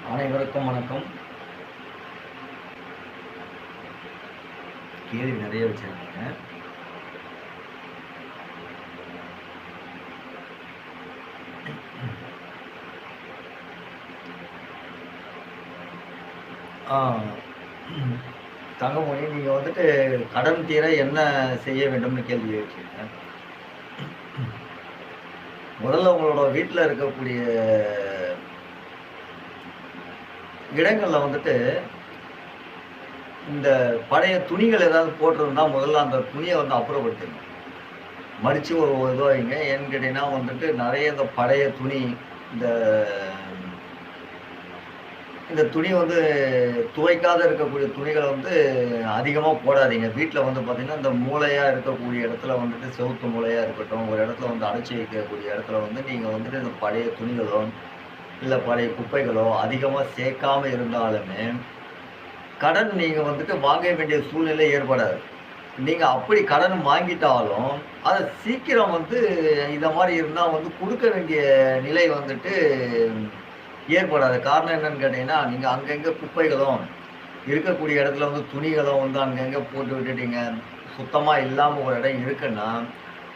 அனைவருக்கும் வணக்கம். கேள்வி நிறைய வச்சிருக்கீங்க. ஆ தங்கமணி, நீங்க வந்துட்டு கடன் தீர என்ன செய்ய வேண்டும்னு கேள்வி கேட்கிறீங்க. முதல்ல உங்களோட வீட்ல இருக்கக்கூடிய இடங்கள்ல வந்துட்டு இந்த பழைய துணிகள் ஏதாவது போட்டிருந்தா முதல்ல அந்த துணிய வந்து அப்புறப்படுத்துங்க. மடிச்சு ஒரு இது வைங்க. ஏன்னு கேட்டீங்கன்னா வந்துட்டு நெறைய இந்த பழைய துணி, இந்த இந்த துணி வந்து துவைக்காத இருக்கக்கூடிய துணிகள வந்து அதிகமா போடாதீங்க. வீட்ல வந்து பார்த்தீங்கன்னா, இந்த மூலையா இருக்கக்கூடிய இடத்துல வந்துட்டு செவுத்து மூலையா இருக்கட்டும், ஒரு இடத்துல வந்து அடைச்சு வைக்கக்கூடிய இடத்துல வந்து நீங்க வந்துட்டு இந்த பழைய துணிகளோ, இல்ல பழைய குப்பைகளோ அதிகமா சேர்க்காம இருந்தாலுமே, கடன் நீங்க வந்துட்டு வாங்க வேண்டிய சூழ்நிலை ஏற்படாது. நீங்க அப்படி கடன் வாங்கிட்டாலும், அத சீக்கிரம் வந்து இந்த மாரி இருந்தா வந்து குடுக்க வேண்டிய நிலை வந்துட்டு ஏற்படாது. காரணம் என்னன்னு கேட்டீங்கன்னா, நீங்க அங்கங்க குப்பைகளும், இருக்கக்கூடிய இடத்துல வந்து துணிகளும் வந்து அங்கங்க போட்டு விட்டுட்டீங்க. சுத்தமா இல்லாம ஒரு இடம் இருக்குன்னா,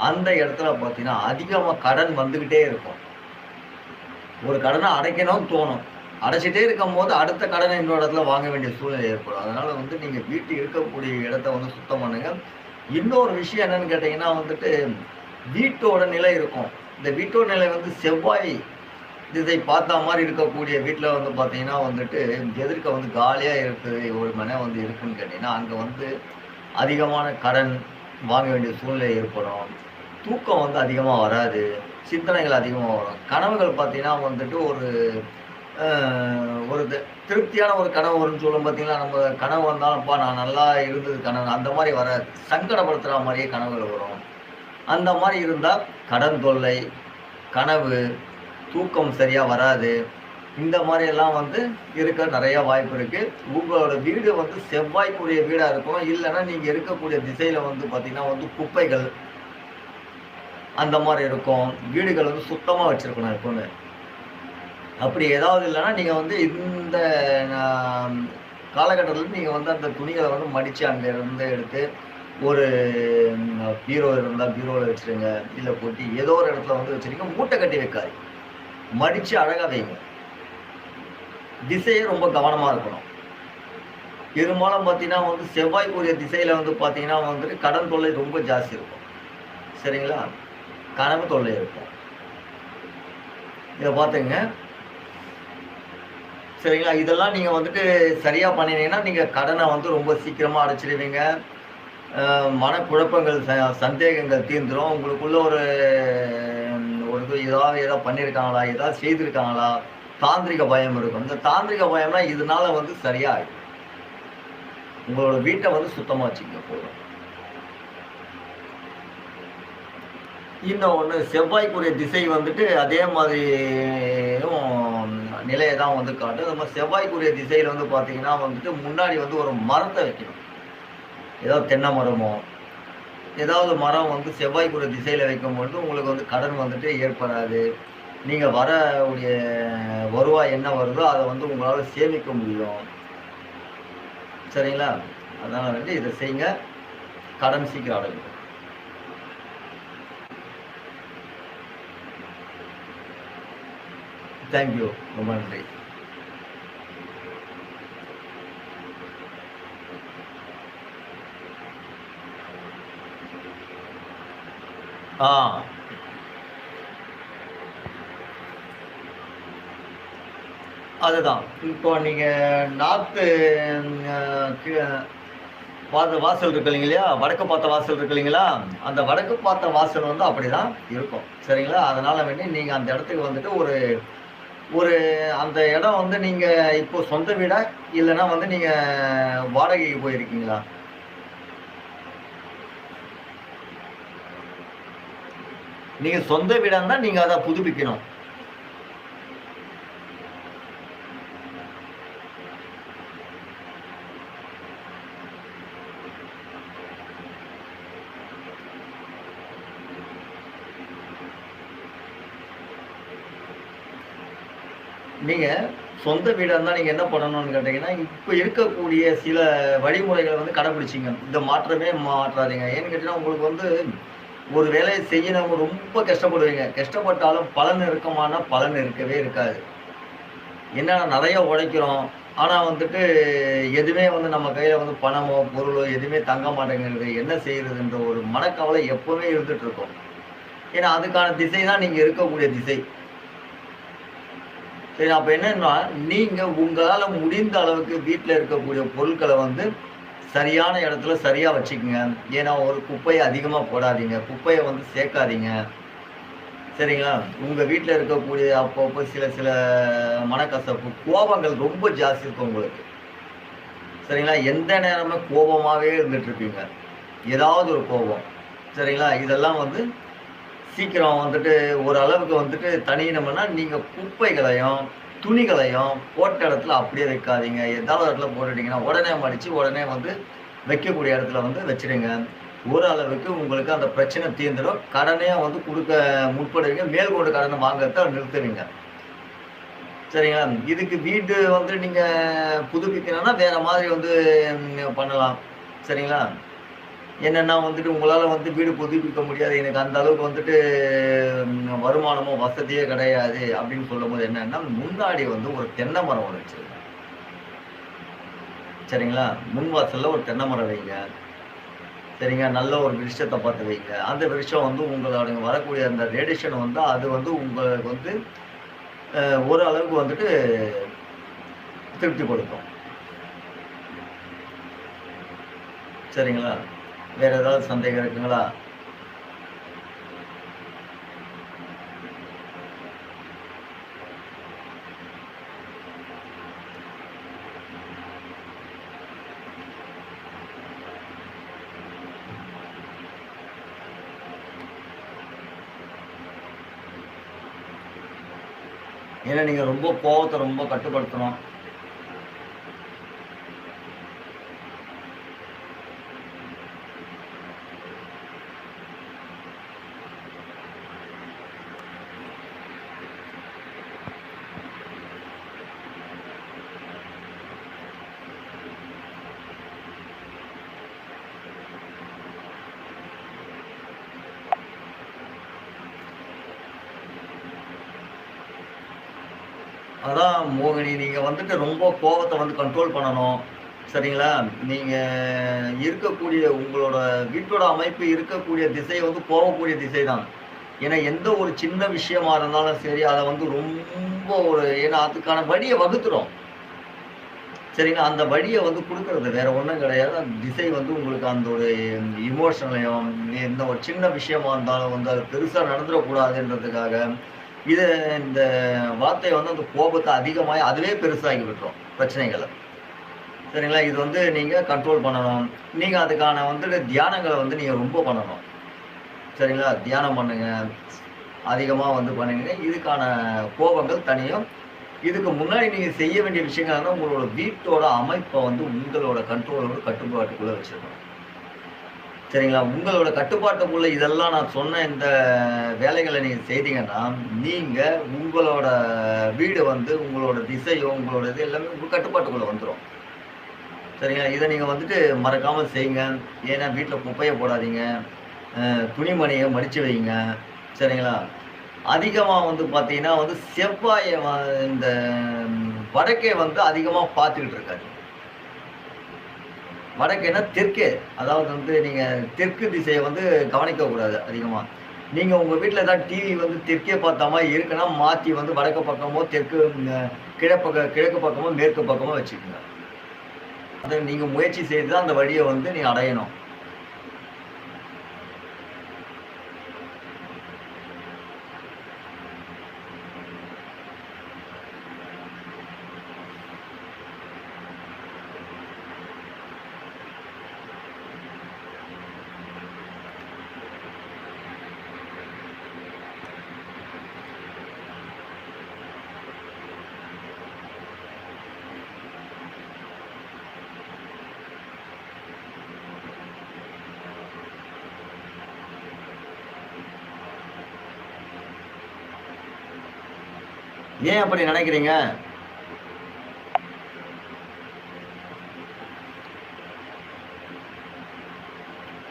அந்த இடத்துல பார்த்தீங்கன்னா, அதிகமா கடன் வந்துகிட்டே இருக்கும். ஒரு கடன அடைக்கணும்னு தோணும். அடைச்சிட்டே இருக்கும்போது, அடுத்த கடன இன்னொரு இடத்துல வாங்க வேண்டிய சூழ்நிலை ஏற்படும். அதனால வந்து நீங்க வீட்டு இருக்கக்கூடிய இடத்த வந்து சுத்தம் பண்ணுங்க. இன்னொரு விஷயம் என்னன்னு கேட்டீங்கன்னா வந்துட்டு, வீட்டோட நிலை இருக்கும். இந்த வீட்டோட நிலை வந்து செவ்வாய் திசை பார்த்தா மாரி இருக்கக்கூடிய வீட்ல வந்து பார்த்தீங்கன்னா வந்துட்டு, எதிர்க்க வந்து காலியா இருக்கு, ஒரு மனை வந்து இருக்குன்னு கேட்டீங்கன்னா, அங்க வந்து அதிகமான கடன் வாங்க வேண்டிய சூழ்நிலை ஏற்படும். தூக்கம் வந்து அதிகமா வராது. சிந்தனைகள் அதிகமா வரும். கனவுகள் பார்த்தீங்கன்னா வந்துட்டு ஒரு அ ஒரு திருப்தியான ஒரு கனவு வரும்ன்னு சொல்லுவோம் பார்த்தீங்களா, நம்ம கனவு வந்தாலும், "அப்பா நான் நல்லா இருந்தது கனவு." அந்த மாரி வராது. சங்கடப்படுத்துற மாரியே கனவுகள் வரும். அந்த மாரி இருந்தா கடன் தொல்லை, கனவு, தூக்கம் சரியா வராது. இந்த மாரி எல்லாம் வந்து இருக்க நெறைய வாய்ப்பு இருக்கு. உங்களோட வீடு வந்து செவ்வாய்க்குரிய வீடா இருக்கணும். இல்லன்னா நீங்க இருக்கக்கூடிய திசையில வந்து பார்த்தீங்கன்னா வந்து குப்பைகள் அந்த மாரி இருக்கும். வீடுகள் வந்து சுத்தமா வச்சிருக்கணும் எப்பவுமே. அப்படி ஏதாவது இல்லன்னா, நீங்க வந்து இந்த நான் காலகட்டத்தில நீங்க வந்து அந்த துணிகள வந்து மடிச்சு அங்க இருந்து எடுத்து, ஒரு பீரோ இருந்தா பீரோல வச்சுருங்க. இல்ல கொட்டி ஏதோ ஒரு இடத்துல வந்து வச்சுருங்க. மூட்டை கட்டி வைக்காதீங்க. மடிச்சு அழகா வைங்க. திசையே ரொம்ப கவனமா இருக்கணும். பெரும்பாலும் பார்த்தீங்கன்னா வந்து செவ்வாய்க்குரிய திசையில வந்து பார்த்தீங்கன்னா வந்துட்டு கடன் தொல்லை ரொம்ப ஜாஸ்தி இருக்கும். சரிங்களா? கனவு தொல்லை இருக்கும். இத பார்த்துக்கங்க. சரிங்களா? இதெல்லாம் நீங்க வந்துட்டு சரியா பண்ணினீங்கன்னா, நீங்க கடன வந்து ரொம்ப சீக்கிரமா அடைச்சிடுவீங்க. மனக்குழப்பங்கள், சந்தேகங்கள் தீர்ந்துரும். உங்களுக்குள்ள ஒரு ஒரு இது ஏதாவது பண்ணியிருக்காங்களா? ஏதாவது செய்திருக்காங்களா? தாந்திரிக பயம் இருக்கும். இந்த தாந்திரிக பயம்லாம் இதனால வந்து சரியாயிடும். உங்களோட வீட்ட வந்து சுத்தமா வச்சுக்கங்க போதும். இன்னொன்னு செவ்வாய்க்குரிய திசை வந்துட்டு அதே மாதிரியும் நிலைய தான் வந்து காட்டும். நம்ம செவ்வாய்க்குரிய திசையில வந்து பார்த்தீங்கன்னா வந்துட்டு, முன்னாடி வந்து ஒரு மரத்த வைக்கணும். ஏதாவது தென்னை மரமோ, ஏதாவது மரம் வந்து செவ்வாய்க்குரிய திசையில வைக்கும்பொழுது, உங்களுக்கு வந்து கடன் வந்துட்டு ஏற்படாது. நீங்க வரக்கூடிய வருவாய் என்ன வருதோ, அத வந்து உங்களால சேமிக்க முடியும். சரிங்களா? அதனால வந்து இத செய்யுங்க. கடன் சீக்கிரம் அடையும். Thank you. ரொம்ப நன்றி. ஆ. அதுதான். இப்போ நீங்க நார்த்து அ கி வாசல் இருக்கு இல்லைங்களா? வடக்கு பார்த்த வாசல் இருக்கு இல்லைங்களா? அந்த வடக்கு பார்த்த வாசல் வந்து அப்படிதான் இருக்கும். சரிங்களா? அதனால வேண்டி நீங்க அந்த இடத்துக்கு வந்துட்டு ஒரு ஒரு அந்த இடம் வந்து நீங்க இப்போ சொந்த வீடா? இல்லன்னா வந்து நீங்க வாடகைக்கு போயிருக்கீங்களா? நீங்க சொந்த வீடா இருந்தா நீங்க அத புதுப்பிக்கணும். நீங்க சொந்த வீடா இருந்தா நீங்க என்ன பண்ணணும்னு கேட்டீங்கன்னா, இப்ப இருக்கக்கூடிய சில வழிமுறைகள வந்து கடைபிடிச்சீங்க. இந்த மாற்றமே மாற்றாதீங்க. ஏன்னு கேட்டீங்கன்னா, உங்களுக்கு வந்து ஒரு வேலைய செய்யணும் ரொம்ப கஷ்டப்படுவீங்க. கஷ்டப்பட்டாலும் பலன் இருக்குமான்னா, பலன் இருக்கவே இருக்காது. என்னன்னா நெறைய உழைக்கிறோம். ஆனா வந்துட்டு எதுவுமே வந்து நம்ம கையில வந்து பணமோ, பொருளோ எதுவுமே தங்க மாட்டேங்குது. என்ன செய்றதுன்ற ஒரு மனக்கவலை எப்பவுமே இருந்துட்டு இருக்கும். ஏன்னா, அதுக்கான திசை தான் நீங்க இருக்கக்கூடிய திசை. சரி அப்ப என்னன்னா, நீங்க உங்களால முடிந்த அளவுக்கு வீட்ல இருக்கக்கூடிய பொருட்கள வந்து சரியான இடத்துல சரியா வச்சுக்கங்க. ஏன்னா, ஒரு குப்பைய அதிகமா போடாதீங்க. குப்பைய வந்து சேர்க்காதீங்க. சரிங்களா? உங்க வீட்ல இருக்கக்கூடிய அப்பப்போ சில சில மனக்கசப்பு, கோபங்கள் ரொம்ப ஜாஸ்தி இருக்கும் உங்களுக்கு. சரிங்களா? எந்த நேரமும் கோபமாவே இருந்துட்டு இருப்பீங்க. ஏதாவது ஒரு கோபம். சரிங்களா? இதெல்லாம் வந்து சீக்கிரம் வந்துட்டு ஒரு அளவுக்கு வந்துட்டு தணியணும்னா, நீங்க குப்பைகளையும், துணிகளையும் போட்ட இடத்துல அப்படியே வைக்காதீங்க. ஏதாவது இடத்துல போட்டுட்டீங்கன்னா, உடனே மடிச்சு, உடனே வந்து வைக்கக்கூடிய இடத்துல வந்து வச்சுடுங்க. ஓரளவுக்கு உங்களுக்கு அந்த பிரச்சனை தீர்ந்துடும். கடனே வந்து குடுக்க முற்படுவீங்க. மேற்கொண்டு கடன வாங்குறத நிறுத்துவீங்க. சரிங்களா? இதுக்கு வீடு வந்து நீங்க புதுப்பிக்கணும்னா, வேற மாதிரி வந்து பண்ணலாம். சரிங்களா? என்னன்னா வந்துட்டு உங்களால வந்து வீடு புதுப்பிக்க முடியாது. எனக்கு அந்த அளவுக்கு வந்துட்டு வருமானமோ, வசதியோ கிடையாது அப்படின்னு சொல்லும்போது என்னன்னா, முன்னாடி வந்து ஒரு தென்னை மரம் ஒண்ணு வச்சிருங்க. சரிங்களா? முன் வாசல்ல ஒரு தென்னை மரம் வைங்க. சரிங்க. நல்ல ஒரு விருட்சத்த பார்த்து வைங்க. அந்த விருட்சம் வந்து உங்களோட வரக்கூடிய அந்த ரேடியேஷன் வந்து அது வந்து உங்களுக்கு வந்து அ ஒரு அளவுக்கு வந்துட்டு திருப்தி கொடுக்கும். சரிங்களா? வேற ஏதாவது சந்தேகம் இருக்குங்களா? ஏன்னா நீங்க ரொம்ப கோவத்த ரொம்ப கட்டுப்படுத்தணும். அதான் மோகினி நீங்க வந்துட்டு ரொம்ப கோவத்த வந்து கண்ட்ரோல் பண்ணணும். சரிங்களா? நீங்க இருக்கக்கூடிய உங்களோட வீட்டோட அமைப்பு இருக்கக்கூடிய திசை வந்து போகக்கூடிய திசை தான். ஏன்னா எந்த ஒரு சின்ன விஷயமா இருந்தாலும் சரி, அத வந்து ரொம்ப ஒரு ஏன்னா அதுக்கான வழிய வகுத்துரும். சரிங்களா? அந்த வழிய வந்து குடுக்குறது வேற ஒண்ணும் கிடையாது. அந்த திசை வந்து உங்களுக்கு அந்த ஒரு எமோஷனலையும், எந்த ஒரு சின்ன விஷயமா இருந்தாலும் வந்து அது பெருசா நடந்துறக்கூடாதுன்றதுக்காக, இத இந்த வார்த்தை வந்து அந்த கோபத்த அதிகமாயி அதுவே பெருசாக்கி விட்டுரும், பிரச்சனைகள. சரிங்களா? இது வந்து நீங்க கண்ட்ரோல் பண்ணணும். நீங்க அதுக்கான வந்துட்டு தியானங்கள வந்து நீங்க ரொம்ப பண்ணணும். சரிங்களா? தியானம் பண்ணுங்க. அதிகமா வந்து பண்ணுங்க. இதுக்கான கோபங்கள் தணியும். இதுக்கு முன்னாடி நீங்க செய்ய வேண்டிய விஷயங்கள் என்னன்னா, உங்களோட வீட்டோட அமைப்ப வந்து உங்களோட கண்ட்ரோலோட கட்டுப்பாட்டுக்குள்ள வச்சுக்கணும். சரிங்களா? உங்களோட கட்டுப்பாட்டுக்குள்ள இதெல்லாம் நான் சொன்ன இந்த வேலைகள நீங்க செய்தீங்கன்னா, நீங்க உங்களோட வீடு வந்து உங்களோட திசையோ, உங்களோட இது எல்லாமே உங்க கட்டுப்பாட்டுக்குள்ள வந்துரும். சரிங்களா? இத நீங்க வந்துட்டு மறக்காம செய்யுங்க. ஏன்னா வீட்ல குப்பைய போடாதீங்க. துணிமணிய மடிச்சு வைங்க. சரிங்களா? அதிகமா வந்து பார்த்தீங்கன்னா வந்து செவ்வாய இந்த வடக்கே வந்து அதிகமா பார்த்துக்கிட்டு இருக்காதீங்க. வடக்கேன்னா தெற்கே. அதாவது வந்து நீங்க தெற்கு திசைய வந்து கவனிக்கக்கூடாது அதிகமா. நீங்க உங்க வீட்ல ஏதாவது டிவி வந்து தெற்கே பார்த்த மாரி இருக்குன்னா, மாத்தி வந்து வடக்கு பக்கமோ, தெற்கு கிழக்கு பக்கமோ, மேற்கு பக்கமோ வச்சுக்கங்க. அத நீங்க முயற்சி செய்து தான் அந்த வழிய வந்து நீங்க அடையணும். ஏன் அப்படி நினைக்கிறீங்க?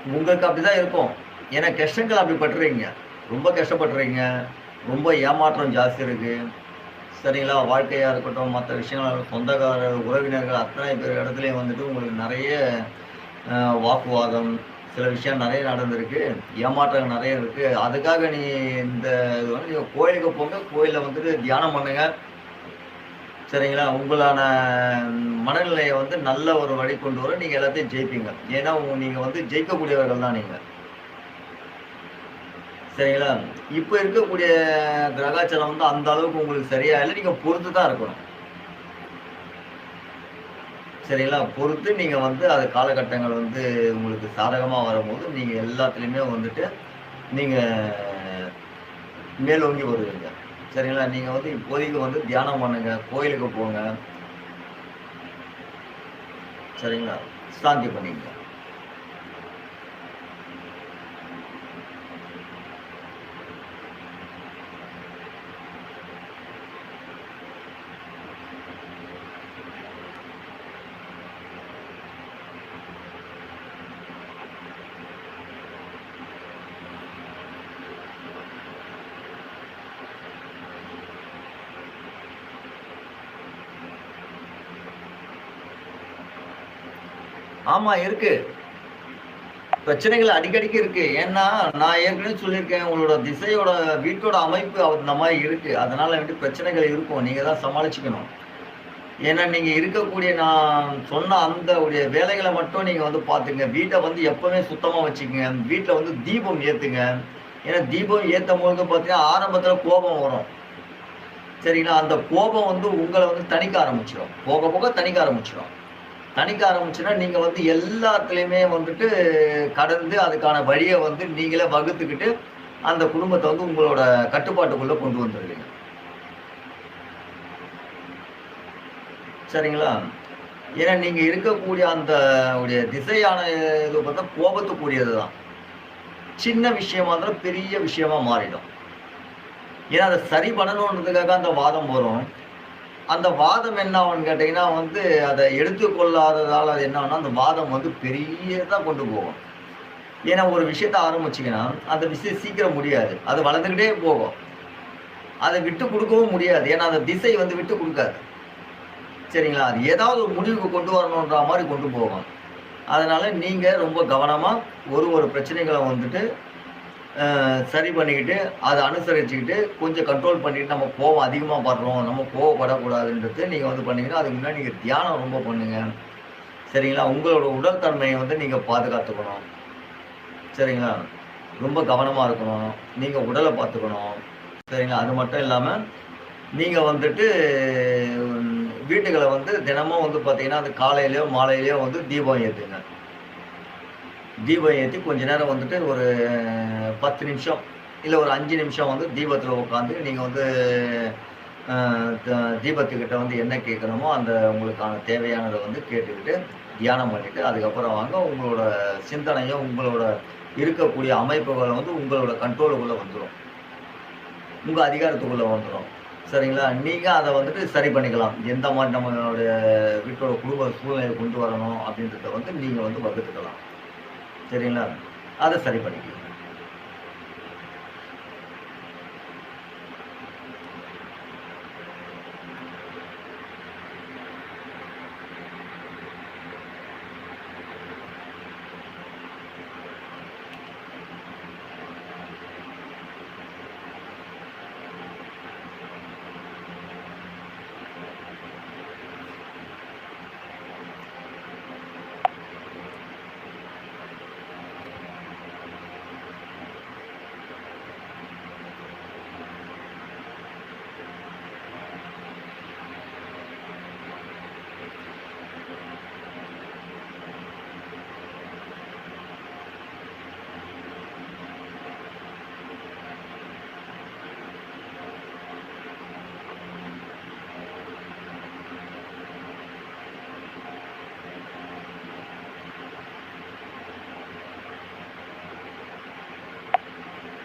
உங்களுக்கு அப்படிதான் இருக்கும். ஏன்னா கஷ்டங்கள் அப்படி பட்டுறீங்க. ரொம்ப கஷ்டப்படுறீங்க. ரொம்ப ஏமாற்றம் ஜாஸ்தி இருக்கு. சரிங்களா? வாழ்க்கையா இருக்கட்டும், மத்த விஷயங்களா சொந்தக்காரர், உறவினர்கள் அத்தனை பேர் இடத்துலயும் வந்துட்டு உங்களுக்கு நெறைய அ வாக்குவாதம், சில விஷயம் நெறைய நடந்திருக்கு. ஏமாற்றங்கள் நெறைய இருக்கு. அதுக்காக இந்த இது வந்து நீங்க கோயிலுக்கு போங்க. கோயில்ல வந்துட்டு தியானம் பண்ணுங்க. சரிங்களா? உங்களான மனநிலைய வந்து நல்ல ஒரு வழி கொண்டு வரும். நீங்க எல்லாத்தையும் ஜெயிப்பீங்க. ஏன்னா, நீங்க வந்து ஜெயிக்கக்கூடியவர்கள் தான் நீங்க. சரிங்களா? இப்ப இருக்கக்கூடிய கிரகாச்சாரம் வந்து அந்த அளவுக்கு உங்களுக்கு சரியா இல்ல. நீங்க பொறுத்து தான் இருக்கணும். சரிங்களா? பொறுத்து நீங்க வந்து அது காலகட்டங்கள் வந்து உங்களுக்கு சாதகமா வரும்போது, நீங்க எல்லாத்துலயுமே வந்துட்டு நீங்க மேலோங்கி வருவீங்க. சரிங்களா? நீங்க வந்து இப்போதைக்கு வந்து தியானம் பண்ணுங்க. கோயிலுக்கு போங்க. சரிங்களா? சாந்தி பண்ணிக்கங்க. ஆமா இருக்கு. பிரச்சனைகள் அடிக்கடிக்கு இருக்கு. ஏன்னா, நான் ஏற்கனவே சொல்லியிருக்கேன். உங்களோட திசையோட வீட்டோட அமைப்பு அந்த மாரி இருக்கு. அதனால வந்துட்டு பிரச்சனைகள் இருக்கும். நீங்க தான் சமாளிச்சுக்கணும். ஏன்னா, நீங்க இருக்கக்கூடிய நான் சொன்ன அந்த உடைய வேலைகள மட்டும் நீங்க வந்து பார்த்துங்க. வீட்ட வந்து எப்பவுமே சுத்தமா வச்சுக்கங்க. வீட்ல வந்து தீபம் ஏத்துங்க. ஏன்னா, தீபம் ஏத்தம்போது பார்த்தீங்கன்னா, ஆரம்பத்தில கோபம் வரும். சரிங்களா? அந்த கோபம் வந்து உங்கள வந்து தணிக்க ஆரம்பிச்சுரும். போக, போக தணிக்க ஆரம்பிச்சுரும். தணிக்க ஆரம்பிச்சுன்னா, நீங்க வந்து எல்லாத்துலயுமே வந்துட்டு கடந்து அதுக்கான வழிய வந்து நீங்களே வகுத்துக்கிட்டு, அந்த குடும்பத்த வந்து உங்களோட கட்டுப்பாட்டுக்குள்ள கொண்டு வந்துருவீங்க. சரிங்களா? ஏன்னா, நீங்க இருக்கக்கூடிய அந்த உடைய திசையான இது பார்த்தா கோபத்துக்குரியது தான். சின்ன விஷயமா இருந்தாலும் பெரிய விஷயமா மாறிடும். ஏன்னா, அத சரி பண்ணணுன்றதுக்காக அந்த வாதம் வரும். அந்த வாதம் என்ன ஆகும்ன்னு கேட்டீங்கன்னா வந்து, அத எடுத்துக்கொள்ளாததால அது என்ன ஆகும்னா, அந்த வாதம் வந்து பெரியதா கொண்டு போகும். ஏன்னா, ஒரு விஷயத்த ஆரம்பிச்சீங்கன்னா, அந்த விஷயம் சீக்கிரம் முடியாது. அது வளர்ந்துக்கிட்டே போகும். அத விட்டு குடுக்கவும் முடியாது. ஏன்னா, அந்த திசை வந்து விட்டு குடுக்காது. சரிங்களா? அது ஏதாவது ஒரு முடிவுக்கு கொண்டு வரணுன்ற மாரி கொண்டு போகும். அதனால நீங்க ரொம்ப கவனமா ஒரு பிரச்சனைகள வந்துட்டு சரி பண்ணிக்கிட்டு, அத அனுசரிச்சுக்கிட்டு, கொஞ்சம் கண்ட்ரோல் பண்ணிட்டு, நம்ம கோவம் அதிகமா படுறோம். நம்ம கோவப்படக்கூடாதுன்றது நீங்க வந்து பண்ணீங்கன்னா, அதுக்கு முன்னாடி நீங்க தியானம் ரொம்ப பண்ணுங்க. சரிங்களா? உங்களோட உடல் தன்மைய வந்து நீங்க பாதுகாத்துக்கணும். சரிங்களா? ரொம்ப கவனமா இருக்கணும். நீங்க உடல பார்த்துக்கணும். சரிங்களா? அது மட்டும் இல்லாம, நீங்க வந்துட்டு வீட்டுகள வந்து தினமும் வந்து பார்த்தீங்கன்னா, அது காலையிலயோ, மாலையிலயோ வந்து தீபம் ஏத்துங்க. தீபம் ஏத்தி கொஞ்ச நேரம் வந்துட்டு ஒரு 10 நிமிஷம், இல்ல ஒரு 5 நிமிஷம் வந்து தீபத்துல உட்காந்து நீங்க வந்து அ த தீபத்துக்கிட்ட வந்து என்ன கேட்கணுமோ, அந்த உங்களுக்கான தேவையானத வந்து கேட்டுக்கிட்டு, தியானம் பண்ணிட்டு, அதுக்கப்புறம் வாங்க உங்களோட சிந்தனையும், உங்களோட இருக்கக்கூடிய அமைப்புகள வந்து உங்களோட கண்ட்ரோலுக்குள்ள வந்துரும். உங்க அதிகாரத்துக்குள்ள வந்துரும். சரிங்களா? நீங்க அத வந்துட்டு சரி பண்ணிக்கலாம். எந்த மாரி நம்மளுடைய வீட்டோட குடும்ப சூழ்நிலைய கொண்டு வரணும் அப்படின்றத வந்து நீங்க வந்து வகுத்துக்கலாம். சரிங்களா? அத சரி பண்ணிக்கங்க.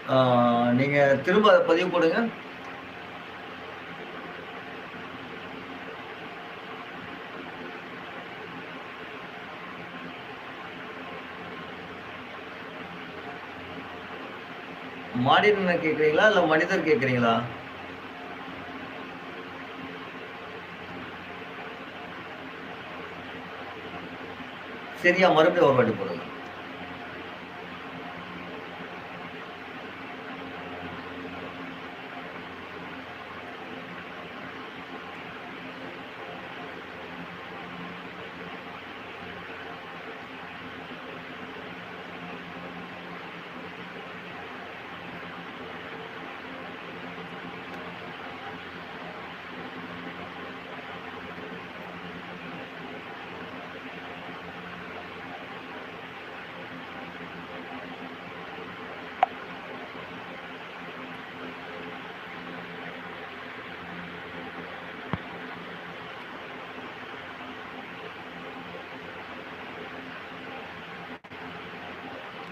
ஆ நீங்க திரும்ப அத பதிவு போடுங்க. மானிடன கேட்குறீங்களா? இல்ல மனிதர் கேட்குறீங்களா? சரியா மறுபடியும் ஒரு வாட்டி போடுங்க.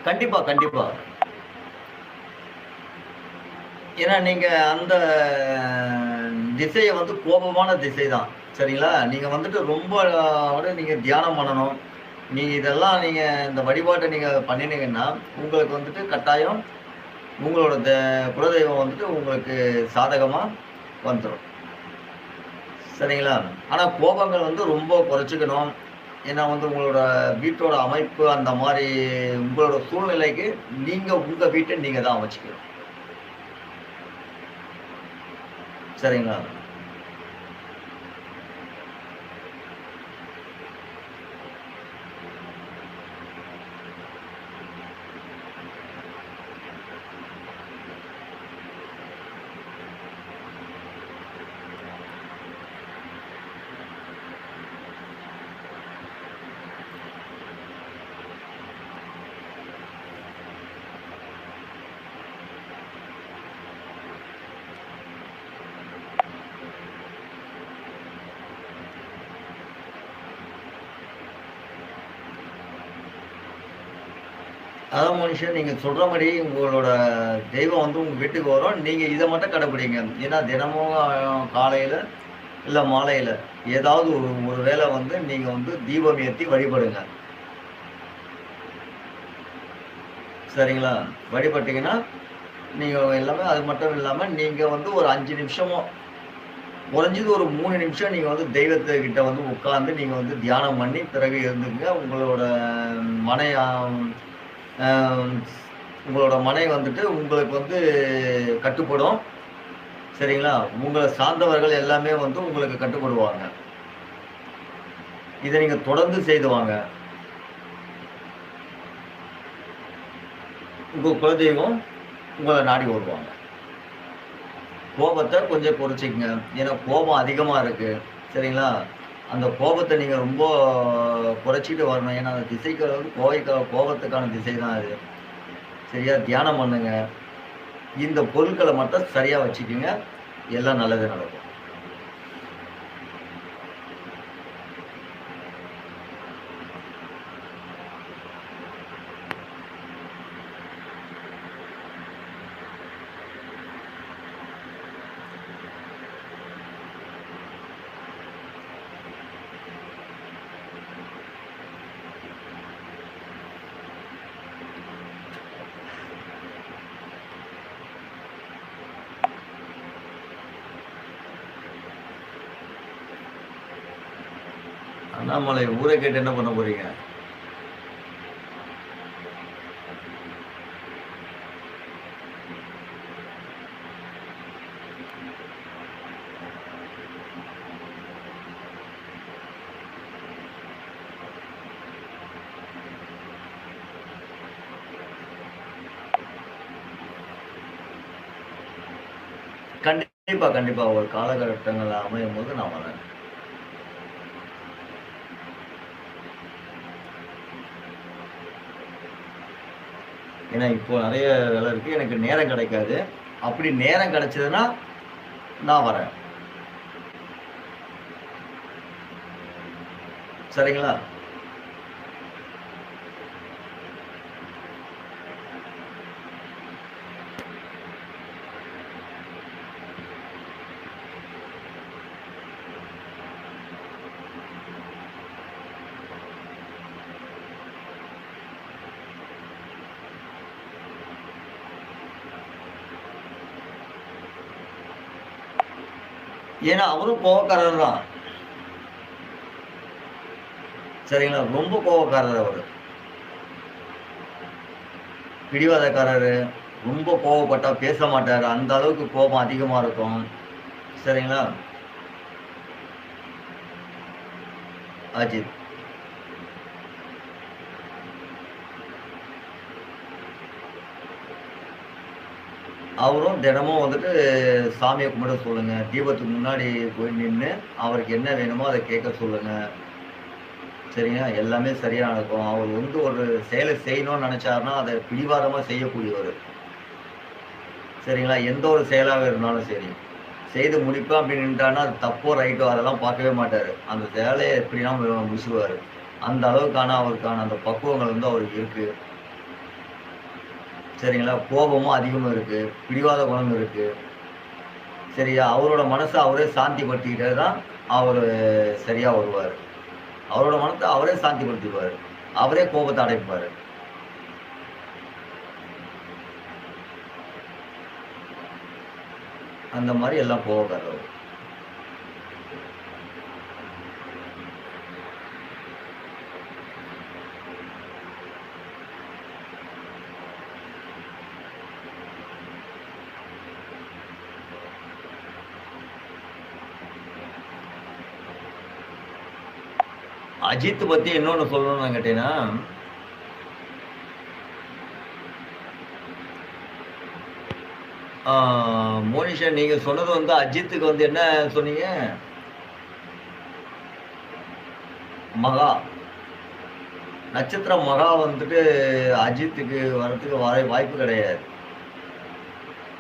கண்டிப்பா, கண்டிப்பா. ஏன்னா நீங்க அந்த திசைய வந்து கோபமான திசை தான். சரிங்களா? நீங்க வந்துட்டு ரொம்ப நீங்க தியானம் பண்ணணும். நீங்க இதெல்லாம் இந்த வழிபாட்ட நீங்க பண்ணினீங்கன்னா, உங்களுக்கு வந்துட்டு கட்டாயம் உங்களோட குலதெய்வம் வந்துட்டு உங்களுக்கு சாதகமா வந்துரும். சரிங்களா? ஆனா கோபங்கள் வந்து ரொம்ப குறைச்சுக்கணும். ஏன்னா வந்து உங்களோட வீட்டோட அமைப்பு அந்த மாரி உங்களோட சூழ்நிலைக்கு நீங்க உங்க வீட்ட நீங்க தான் அமைச்சுக்கணும். சரிங்களா? அதான் மனுஷன் நீங்க சொல்ற மாரி உங்களோட தெய்வம் வந்து உங்க வீட்டுக்கு வரும். நீங்க இத மட்டும் கடைபிடிங்க. ஏன்னா தினமும் காலையில, இல்ல மாலையில ஏதாவது ஒரு ஒரு வேளை வந்து நீங்க வந்து தீபம் ஏத்தி வழிபடுங்க. சரிங்களா? வழிபட்டீங்கன்னா, நீங்க எல்லாமே அது மட்டும் இல்லாம நீங்க வந்து ஒரு 5 நிமிஷமோ, குறைஞ்சது ஒரு 3 நிமிஷம் நீங்க வந்து தெய்வத்துக்கிட்ட வந்து உட்கார்ந்து நீங்க வந்து தியானம் பண்ணி பிறகு இருந்துங்க. உங்களோட மனை அ அ உங்களோட மனை வந்துட்டு உங்களுக்கு வந்து கட்டுப்படும். சரிங்களா? உங்கள சார்ந்தவர்கள் எல்லாமே வந்து உங்களுக்கு கட்டுப்படுவாங்க. இத நீங்க தொடர்ந்து செய்து வாங்க. உங்க குலதெய்வம் உங்கள நாடி வருவாங்க. கோபத்த கொஞ்சம் குறைச்சுக்கங்க. ஏன்னா கோபம் அதிகமா இருக்கு. சரிங்களா? அந்த கோபத்த நீங்க ரொம்ப குறைச்சுட்டு வரணும். ஏன்னா அந்த திசைக்கு வந்து கோபத்துக்கான திசை தான் அது. சரியா? தியானம் பண்ணுங்க. இந்த பொருட்கள மட்டும் சரியா வச்சுக்கங்க. எல்லாம் நல்லது நடக்கும். அண்ணாமலை ஊர கேட்டு என்ன பண்ண போறீங்க? கண்டிப்பா, கண்டிப்பா. ஒரு காலகட்டங்கள் அமையும்போது நான் வரேன். ஏன்னா இப்போ நெறைய வேலை இருக்கு. எனக்கு நேரம் கிடைக்காது. அப்படி நேரம் கிடைச்சதுன்னா, நான் வரேன். சரிங்களா? ஏன்னா அவரும் கோவக்காரர் தான். சரிங்களா? ரொம்ப கோவக்காரர் அவரு. பிடிவாதக்காரரு. ரொம்ப கோவப்பட்டா பேச மாட்டாரு. அந்த அளவுக்கு கோபம் அதிகமா இருக்கும். சரிங்களா? அஜித். அவரும் தினமும் வந்துட்டு சாமிய கும்பிட சொல்லுங்க. தீபத்துக்கு முன்னாடி போய் நின்னு, அவருக்கு என்ன வேணுமோ அத கேட்க சொல்லுங்க. சரிங்களா? எல்லாமே சரியா நடக்கும். அவர் வந்து ஒரு செயல செய்யணும்னு நெனச்சாருன்னா, அத பிடிவாதமா செய்யக்கூடியவரு. சரிங்களா? எந்த ஒரு செயலாக இருந்தாலும் சரி. செய்து முடிப்பேன் அப்படின்னு நின்னுட்டாருன்னா, அது தப்போ, ரைட்டோ அதெல்லாம் பார்க்கவே மாட்டாரு. அந்த வேலைய எப்படினாலும் முடிச்சுருவாரு. அந்த அளவுக்கான அவருக்கான அந்த பக்குவங்கள் வந்து அவருக்கு இருக்கு. சரிங்களா? கோபமும் அதிகமா இருக்கு. பிடிவாத குணம் இருக்கு. சரியா? அவரோட மனச அவரே சாந்திப்படுத்திக்கிட்டா தான் அவரு சரியா வருவாரு. அவரோட மனத்த அவரே சாந்திப்படுத்திக்குவாரு. அவரே கோபத்த அடக்கிப்பாரு. அந்த மாரி எல்லாம் கோவக்காரர் அவரு. அஜித் பத்தி இன்னொன்னு சொல்லணும்னு கேட்டீங்கன்னா, ஆ மோனிஷா நீங்க சொன்னது வந்து அஜித்துக்கு வந்து என்ன சொன்னீங்க? மகா. நட்சத்திரம் மகா வந்துட்டு அஜித்துக்கு வரதுக்கு வாய்ப்பு கிடையாது.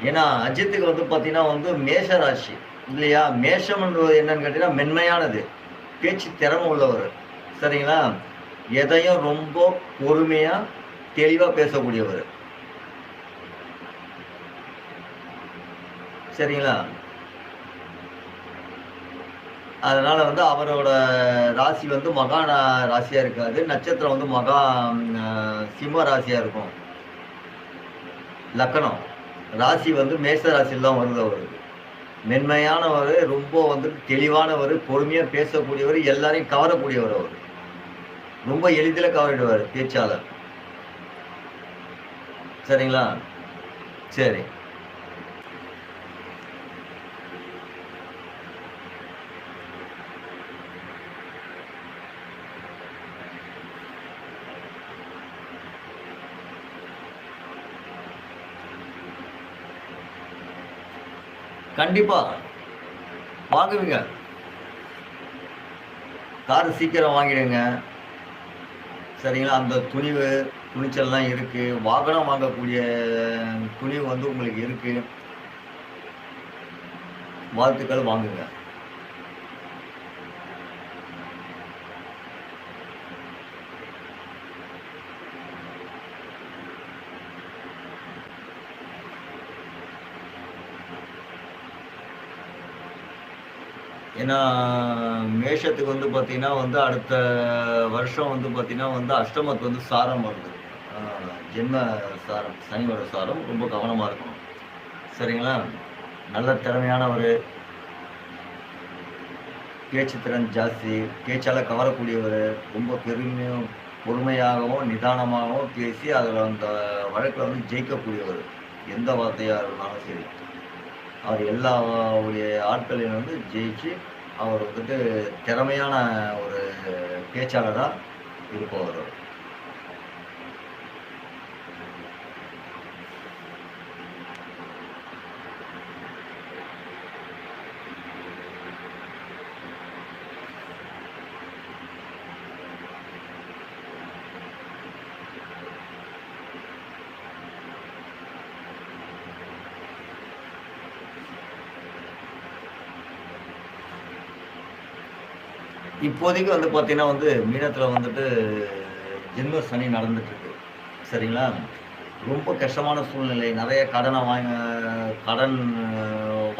ஏன்னா, அஜித்துக்கு வந்து பார்த்தீங்கன்னா வந்து மேஷ ராசி இல்லையா? மேஷம்ன்றது என்னன்னு கேட்டீங்கன்னா, மென்மையானது. பேச்சு திறமை உள்ளவரு. சரிங்களா? எதையும் ரொம்ப பொறுமையா, தெளிவா பேசக்கூடியவரு. சரிங்களா? அதனால வந்து அவரோட ராசி வந்து மகா ராசியா இருக்காது. நட்சத்திரம் வந்து மகா அ சிம்ம ராசியா இருக்கும். லக்கணம். ராசி வந்து மேஷ ராசியில தான் வருது அவருக்கு. மென்மையானவரு, ரொம்ப வந்துட்டு தெளிவானவரு, பொறுமையா பேசக்கூடியவரு, எல்லாரையும் கவரக்கூடியவரு அவரு. ரொம்ப எளிதில கவரிடுவாரு பேச்சால. சரிங்களா? சரி. கண்டிப்பா. வாங்குவீங்க. கார் சீக்கிரம் வாங்கிடுங்க. சரிங்களா? அந்த துணிவு, துணிச்சல்லாம் இருக்கு. வாகனம் வாங்கக்கூடிய துணிவு வந்து உங்களுக்கு இருக்கு. வாழ்த்துக்கள் வாங்குங்க. ஏன்னா, மேஷத்துக்கு வந்து பார்த்தீங்கன்னா வந்து அடுத்த வருஷம் வந்து பார்த்தீங்கன்னா வந்து அஷ்டமத்து வந்து சாரம் வருது. ஆ ஜென்ம சாரம், சனியோட சாரம். ரொம்ப கவனமா இருக்கணும். சரிங்களா? நல்ல திறமையானவரு, பேச்சு திறன் ஜாஸ்தி, பேச்சால கவரக்கூடியவரு, ரொம்ப பொறுமையாகவும், நிதானமாகவும் பேசி அதில அந்த வழக்குல வந்து ஜெயிக்கக்கூடியவரு. எந்த வார்த்தையா இருந்தாலும் சரி. அவர் எல்லாருடைய ஆட்களையும் வந்து ஜெயிச்சு, அவர் வந்துட்டு திறமையான ஒரு பேச்சாளரா இருப்பவர் அவர். இப்போதைக்கு வந்து பார்த்தீங்கன்னா வந்து மீனத்தில வந்துட்டு ஜென்ம சனி நடந்துட்டுருக்கு. சரிங்களா? ரொம்ப கஷ்டமான சூழ்நிலை. நெறைய கடன்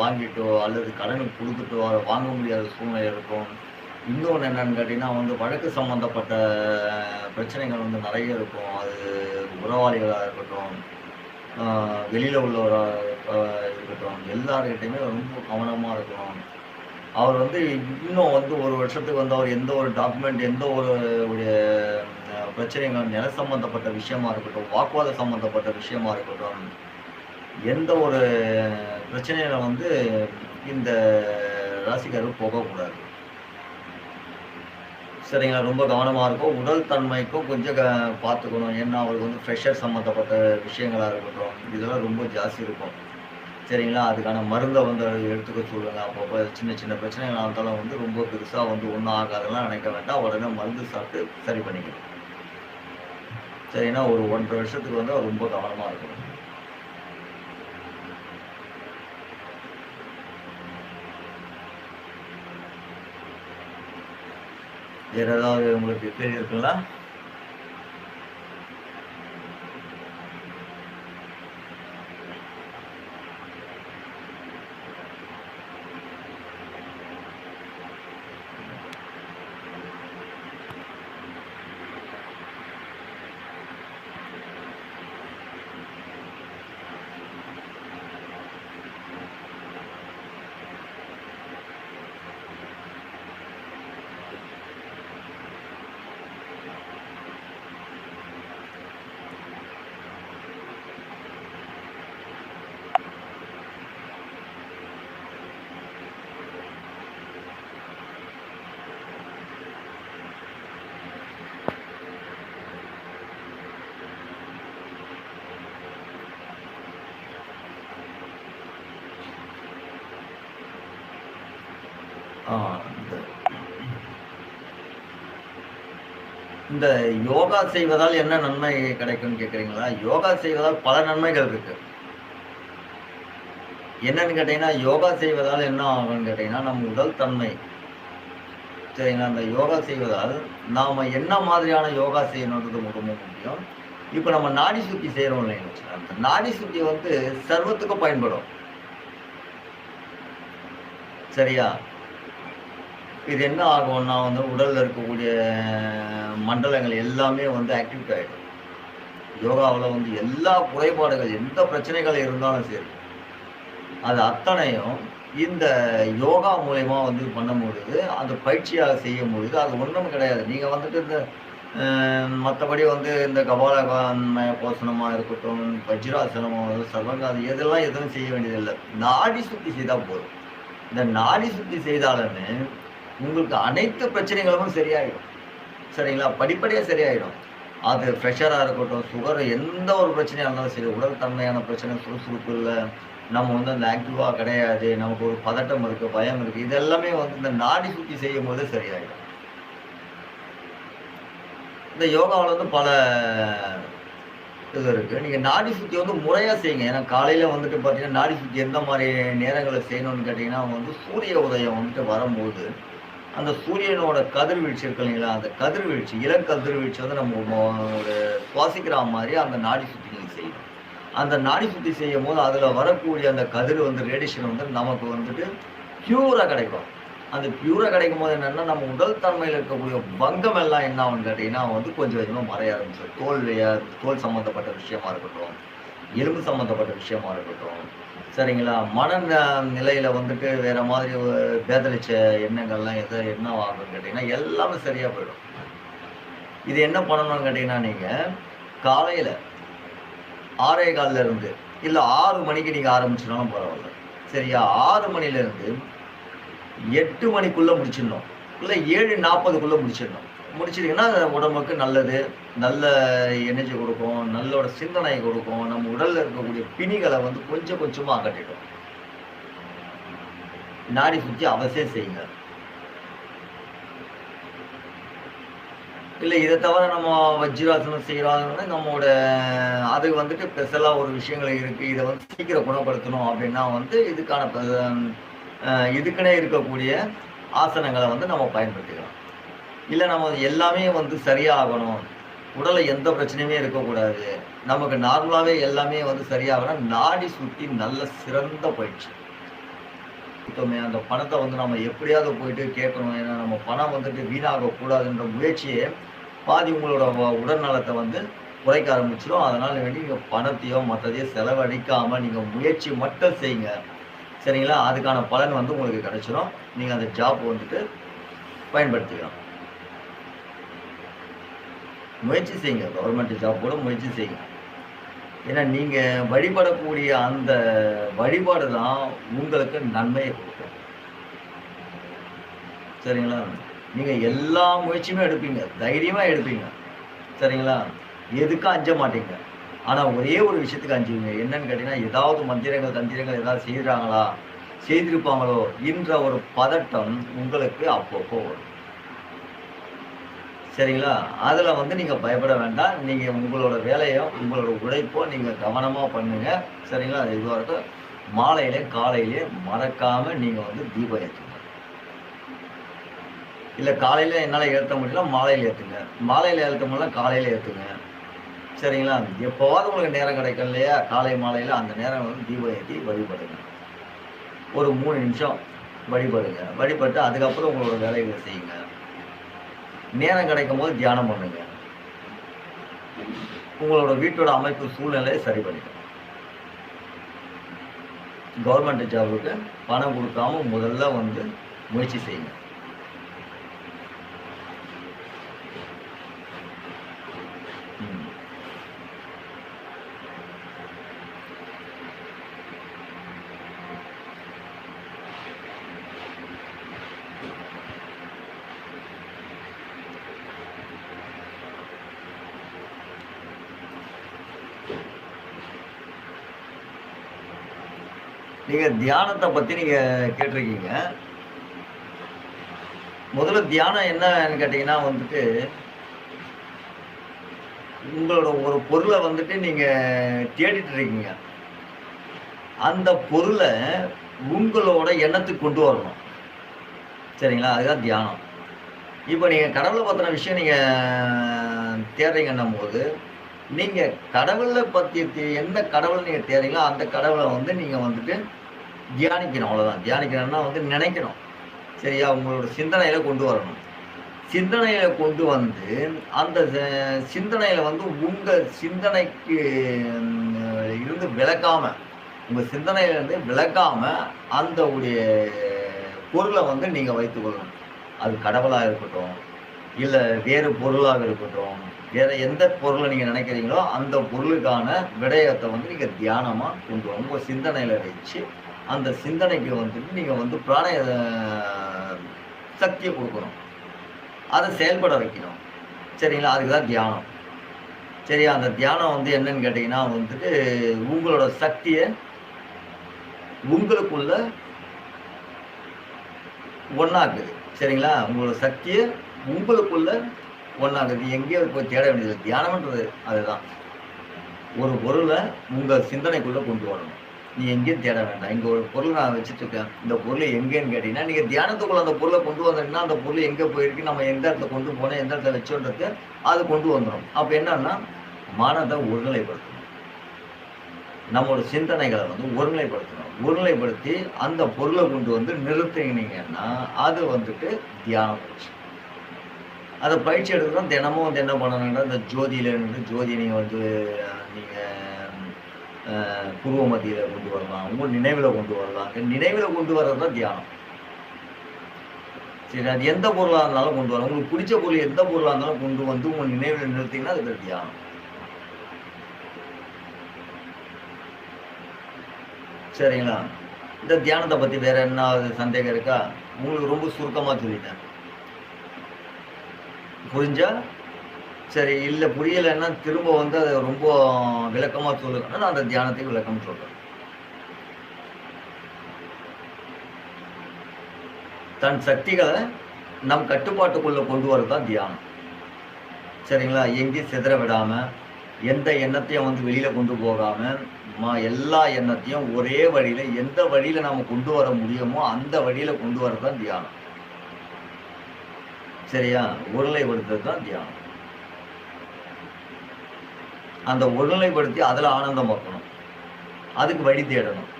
வாங்கிட்டோ, அல்லது கடனுக்கு குடுத்துட்டோ, அத வாங்க முடியாத சூழ்நிலை இருக்கும். இன்னொன்னு என்னன்னு கேட்டீங்கன்னா வந்து வழக்கு சம்மந்தப்பட்ட பிரச்சனைகள் வந்து நெறைய இருக்கும். அது உறவாளிகளா இருக்கட்டும், ஆ வெளியில உள்ளவரா அ இருக்கட்டும், எல்லார்கிட்டயுமே ரொம்ப கவனமா இருக்கணும். அவர் வந்து இன்னும் வந்து 1 வருஷத்துக்கு வந்து அவர் எந்த ஒரு டாக்குமெண்ட், எந்த ஒரு உடைய பிரச்சனைகள், நில சம்பந்தப்பட்ட விஷயமா இருக்கட்டும், வாக்குவாதம் சம்பந்தப்பட்ட விஷயமா இருக்கட்டும், எந்த ஒரு பிரச்சனையில வந்து இந்த ராசிக்காரர் போகக்கூடாது. சரிங்களா? ரொம்ப கவனமா இருக்கும். உடல் தன்மைக்கும் கொஞ்சம் பார்த்துக்கணும். ஏன்னா, அவருக்கு வந்து ப்ரெஷர் சம்மந்தப்பட்ட விஷயங்களா இருக்கட்டும், இதெல்லாம் ரொம்ப ஜாஸ்தி இருக்கும். சரிங்களா? அதுக்கான மருந்த வந்து எடுத்துக்க சொல்லுங்க. அப்பப்போ சின்ன சின்ன பிரச்சனைகளா இருந்தாலும் வந்து ரொம்ப பெருசா வந்து ஒண்ணும் ஆகாதுலாம் நினைக்க வேண்டாம். உடனே மருந்து சாப்பிட்டு சரி பண்ணிக்கணும். சரிங்களா? ஒரு 1 1/2 வருஷத்துக்கு வந்து அவர் ரொம்ப கவனமா இருக்கணும். வேற ஏதாவது உங்களுக்கு கேள்வி இருக்குங்களா? ஆ இந்த இந்த யோகா செய்வதால் என்ன நன்மை கிடைக்கும்னு கேட்கிறீங்களா? யோகா செய்வதால் பல நன்மைகள் இருக்கு. என்னன்னு கேட்டீங்கன்னா, யோகா செய்வதால் என்ன ஆகும்னு கேட்டீங்கன்னா, நம்ம உடல் தன்மை சரிங்களா? அந்த யோகா செய்வதால் நாம என்ன மாதிரியான யோகா செய்யணுன்றது ரொம்ப முக்கியம். இப்ப நம்ம நாடி சுத்தி செய்றோம் இல்லைங்களா? அந்த நாடி சுத்தி வந்து சர்வத்துக்கும் பயன்படும். சரியா? இது என்ன ஆகும்னா வந்து உடல்ல இருக்கக்கூடிய மண்டலங்கள் எல்லாமே வந்து ஆக்டிவேட் ஆயிடும். யோகாவுல வந்து எல்லா குறைபாடுகள், எந்த பிரச்சனைகள் இருந்தாலும் சரி, அது அத்தனையும் இந்த யோகா மூலியமா வந்து பண்ணும்பொழுது, அந்த பயிற்சியாக செய்யும்பொழுது, அது ஒண்ணும் கிடையாது. நீங்க வந்துட்டு இந்த மத்தபடி வந்து இந்த கபாலபாம இருக்கட்டும், வஜ்ராசனமோ, சர்வங்காதி இதெல்லாம் எதுவும் செய்ய வேண்டியதில்ல. நாடி சுத்தி செய்தா போதும். இந்த நாடி சுத்தி செய்தாலுமே, உங்களுக்கு அனைத்து பிரச்சனைகளும் சரியாயிடும். சரிங்களா? படிப்படியா சரியாயிடும். அது ப்ரெஷரா இருக்கட்டும், சுகர் எந்த ஒரு பிரச்சனையா இருந்தாலும் சரி, உடல் தன்மையான பிரச்சனை, சுறுசுறுப்பு இல்ல, நம்ம வந்து அந்த ஆக்டிவா கிடையாது, நமக்கு ஒரு பதட்டம் இருக்கு, பயம் இருக்கு. இது எல்லாமே வந்து இந்த நாடி சுத்தி செய்யும்போது சரியாயிடும். இந்த யோகாவுல வந்து பல இது இருக்கு. நீங்க நாடி சுத்தி வந்து முறையா செய்யுங்க. ஏன்னா காலையில வந்துட்டு பார்த்தீங்கன்னா, நாடி சுத்தி எந்த மாரி நேரங்கள்ல செய்யணும்னு கேட்டீங்கன்னா, வந்து சூரிய உதயம் வந்துட்டு வரும்போது, அந்த சூரியனோட கதிர்வீழ்ச்சி இருக்கு இல்லைங்களா? அந்த கதிர்வீழ்ச்சி, இளங்கதிர்வீழ்ச்சி வந்து நம்ம ஒரு சுவாசிக்கிற மாரி அந்த நாடி சுத்தி நீங்க செய்யணும். அந்த நாடி சுத்தி செய்யும்போது, அதுல வரக்கூடிய அந்த கதிர் வந்து ரேடியேஷன் வந்து நமக்கு வந்துட்டு பியூரா கிடைக்கும். அந்த பியூரா கிடைக்கும்போது என்னன்னா, நம்ம உடல் தன்மையில இருக்கக்கூடிய பங்கம் எல்லாம் என்ன ஆகும்னு கேட்டீங்கன்னா, வந்து கொஞ்சம் கொஞ்சமா மறைய ஆரம்பிச்சுரும். தோல் சம்மந்தப்பட்ட விஷயமா இருக்கட்டும், எலும்பு சம்மந்தப்பட்ட விஷயமா இருக்கட்டும், சரிங்களா? நிலையில வந்துட்டு வேற மாதிரி பேதலிச்ச எண்ணங்கள்லாம் என்ன ஆகும்னு கேட்டீங்கன்னா, எல்லாமே சரியா போயிடும். இது என்ன பண்ணணும்னு கேட்டீங்கன்னா, நீங்க காலையில 6:15 இருந்து இல்ல 6 மணிக்கு நீங்க ஆரம்பிச்சுனாலும் பரவால்ல. சரியா? 6 மணிலேருந்து 8 மணிக்குள்ள முடிச்சிடணும். இல்ல 7:40க்குள்ள முடிச்சிடணும். முடிச்சிட்டீங்கன்னா, உடம்புக்கு நல்லது. நல்ல எனர்ஜி குடுக்கும். நல்ல சிந்தனை குடுக்கும். நம்ம உடல்ல இருக்கக்கூடிய பிணிகள வந்து கொஞ்சம் கொஞ்சமா அகற்றிடும். நாடி சுத்தி அவசியம் செய்யுங்க. இல்ல இத தவிர நம்ம வஜ்ராசனம் செய்றோம்னா, நம்மோட அது வந்துட்டு ஸ்பெஷலா ஒரு விஷயங்கள் இருக்கு. இத வந்து சீக்கிரம் குணப்படுத்தணும் அப்டின்னா வந்து இதுக்கான இதுக்குன்னே இருக்கக்கூடிய ஆசனங்கள வந்து நம்ம பயன்படுத்திக்கலாம். இல்ல நம்ம எல்லாமே வந்து சரியா ஆகணும். உடல்ல எந்த பிரச்சனையுமே இருக்கக்கூடாது. நமக்கு நார்மலாவே எல்லாமே வந்து சரியாகணும். நாடி சுத்தி நல்ல சிறந்த பயிற்சி. அந்த பணத்த வந்து நம்ம எப்படியாவது போயிட்டு கேட்கணும். ஏன்னா நம்ம பணம் வந்துட்டு வீணாகக் கூடாதுன்ற முயற்சியே பாதி உங்களோட உடல் நலத்த வந்து குறைக்க ஆரம்பிச்சுரும். அதனால வேண்டி நீங்க பணத்தையோ, மத்ததையோ செலவழிக்காம நீங்க முயற்சி மட்டும் செய்யுங்க. சரிங்களா? அதுக்கான பலன் வந்து உங்களுக்கு கிடைச்சிரும். நீங்க அந்த ஜாப் வந்துட்டு பயன்படுத்திக்கலாம். முயற்சி செய்யுங்க. கவர்மெண்ட் ஜாப் கூட முயற்சி செய்யுங்க. ஏன்னா, நீங்க வழிபடக்கூடிய அந்த வழிபாடு தான் உங்களுக்கு நன்மைய குடுக்கும். சரிங்களா? நீங்க எல்லா முயற்சியுமே எடுப்பீங்க. தைரியமா எடுப்பீங்க. சரிங்களா? எதுக்கும் அஞ்ச மாட்டீங்க. ஆனா, ஒரே ஒரு விஷயத்துக்கு அஞ்சுவீங்க. என்னன்னு கேட்டீங்கன்னா, ஏதாவது மந்திரங்கள், தந்திரங்கள் ஏதாவது செய்றாங்களா? செய்திருப்பாங்களோ? என்ற ஒரு பதட்டம் உங்களுக்கு அப்பப்போ வரும். சரிங்களா? அதுல வந்து நீங்க பயப்பட வேண்டாம். நீங்க உங்களோட வேலையோ, உங்களோட உழைப்போ நீங்க கவனமா பண்ணுங்க. சரிங்களா? இதுவரைக்கும் மாலையிலே, காலையிலே மறக்காம நீங்க வந்து தீபம் ஏத்துங்க. இல்ல காலையில என்னால ஏத்த முடியல, மாலையில ஏத்துங்க. மாலையில ஏத்த முடியல, காலையில ஏத்துங்க. சரிங்களா? எப்பவாவது உங்களுக்கு நேரம் கிடைக்கும் இல்லையா? காலை, மாலையில அந்த நேரம் வந்து தீபம் ஏத்தி வழிபடுங்க. ஒரு 3 நிமிஷம் வழிபடுங்க. வழிபட்டு அதுக்கப்புறம் உங்களோட வேலைகள செய்யுங்க. நேரம் கிடைக்கும்போது தியானம் பண்ணுங்க. உங்களோட வீட்டோட அமைப்பு சூழ்நிலையை சரி பண்ணிக்கணும். கவர்மெண்ட் ஜாபுக்கு பணம் குடுக்காம முதல்ல வந்து முயற்சி செய்யுங்க. ம். நீங்க தியானத்த பத்தி நீங்க கேட்டிருக்கீங்க. முதல்ல தியானம் என்னன்னு கேட்டீங்கன்னா வந்துட்டு, உங்களோட ஒரு பொருள வந்துட்டு நீங்க தேடிட்டு இருக்கீங்க. அந்த பொருள உங்களோட எண்ணத்துக்கு கொண்டு வரணும். சரிங்களா? அதுதான் தியானம். இப்ப நீங்க கடவுள பத்தின விஷயம் நீங்க தேடுறீங்கன்னும்போது, நீங்க கடவுள பத்தி எந்த கடவுள நீங்க தேடுறீங்களோ, அந்த கடவுள வந்து நீங்க வந்துட்டு தியானிக்கணும் அவ்வளோதான். தியானிக்கணும்னா வந்து நினைக்கணும். சரியா? உங்களோட சிந்தனையில கொண்டு வரணும். சிந்தனையில கொண்டு வந்து, அந்த சிந்தனையில வந்து உங்க சிந்தனைக்கு இருந்து விலக்காம, உங்க சிந்தனையிலிருந்து விலக்காம, அந்த உடைய பொருள வந்து நீங்க வைத்துக் கொள்ளணும். அது கடவுளா இருக்கட்டும், இல்ல வேறு பொருளாக இருக்கட்டும், வேற எந்த பொருள நீங்க நினைக்கிறீங்களோ, அந்த பொருளுக்கான விடயத்த வந்து நீங்க தியானமா கொண்டு வரணும். உங்க சிந்தனையில வச்சு, அந்த சிந்தனைக்கு வந்துட்டு நீங்க வந்து சக்திய குடுக்கணும். அத செயல்பட வைக்கணும். சரிங்களா? அதுக்கு தான் தியானம். சரியா? அந்த தியானம் வந்து என்னன்னு கேட்டீங்கன்னா வந்துட்டு, உங்களோட சக்திய உங்களுக்குள்ள ஒண்ணாக்குது. சரிங்களா? உங்களோட சக்திய உங்களுக்குள்ள ஒண்ணாக்குது. எங்கேயோ போய் தேட வேண்டியதில்ல. தியானம்ன்றது அதுதான். ஒரு பொருள உங்க சிந்தனைக்குள்ள கொண்டு வரணும். நீ எங்கேயும் தேட வேண்டாம். இங்க ஒரு பொருள் நான் வச்சுட்டுருக்கேன். இந்த பொருள் எங்கேன்னு கேட்டீங்கன்னா, நீங்க தியானத்துக்குள்ள அந்த பொருள கொண்டு வந்தீங்கன்னா, அந்த பொருள் எங்க போயிருக்கு, நம்ம எந்த இடத்துல கொண்டு போனோம், எந்த இடத்துல வச்சோன்றது அது கொண்டு வந்துரும். அப்ப என்னன்னா, மனத ஒருநிலைப்படுத்தணும். நம்மோட சிந்தனைகள வந்து ஒருநிலைப்படுத்தணும். ஒருநிலைப்படுத்தி அந்த பொருள கொண்டு வந்து நிறுத்துனீங்கன்னா, அது வந்துட்டு தியான பயிற்சி. அத பயிற்சி எடுக்கணும். தினமும் வந்து என்ன பண்ணணும்னா, இந்த ஜோதியில இருந்து ஜோதிய நீங்க வந்து நீங்க புருவ மத்தியில கொண்டு வரலாம். உங்க நினைவுல கொண்டு வரலாம். நினைவுல கொண்டு வர்றது தான் தியானம். சரி, அது எந்த பொருளா இருந்தாலும் கொண்டு வரலாம். உங்களுக்கு பிடிச்ச பொருள் எந்த பொருளா இருந்தாலும் கொண்டு வந்து உங்க நினைவுல நிறுத்தீங்கன்னா, அது பேர் தியானம். சரிங்களா? இந்த தியானத்த பத்தி வேற என்னாவது சந்தேகம் இருக்கா? உங்களுக்கு ரொம்ப சுருக்கமா சொல்லிட்டேன். புரிஞ்சா? சரி, இல்ல புரியலன்னா திரும்ப வந்து அத ரொம்ப விளக்கமா சொல்லுங்கன்னா, நான் அந்த தியானத்துக்கு விளக்கம் சொல்றேன். தன் சக்திகள நம் கட்டுப்பாட்டுக்குள்ள கொண்டு வரது தான் தியானம். சரிங்களா? எங்கேயும் சிதற விடாம, எந்த எண்ணத்தையும் வந்து வெளியில கொண்டு போகாம, எல்லா எண்ணத்தையும் ஒரே வழியில எந்த வழியில நாம கொண்டு வர முடியுமோ, அந்த வழியில கொண்டு வரது தான் தியானம். சரியா? ஒருநிலைப்படுத்துறது தான் தியானம். அந்த ஒருநிலைப்படுத்தி அதுல ஆனந்தம் பார்க்கணும். அதுக்கு வழி தேடணும்.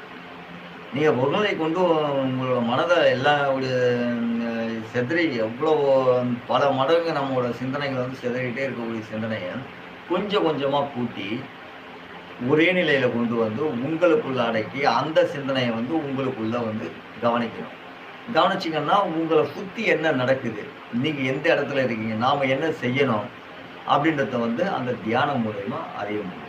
நீங்க ஒருநிலை கொண்டு உங்களோட மனத சிதறி எவ்வளோ பல மடங்கு நம்மளோட சிந்தனைகள் வந்து சிதறிட்டே இருக்கக்கூடிய சிந்தனைய கொஞ்சம் கொஞ்சமா கூட்டி, ஒரே நிலையில கொண்டு வந்து உங்களுக்குள்ள அடக்கி அந்த சிந்தனையை வந்து உங்களுக்குள்ள வந்து கவனிக்கணும். கவனிச்சீங்கன்னா உங்களை சுத்தி என்ன நடக்குது, நீங்க எந்த இடத்துல இருக்கீங்க, நாம என்ன செய்யணும் அப்படின்றத வந்து அந்த தியானம் மூலயமா அறிய முடியும்.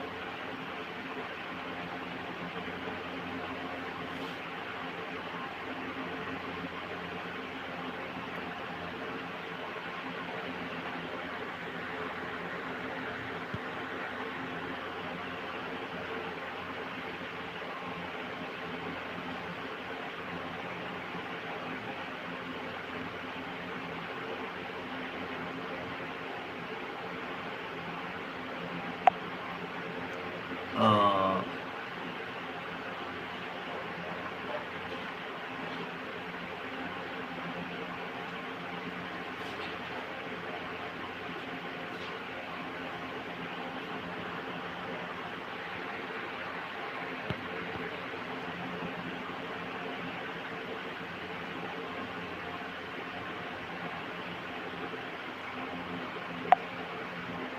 ஆ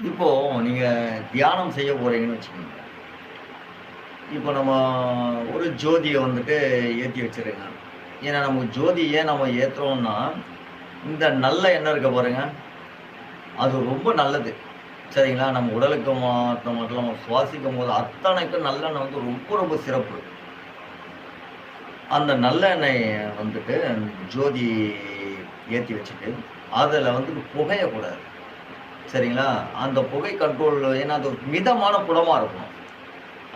இப்போ நீங்க தியானம் செய்ய போறீங்கன்னு வச்சுக்கோங்க. இப்போ நம்ம ஒரு ஜோதிய வந்துட்டு ஏத்தி வச்சுருங்க. ஏன்னா நமக்கு ஜோதி ஏன் நம்ம ஏத்துறோம்னா, இந்த நல்ல எண்ணம் இருக்க பாருங்க, அது ரொம்ப நல்லது. சரிங்களா? நம்ம உடலுக்கு மட்டும் நம்ம சுவாசிக்கும்போது அத்தனைக்கும் நல்லெண்ணெய் வந்து ரொம்ப ரொம்ப சிறப்பு. அந்த நல்லெண்ணெய வந்துட்டு ஜோதி ஏத்தி வச்சுட்டு, அதுல வந்து புகையக்கூடாது. சரிங்களா? அந்த புகை கண்ட்ரோல் ஏன்னா அது ஒரு மிதமான புடமா இருக்கணும்.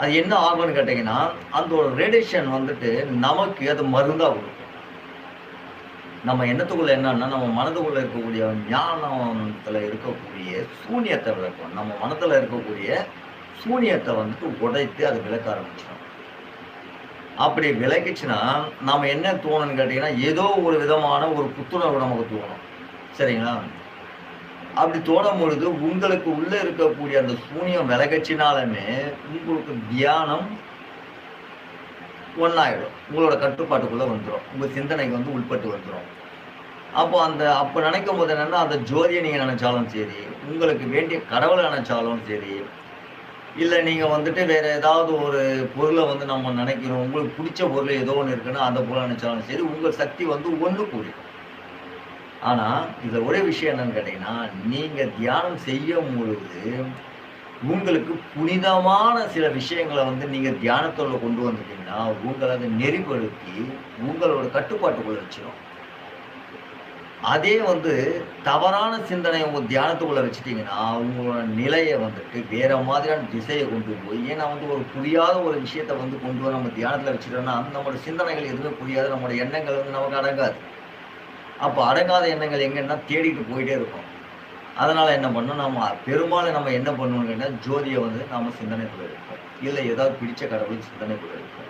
அது என்ன ஆகும்னு கேட்டீங்கன்னா, அந்த ஒரு ரேடியேஷன் வந்துட்டு நமக்கு அது மருந்தா குடுக்கும். நம்ம எண்ணத்துக்குள்ள என்னன்னா, நம்ம மனதுக்குள்ள இருக்கக்கூடிய ஞானத்துல இருக்கக்கூடிய சூனியத்த விளக்கும். நம்ம மனதுல இருக்கக்கூடிய சூனியத்த வந்துட்டு உடைத்து அது விளக்க ஆரம்பிச்சுரும். அப்படி விளக்கிச்சுன்னா, நாம என்ன தோணும்னு கேட்டீங்கன்னா, ஏதோ ஒரு விதமான ஒரு புத்துணர்வு நமக்கு தோணும். சரிங்களா? அப்படி தோணும் பொழுது, உங்களுக்கு உள்ள இருக்கக்கூடிய அந்த சூனியம் விலகுச்சுனாலுமே, உங்களுக்கு தியானம் ஒண்ணாயிடும். உங்களோட கட்டுப்பாட்டுக்குள்ள வந்துரும். உங்க சிந்தனைக்கு வந்து உட்பட்டு வந்துரும். அப்ப நினைக்கும்போது என்னன்னா, அந்த ஜோதிய நீங்க நினைச்சாலும் சரி, உங்களுக்கு வேண்டிய கடவுள நினைச்சாலும் சரி, இல்ல நீங்க வந்துட்டு வேற ஏதாவது ஒரு பொருள வந்து நம்ம நினைக்கிறோம். உங்களுக்கு புடிச்ச பொருள் ஏதோ ஒண்ணு இருக்குன்னா, அந்த பொருள நினைச்சாலும் சரி, உங்க சக்தி வந்து ஒண்ணு கூடிடும். ஆனா, இதுல ஒரே விஷயம் என்னன்னு கேட்டீங்கன்னா, நீங்க தியானம் செய்யும்பொழுது, உங்களுக்கு புனிதமான சில விஷயங்கள வந்து நீங்க தியானத்துள்ள கொண்டு வந்துட்டீங்கன்னா, உங்கள அத நெறிப்படுத்தி, உங்களோட கட்டுப்பாட்டுக்குள்ள வச்சுரும். அதே வந்து தவறான சிந்தனைய உங்க தியானத்துக்குள்ள வச்சுட்டீங்கன்னா, உங்களோட நிலைய வந்துட்டு வேற மாதிரியான திசைய கொண்டு போய் ஏன்னா வந்து ஒரு புரியாத ஒரு விஷயத்த வந்து கொண்டு வந்து நம்ம தியானத்துல வச்சுட்டோம்னா, நம்மோட சிந்தனைகள் எதுவுமே புரியாது. நம்மோட எண்ணங்கள் வந்து நமக்கு அடங்காது. அப்ப அடங்காத எண்ணங்கள் எங்கன்னா தேடிட்டு போயிட்டே இருக்கும். அதனால என்ன பண்ணணும், நம்ம பெரும்பாலும் நம்ம என்ன பண்ணுவோம்னு கேட்டா, ஜோதிய வந்து நாம சிந்தனைக்குள்ள வைப்போம். இல்ல ஏதாவது பிடிச்ச கடவுள் சிந்தனைக்குள்ள வைப்போம்.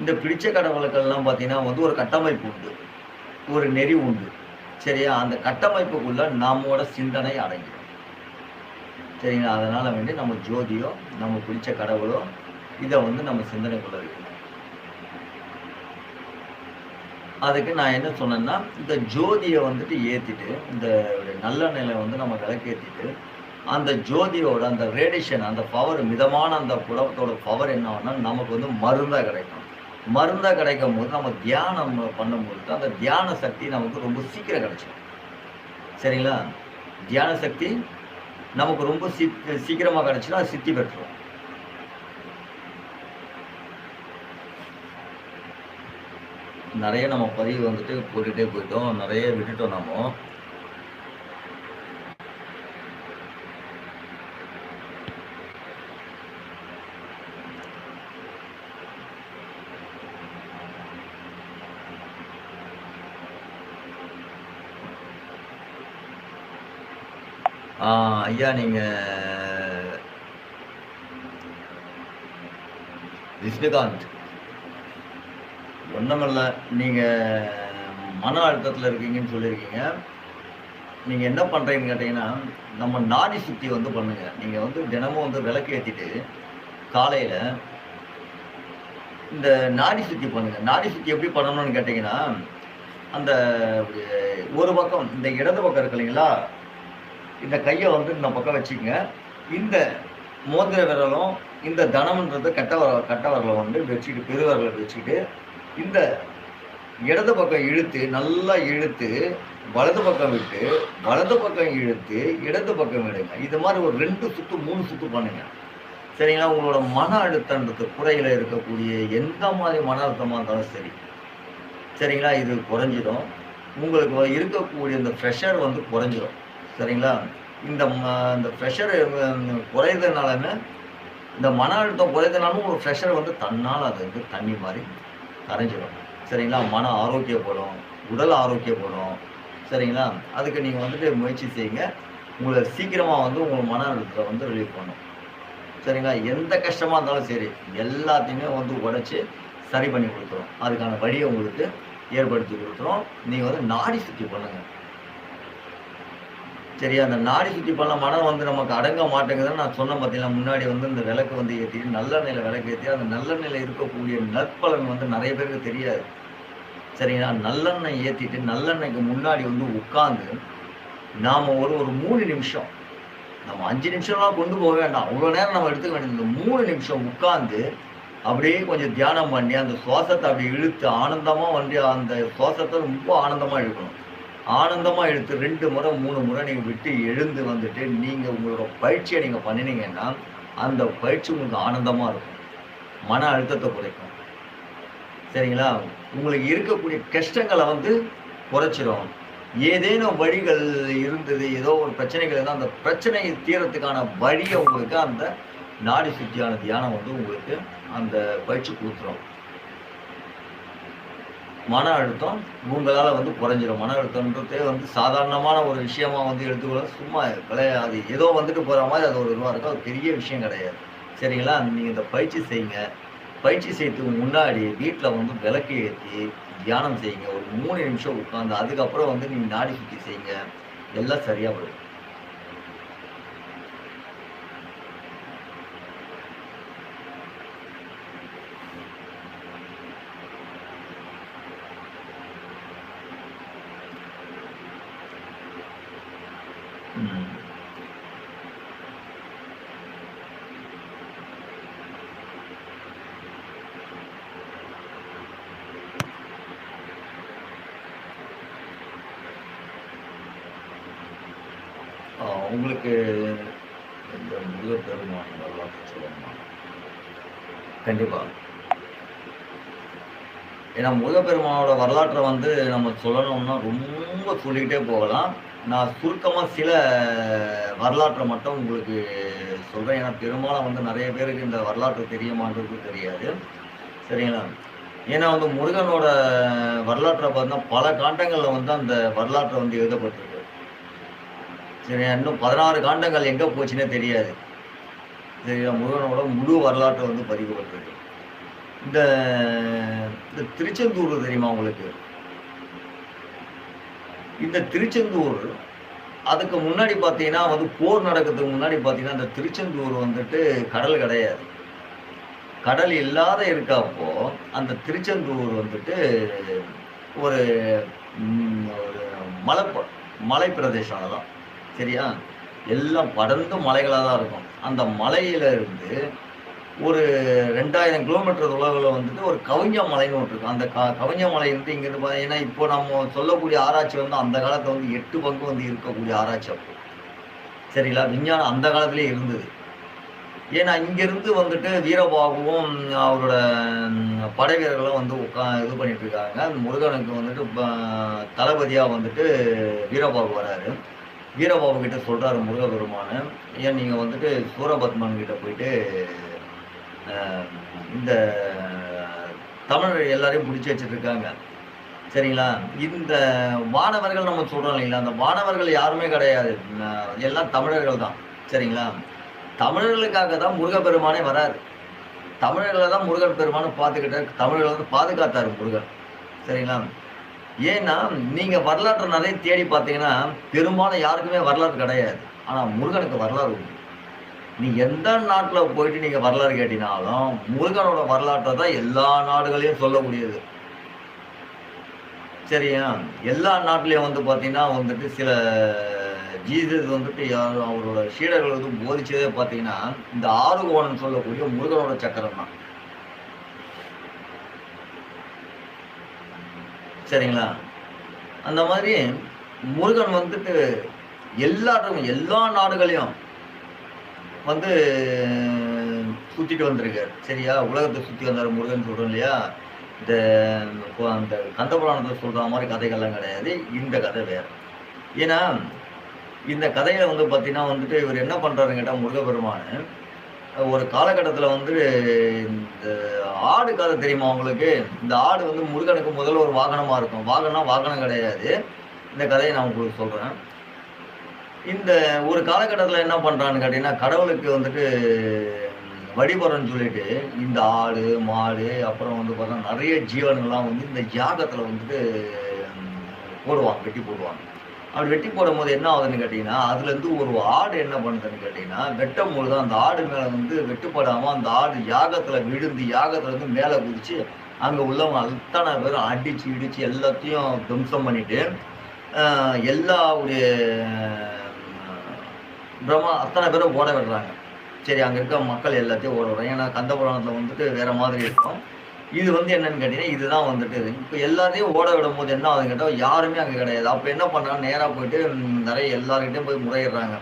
இந்த பிடிச்ச கடவுளுக்கெல்லாம் பார்த்தீங்கன்னா வந்து ஒரு கட்டமைப்பு உண்டு. ஒரு நெறி உண்டு. சரியா? அந்த கட்டமைப்புக்குள்ள நம்மோட சிந்தனை அடங்கிடும். சரிங்களா? அதனால வந்து நம்ம ஜோதியோ, நம்ம பிடிச்ச கடவுளோ, இத வந்து நம்ம சிந்தனைக்குள்ள வைக்கணும். அதுக்கு நான் என்ன சொன்னேன்னா, இந்த ஜோதிய வந்துட்டு ஏத்திட்டு, இந்த நல்லெண்ணெயில வந்து நம்ம விளக்கேத்திட்டு, அந்த ஜோதியோட அந்த ரேடியேஷன், அந்த பவர் மிதமான அந்த புடவத்தோட பவர் என்ன ஆகும்னா, நமக்கு வந்து மருந்தா கிடைக்கும். மருந்தா கிடைக்கும்போது, நம்ம தியானம் பண்ணும்பொழுது, அந்த தியான சக்தி நமக்கு ரொம்ப சீக்கிரம் கிடைச்சிடும். சரிங்களா? தியான சக்தி நமக்கு ரொம்ப சீக்கிரமா கிடைச்சுன்னா, அது சித்தி பெற்றுரும். நெறைய நம்ம பதிவு வந்துட்டு போட்டுட்டே போயிட்டோம். நெறைய விட்டுட்டோம் நாமோ. ஐயா நீங்க விஷ்ணுகாந்த் ஒண்ணுமில்ல. நீங்க மன அழுத்தத்துல இருக்கீங்கன்னு சொல்லியிருக்கீங்க. நீங்க என்ன பண்றீங்கன்னு கேட்டீங்கன்னா, நம்ம நாடி சுத்தி வந்து பண்ணுங்க. நீங்க வந்து தினமும் வந்து விளக்கு ஏத்திட்டு, காலையில இந்த நாடி சுத்தி பண்ணுங்க. நாடி சுத்தி எப்படி பண்ணணும்னு கேட்டீங்கன்னா, அந்த ஒரு பக்கம் இந்த இடது பக்கம் இருக்கு இல்லைங்களா? இந்த கைய வந்து இந்த பக்கம் வச்சுக்கங்க. இந்த மோதிர விரலும், இந்த தனம்ன்றது கட்டவரலை வந்து வச்சுக்கிட்டு பெருவரலை வச்சுக்கிட்டு இந்த இடது பக்கம் இழுத்து நல்லா இழுத்து வலது பக்கம் விட்டு வலது பக்கம் இழுத்து இடது பக்கம் விடுங்க. இது மாதிரி ஒரு 2 சுத்து 3 சுத்து பண்ணுங்க. சரிங்களா? உங்களோட மன அழுத்தன்றது குறையில இருக்கக்கூடிய எந்த மாதிரி மன அழுத்தமாக இருந்தாலும் சரி, சரிங்களா? இது குறைஞ்சிடும். உங்களுக்கு இருக்கக்கூடிய இந்த ப்ரெஷர் வந்து குறைஞ்சிடும். சரிங்களா? இந்த ப்ரெஷர் குறையிறதுனாலுமே இந்த மன அழுத்தம் குறையிறதுனாலும் ஒரு ப்ரெஷர் வந்து தன்னால் அது வந்து தண்ணி மாதிரி கரைஞ்சிடும். சரிங்களா? மன ஆரோக்கியப்படும், உடல் ஆரோக்கியப்படும். சரிங்களா? அதுக்கு நீங்கள் வந்துட்டு முயற்சி செய்யுங்க. உங்களை சீக்கிரமாக வந்து உங்கள் மன அழுத்தத்தை வந்து ரிலீவ் பண்ணும். சரிங்களா? எந்த கஷ்டமாக இருந்தாலும் சரி, எல்லாத்தையுமே வந்து உடைச்சி சரி பண்ணி கொடுத்துரும். அதுக்கான வழியை உங்களுக்கு ஏற்படுத்தி கொடுத்துரும். நீங்கள் வந்து நாடி சுத்தி பண்ணுங்க. சரியா? அந்த நாடி சுத்தி பண்ண மனம் வந்து நமக்கு அடங்க மாட்டேங்குதுன்னு நான் சொன்னேன் பார்த்தீங்களா? முன்னாடி வந்து இந்த விளக்கு வந்து ஏற்றிட்டு நல்லெண்ணெயில் விளக்கு ஏற்றி அந்த நல்லெண்ணெயில் இருக்கக்கூடிய நற்பலன் வந்து நிறைய பேருக்கு தெரியாது. சரிங்களா? நல்லெண்ணெய் ஏற்றிட்டு நல்லெண்ணெய்க்கு முன்னாடி வந்து உட்காந்து நாம் ஒரு 3 நிமிஷம், நம்ம 5 நிமிஷம்லாம் கொண்டு போக வேண்டாம். அவ்வளோ நேரம் நம்ம எடுத்துக்க வேண்டியது. 3 நிமிஷம் உட்காந்து அப்படியே கொஞ்சம் தியானம் பண்ணி அந்த சுவாசத்தை அப்படி இழுத்து ஆனந்தமாக வந்து அந்த சுவாசத்தை ரொம்ப ஆனந்தமாக இழுக்கணும். ஆனந்தமாக இழுத்து 2 முறை 3 முறை நீங்கள் விட்டு எழுந்து வந்துட்டு நீங்கள் உங்களோட பயிற்சியை நீங்கள் பண்ணினீங்கன்னா அந்த பயிற்சி உங்களுக்கு ஆனந்தமாக இருக்கும். மன அழுத்தத்தை குறைக்கும். சரிங்களா? உங்களுக்கு இருக்கக்கூடிய கஷ்டங்களை வந்து குறைச்சிடும். ஏதேனும் வழிகள் இருந்தது, ஏதோ ஒரு பிரச்சனைகள் இருந்தால் அந்த பிரச்சனையை தீரத்துக்கான வழியை உங்களுக்கு அந்த நாடி சுத்தியான தியானம் வந்து உங்களுக்கு அந்த பயிற்சி கொடுத்துரும். மன அழுத்தம் உங்களால் வந்து குறைஞ்சிடும். மன அழுத்தம்ன்றதே வந்து சாதாரணமான ஒரு விஷயமா வந்து எடுத்துக்கொள்ள சும்மா விளையாது. ஏதோ வந்துட்டு போகிற மாதிரி அது ஒரு இதுவாக இருக்கும். அது பெரிய விஷயம் கிடையாது. சரிங்களா? நீங்கள் இந்த பயிற்சி செய்யுங்க. பயிற்சி செய்யறதுக்கு முன்னாடி வீட்டில் வந்து விளக்கு ஏற்றி தியானம் செய்யுங்க. ஒரு 3 நிமிஷம் உட்காந்து அதுக்கப்புறம் வந்து நீங்கள் நாடி சுற்றி செய்யுங்க. எல்லாம் சரியாக வரும். உங்களுக்கு இந்த முருகப்பெருமான் வரலாற்று சொல்லணுமா? கண்டிப்பா. ஏன்னா முருகப்பெருமானோட வரலாற்றை வந்து நம்ம சொல்லணும்னா ரொம்ப சொல்லிக்கிட்டே போகலாம். நான் சுருக்கமாக சில வரலாற்றை மட்டும் உங்களுக்கு சொல்கிறேன். ஏன்னா பெரும்பாலும் வந்து நிறைய பேருக்கு இந்த வரலாற்று தெரியுமான்றது தெரியாது. சரிங்களா? ஏன்னா வந்து முருகனோட வரலாற்றை பார்த்தீங்கன்னா பல காண்டங்களில் வந்து அந்த வரலாற்றை வந்து எழுதப்பட்டிருக்கு. சரி, இன்னும் 16 காண்டங்கள் எங்கே போச்சுன்னே தெரியாது. சரிங்களா? முருகனோட முழு வரலாற்றை வந்து பதிவுபட்டிருக்கு. இந்த திருச்செந்தூர் தெரியுமா உங்களுக்கு? இந்த திருச்செந்தூர் அதுக்கு முன்னாடி பார்த்தீங்கன்னா வந்து போர் நடக்கிறதுக்கு முன்னாடி பார்த்தீங்கன்னா இந்த திருச்செந்தூர் வந்துட்டு கடல் கிடையாது. கடல் இல்லாத இருக்கப்போ அந்த திருச்செந்தூர் வந்துட்டு ஒரு மலை பிரதேசம் தான். சரியா? எல்லாம் படர்ந்து மலைகளாக தான் இருக்கும். அந்த மலையில இருந்து ஒரு 2000 கிலோமீட்டர் தொலைவில் வந்துட்டு ஒரு கவிஞ மலைன்னு ஒன்று இருக்கும். அந்த கவிஞ மலை வந்து இங்கேருந்து பார்த்தீங்கன்னா இப்போ நம்ம சொல்லக்கூடிய ஆராய்ச்சி வந்து அந்த காலத்தில் வந்து 8 பங்கு வந்து இருக்கக்கூடிய ஆராய்ச்சி அப்போ. சரிங்களா? விஞ்ஞானம் அந்த காலத்திலே இருந்தது. ஏன்னா இங்கேருந்து வந்துட்டு வீரபாகுவும் அவரோட படை வீரர்களும் வந்து இது பண்ணிட்டு இருக்காங்க. அந்த முருகனுக்கு வந்துட்டு தளபதியாக வந்துட்டு வீரபாகு வராரு. வீரபாபு கிட்ட சொல்கிறாரு முருகப்பெருமான், ஏன் நீங்கள் வந்துட்டு சூரபத்மன் கிட்ட போயிட்டு இந்த தமிழர் எல்லாரையும் பிடிச்சி வச்சுருக்காங்க. சரிங்களா? இந்த வானவர்கள் நம்ம சொல்கிறோம் இல்லைங்களா? அந்த வானவர்கள் யாருமே கிடையாது, எல்லாம் தமிழர்கள் தான். சரிங்களா? தமிழர்களுக்காக தான் முருகப்பெருமானே வராரு. தமிழர்களை தான் முருகன் பெருமானை பார்த்துக்கிட்டார். தமிழர்களை வந்து பாதுகாத்தார் முருகன். சரிங்களா? ஏன்னா நீங்கள் வரலாற்றை நிறைய தேடி பார்த்தீங்கன்னா பெரும்பாலும் யாருக்குமே வரலாறு கிடையாது. ஆனால் முருகனுக்கு வரலாறு உண்டு. நீ எந்த நாட்டில் போயிட்டு நீங்கள் வரலாறு கேட்டினாலும் முருகனோட வரலாற்றை தான் எல்லா நாடுகளையும் சொல்லக்கூடியது. சரியா? எல்லா நாட்டிலையும் வந்து பார்த்தீங்கன்னா வந்துட்டு சில ஜீசஸ் வந்துட்டு அவரோட சீடர்கள் வந்து போதிச்சதே பார்த்தீங்கன்னா, இந்த ஆறுகோணம் சொல்லக்கூடிய முருகனோட சக்கரம் தான். சரிங்களா? அந்த மாதிரி முருகன் வந்துட்டு எல்லா நாடுகளையும் வந்து சுத்திட்டு வந்திருக்காரு. சரியா? உலகத்த சுத்தி வந்தாரு முருகன் சொல்றோம் இல்லையா? இந்த அந்த கந்த புராணத்துல சொல்ற மாரி கதைகள்லாம் கிடையாது. இந்த கதை வேற. ஏன்னா, இந்த கதையில வந்து பார்த்தீங்கன்னா வந்துட்டு, இவரு என்ன பண்றாருன்னு கேட்டா முருகப்பெருமானு, ஒரு காலகட்டத்தில வந்து இந்த ஆடு கதை தெரியுமா உங்களுக்கு? இந்த ஆடு வந்து முருகனுக்கு முதல்ல ஒரு வாகனமா இருக்கும். வாகனம் கிடையாது. இந்த கதைய நான் உங்களுக்கு சொல்றேன். இந்த ஒரு காலகட்டத்தில என்ன பண்றான்னு கேட்டீங்கன்னா, கடவுளுக்கு வந்துட்டு வழிபடுறேன்னு சொல்லிட்டு, இந்த ஆடு, மாடு அப்புறம் வந்து பார்த்தா நெறைய ஜீவன்கள்லாம் வந்து இந்த யாகத்தில வந்துட்டு போடுவாங்க. வெட்டி போடுவாங்க. அப்படி வெட்டி போடும்போது என்ன ஆகுதுன்னு கேட்டீங்கன்னா, அதுலேருந்து ஒரு ஆடு என்ன பண்ணுதுன்னு கேட்டீங்கன்னா, வெட்டும்பொழுது அந்த ஆடு மேல வந்து வெட்டுப்படாம அந்த ஆடு யாகத்தில விழுந்து, யாகத்திலருந்து மேல குதிச்சு, அங்க உள்ளவங்க அத்தன பேரும் அடிச்சு, இடிச்சு எல்லாத்தையும் துவம்சம் பண்ணிட்டு, எல்லாருடைய அத்தன பேரும் ஓட விடுறாங்க. சரி, அங்க இருக்க மக்கள் எல்லாத்தையும் ஓட விடுறாங்க. ஏன்னா கந்த புராணத்தில வந்துட்டு வேற மாதிரி இருக்கும். இது வந்து என்னன்னு கேட்டீங்கன்னா, இதுதான் வந்துட்டு இப்ப எல்லாரையும் ஓட விடும்போது என்ன ஆகுதுன்னு கேட்டா, யாருமே அங்க கிடையாது. அப்ப என்ன பண்றாங்க, நேரா போயிட்டு நெறைய எல்லார்கிட்டயும் போய் முறையிடுறாங்க.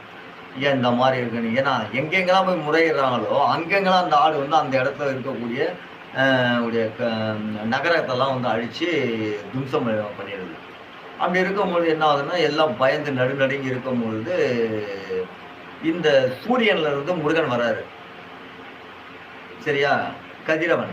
ஏன் இந்த மாரி இருக்குன்னு. ஏன்னா எங்கெங்கலாம் போய் முறையிடுறாங்களோ, அங்கெங்கலாம் அந்த ஆடு வந்து அந்த இடத்துல இருக்கக்கூடிய உடைய நகரத்தெல்லாம் வந்து அழிச்சு தும்சம் பண்ணிடுது. அப்படி இருக்கும்பொழுது என்ன ஆகுதுன்னா, எல்லாம் பயந்து நடுநடுங்கி இருக்கும்பொழுது, இந்த சூரியன்ல இருந்து முருகன் வராரு. சரியா? கதிரவன்.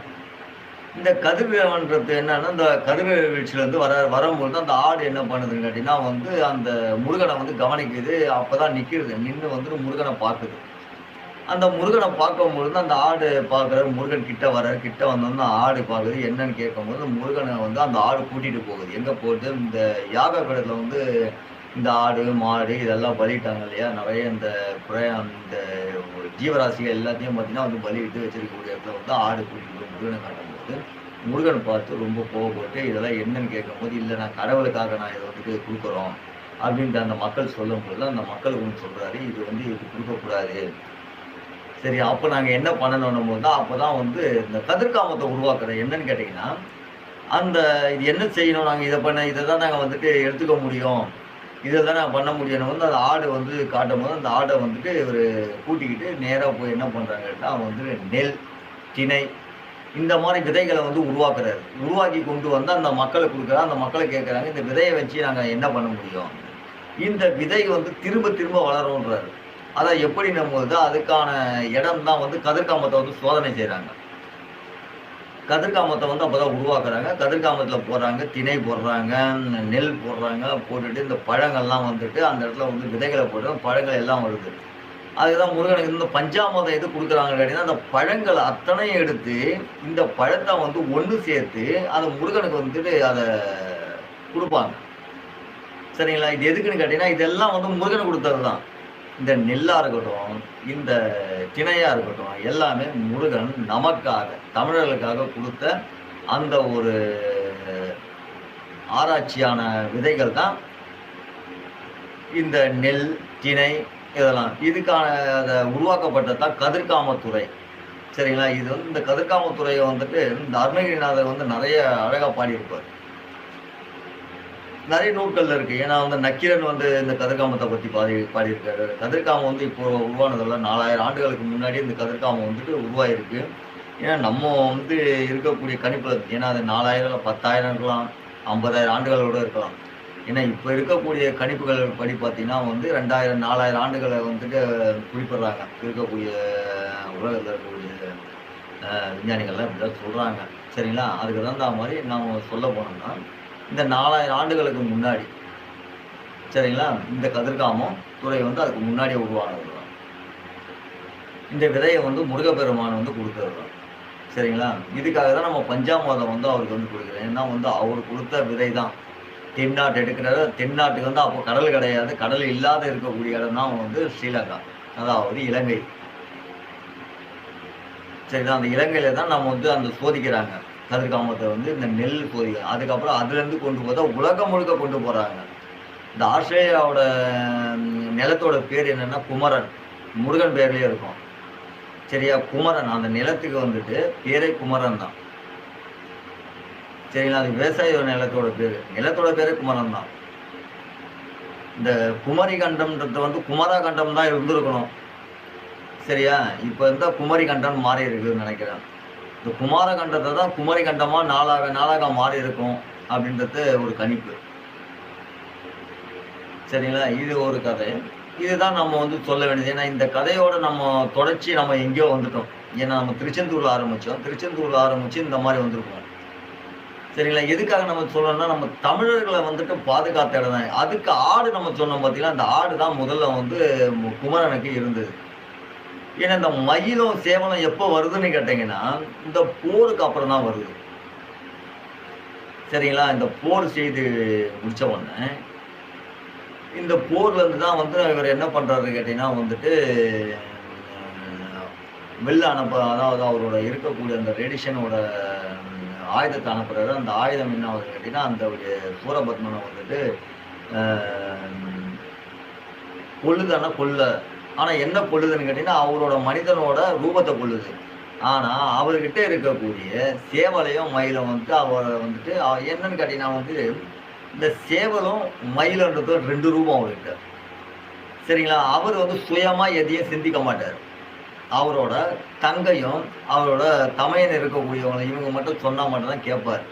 இந்த கதிரவன்றது என்னன்னா, இந்த கதிர்வீழ்ச்சியிலேருந்து வரும்பொழுது அந்த ஆடு என்ன பண்ணுதுன்னு கேட்டீங்கன்னா வந்து, அந்த முருகனை வந்து கவனிக்குது. அப்பதான் நிக்குது. நின்னு வந்துட்டு முருகனை பாக்குது. அந்த முருகனை பார்க்கும்பொழுது அந்த ஆடு பார்க்குறாரு. முருகன் கிட்ட வர்றாரு. கிட்ட வந்தோனே ஆடு பாக்குது. என்னன்னு கேட்கும்போது, முருகனை வந்து அந்த ஆடு கூட்டிட்டு போகுது. எங்க போகுது? இந்த யாக பீடத்துல வந்து இந்த ஆடு, மாடு இதெல்லாம் பலியிட்டாங்க இல்லையா? நெறைய இந்த இந்த ஜீவராசிகள் எல்லாத்தையும் பார்த்தீங்கன்னா வந்து பலியிட்டு வச்சிருக்கக்கூடிய இடத்துல வந்து ஆடு கூட்டிட்டு போய் முருகனை காட்டும்போது, முருகன் பார்த்து ரொம்ப கோவப்பட்டு இதெல்லாம் என்னன்னு கேட்கும்போது, "இல்ல நான் கடவுளுக்காக நான் இத வந்துட்டு குடுக்குறோம்." அப்படின்ட்டு அந்த மக்கள் சொல்லும்பொழுது, அந்த மக்கள் ஒண்ணு சொல்றாரு, "இது வந்து இப்படி குடுக்கக்கூடாது." சரி, அப்ப நாங்க என்ன பண்ணணும்னும்போது தான் அப்பதான் வந்து இந்த கதிர்காமத்த உருவாக்குறோம். என்னன்னு கேட்டீங்கன்னா, அந்த இது என்ன செய்யணும்? நாங்க இத தான் நாங்க வந்துட்டு எடுத்துக்க முடியும். இத தான் நாங்க பண்ண முடியும்ன்னு வந்து அந்த ஆடு வந்து காட்டும்போது, அந்த ஆட வந்துட்டு இவரு கூட்டிக்கிட்டு நேரா போய் என்ன பண்றாங்கன்னா, வந்து நெல், திணை இந்த மாரி விதைகள வந்து உருவாக்குறாரு. உருவாக்கி கொண்டு வந்து அந்த மக்களுக்கு குடுக்குறாரு. அந்த மக்கள் கேட்கறாங்க, "இந்த விதைய வச்சு நாங்க என்ன பண்ண முடியும்?" இந்த விதை வந்து திரும்ப திரும்ப வளரும்ன்றாரு. அதான் எப்படின்னும்போது, அதுக்கான இடம் தான் வந்து கதிர்காமத்த வந்து சோதனை செய்றாங்க. கதிர்காமத்த வந்து அப்பதான் உருவாக்குறாங்க. கதிர்காமத்துல போடுறாங்க, திணை போடுறாங்க, நெல் போடுறாங்க. போட்டுட்டு இந்த பழங்கள்லாம் வந்துட்டு அந்த இடத்துல வந்து விதைகள போட்டு பழங்கள் எல்லாம் வருது. அதுதான் முருகனுக்கு இந்த பஞ்சாமிர்தம் எது குடுக்குறாங்கன்னு கேட்டீங்கன்னா, அந்த பழங்கள் அத்தனையும் எடுத்து, இந்த பழத்த வந்து ஒண்ணு சேர்த்து, அத முருகனுக்கு வந்துட்டு அத குடுப்பாங்க. சரிங்களா? இது எதுக்குன்னு கேட்டீங்கன்னா, இதெல்லாம் வந்து முருகனுக்கு குடுத்தது தான். இந்த நெல்லா இருக்கட்டும், இந்த திணையா இருக்கட்டும், எல்லாமே முருகன் நமக்காக, தமிழர்களுக்காக குடுத்த அந்த ஒரு ஆராய்ச்சியான விதைகள் தான் இந்த நெல், திணை இதெல்லாம். இதுக்கான உருவாக்கப்பட்டது தான் கதிர்காமத்துறை. சரிங்களா? இது வந்து இந்த கதிர்காமத்துறைய வந்துட்டு இந்த அருணகிரிநாதர் வந்து நெறைய அழகா பாடியிருப்பார். நெறைய நூல்கள்ல இருக்கு. ஏன்னா வந்து நக்கீரன் வந்து இந்த கதிர்காமத்த பத்தி பாடியிருக்காரு. கதிர்காமம் வந்து இப்போ உருவானதல்ல. 4000 ஆண்டுகளுக்கு முன்னாடியே இந்த கதிர்காமம் வந்துட்டு உருவாயிருக்கு. ஏன்னா நம்ம வந்து இருக்கக்கூடிய கணிப்புல ஏன்னா அது 4000 இல்ல 10,000 இருக்கலாம். 50,000 ஆண்டுகள் கூட இருக்கலாம். ஏன்னா இப்ப இருக்கக்கூடிய கணிப்புகள் படி பார்த்தீங்கன்னா வந்து 2000, 4000 ஆண்டுகள வந்துட்டு குறிப்பிடுறாங்க. இருக்கக்கூடிய உலகத்துல இருக்கக்கூடிய விஞ்ஞானிகள்லாம் இப்படிதான் சொல்றாங்க. சரிங்களா? அதுக்கு தகுந்தா மாரி நாம சொல்ல போனோம்னா, இந்த 4000 ஆண்டுகளுக்கு முன்னாடி சரிங்களா? இந்த கதிர்காமம் துறை வந்து அதுக்கு முன்னாடியே உருவானது தான். இந்த விதைய வந்து முருகப்பெருமான் வந்து குடுத்தது தான். சரிங்களா? இதுக்காக தான் நம்ம பஞ்சாமிர்தம் வந்து அவருக்கு வந்து குடுக்குறோம். ஏன்னா வந்து அவரு குடுத்த விதை தான். தென்னாட்டு எடுக்கிறாரு. தென்னாட்டுக்கு வந்து அப்போ கடல் கிடையாது. கடல் இல்லாத இருக்கக்கூடிய இடம் தான் வந்து ஸ்ரீலங்கா. அதாவது இலங்கை. சரிங்களா? அந்த இலங்கையில தான் நம்ம வந்து அந்த சோதிக்கிறாங்க. கதிர்காமத்த வந்து இந்த நெல் சோதிக்கிறாங்க. அதுக்கப்புறம் அதுலேருந்து கொண்டு போதா உலகம் முழுக்க கொண்டு போறாங்க. இந்த ஆஸ்திரேலியாவோட நிலத்தோட பேர் என்னன்னா குமரன். முருகன் பேர்லயே இருக்கும். சரியா? குமரன். அந்த நிலத்துக்கு வந்துட்டு பேரே குமரன் தான். சரிங்களா? அது விவசாய நிலத்தோட பேரு. நிலத்தோட பேரே குமரன் தான். இந்த குமரி கண்டம்ன்றது வந்து குமரா கண்டம் தான் இருந்திருக்கணும். சரியா? இப்ப இருந்தா குமரி கண்டம் மாறி இருக்குன்னு நெனைக்கிறேன். இந்த குமார கண்டத்த தான் குமரி கண்டமா நாளாக நாளாக மாறி இருக்கும் அப்படின்றது ஒரு கணிப்பு. சரிங்களா? இது ஒரு கதை. இதுதான் நம்ம வந்து சொல்ல வேண்டியது. ஏன்னா இந்த கதையோட நம்ம தொடர்ச்சி நம்ம எங்கேயோ வந்துட்டோம். ஏன்னா நம்ம திருச்செந்தூர்ல ஆரம்பிச்சோம். திருச்செந்தூர்ல ஆரம்பிச்சு இந்த மாரி வந்திருக்கோம். சரிங்களா? எதுக்காக நம்ம சொல்றோம்னா, நம்ம தமிழர்கள வந்துட்டு பாதுகாத்த இடம் தான். அதுக்கு ஆடு நம்ம சொன்னோம் பார்த்தீங்களா, அந்த ஆடு தான் முதல்ல வந்து குமரனுக்கு இருந்தது. ஏன்னா இந்த மயிலும், சேவலும் எப்போ வருதுன்னு கேட்டீங்கன்னா, இந்த போருக்கு அப்புறம் தான் வருது. சரிங்களா? இந்த போர் செய்து முடிச்ச உடனே, இந்த போர்ல இருந்து தான் வந்து இவரு என்ன பண்றாருன்னு கேட்டீங்கன்னா வந்துட்டு, வெளில அதாவது அவரோட இருக்கக்கூடிய அந்த ரெடிஷனோட ஆயுதத்த அனுப்புறாரு. அந்த ஆயுதம் என்ன ஆகுதுன்னு கேட்டீங்கன்னா, அந்த ஒரு சூரபத்மன வந்துட்டு அ கொல்லுதான்னா கொல்ல. ஆனா என்ன கொல்லுதுன்னு கேட்டீங்கன்னா, அவரோட மனிதனோட ரூபத்த கொல்லுது. ஆனா, அவர்கிட்ட இருக்கக்கூடிய சேவலையும், மயிலும் வந்துட்டு அவர வந்துட்டு என்னன்னு கேட்டீங்கன்னா வந்து, இந்த சேவலும், மயிலுன்றதும் 2 ரூபம் அவர்கிட்ட. சரிங்களா? அவரு வந்து சுயமா எதையும் சிந்திக்க மாட்டாரு. அவரோட தங்கையும், அவரோட தமையன் இருக்கக்கூடியவங்க இவங்க மட்டும் சொன்னா மட்டும் தான் கேட்பாரு.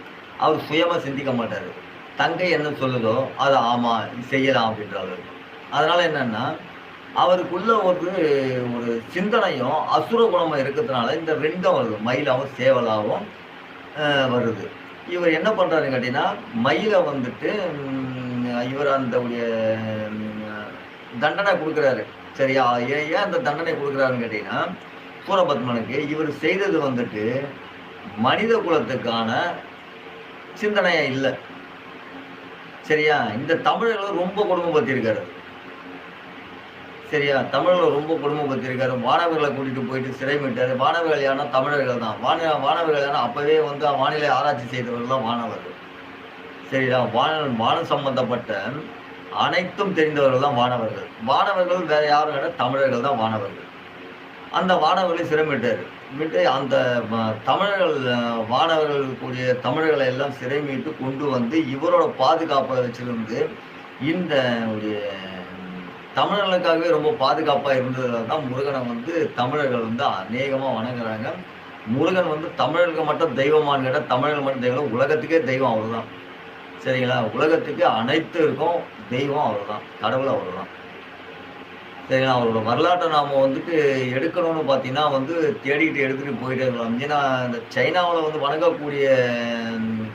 அவரு சுயமா சிந்திக்க மாட்டாரு. தங்கை என்ன சொல்லுதோ, அத ஆமா செய்யலாம் அப்படின்றாரு. அதனால என்னன்னா, அவருக்குள்ள ஒரு ஒரு சிந்தனையும், அசுர குணமும் இருக்கிறதுனால இந்த 2ம் வருது. மயிலாவும், சேவலாவும் வருது. இவர் என்ன பண்றாருன்னு கேட்டீங்கன்னா, மயில வந்துட்டு இவர் அந்த தண்டனை குடுக்குறாரு. சரியா? ஏன் அந்த தண்டனை குடுக்குறாருன்னு கேட்டீங்கன்னா, சூரபத்மனுக்கு இவர் செய்தது வந்துட்டு மனித குலத்துக்கான சிந்தனையே இல்ல. சரியா? இந்த தமிழர்கள ரொம்ப கொடுமைப்படுத்தியிருக்காரு. சரியா? தமிழர்கள ரொம்ப கொடுமைப்படுத்தியிருக்காரு. வானவர்கள கூட்டிட்டு போயிட்டு சிறை மீட்டாரு. வானவர்கள் யாருன்னா தமிழர்கள் தான். வானவர்கள் யாருன்னா அப்பவே வந்து வானிலை ஆராய்ச்சி செய்தவர்கள் தான் வானவர்கள். சரியா? வானம் சம்பந்தப்பட்ட அனைத்தும் தெரிந்தவர்கள் தான் வானவர்கள். வானவர்கள் வேற யாரும் இல்ல, தமிழர்கள் தான் வானவர்கள். அந்த வானவர்களை சிறைமிட்டாரு. மீட்டு அந்த தமிழர்கள் வானவர்கள் கூடிய தமிழர்களை எல்லாம் சிறை மீட்டு கொண்டு வந்து இவரோட பாதுகாப்ப வச்சிருந்து இந்த ஒரு தமிழர்களுக்காகவே ரொம்ப பாதுகாப்பா இருந்ததுனால தான் முருகனை வந்து தமிழர்கள் வந்து அநேகமா வணங்குறாங்க. முருகன் வந்து தமிழர்களுக்கு மட்டும் தெய்வமான்னு கேட்டா, தமிழர்கள் மட்டும் தெய்வம், உலகத்துக்கே தெய்வம் அவர்தான். சரிங்களா? உலகத்துக்கு அனைத்திற்கும் தெய்வம் அவர்தான். கடவுள் அவர்தான். சரிங்களா? அவரோட வரலாற்ற நாம வந்துட்டு எடுக்கணும்னு பார்த்தீங்கன்னா வந்து தேடிக்கிட்டு எடுத்துட்டு போயிட்டே இருக்கலாம். ஏன்னா, இந்த சைனாவுல வந்து வணங்கக்கூடிய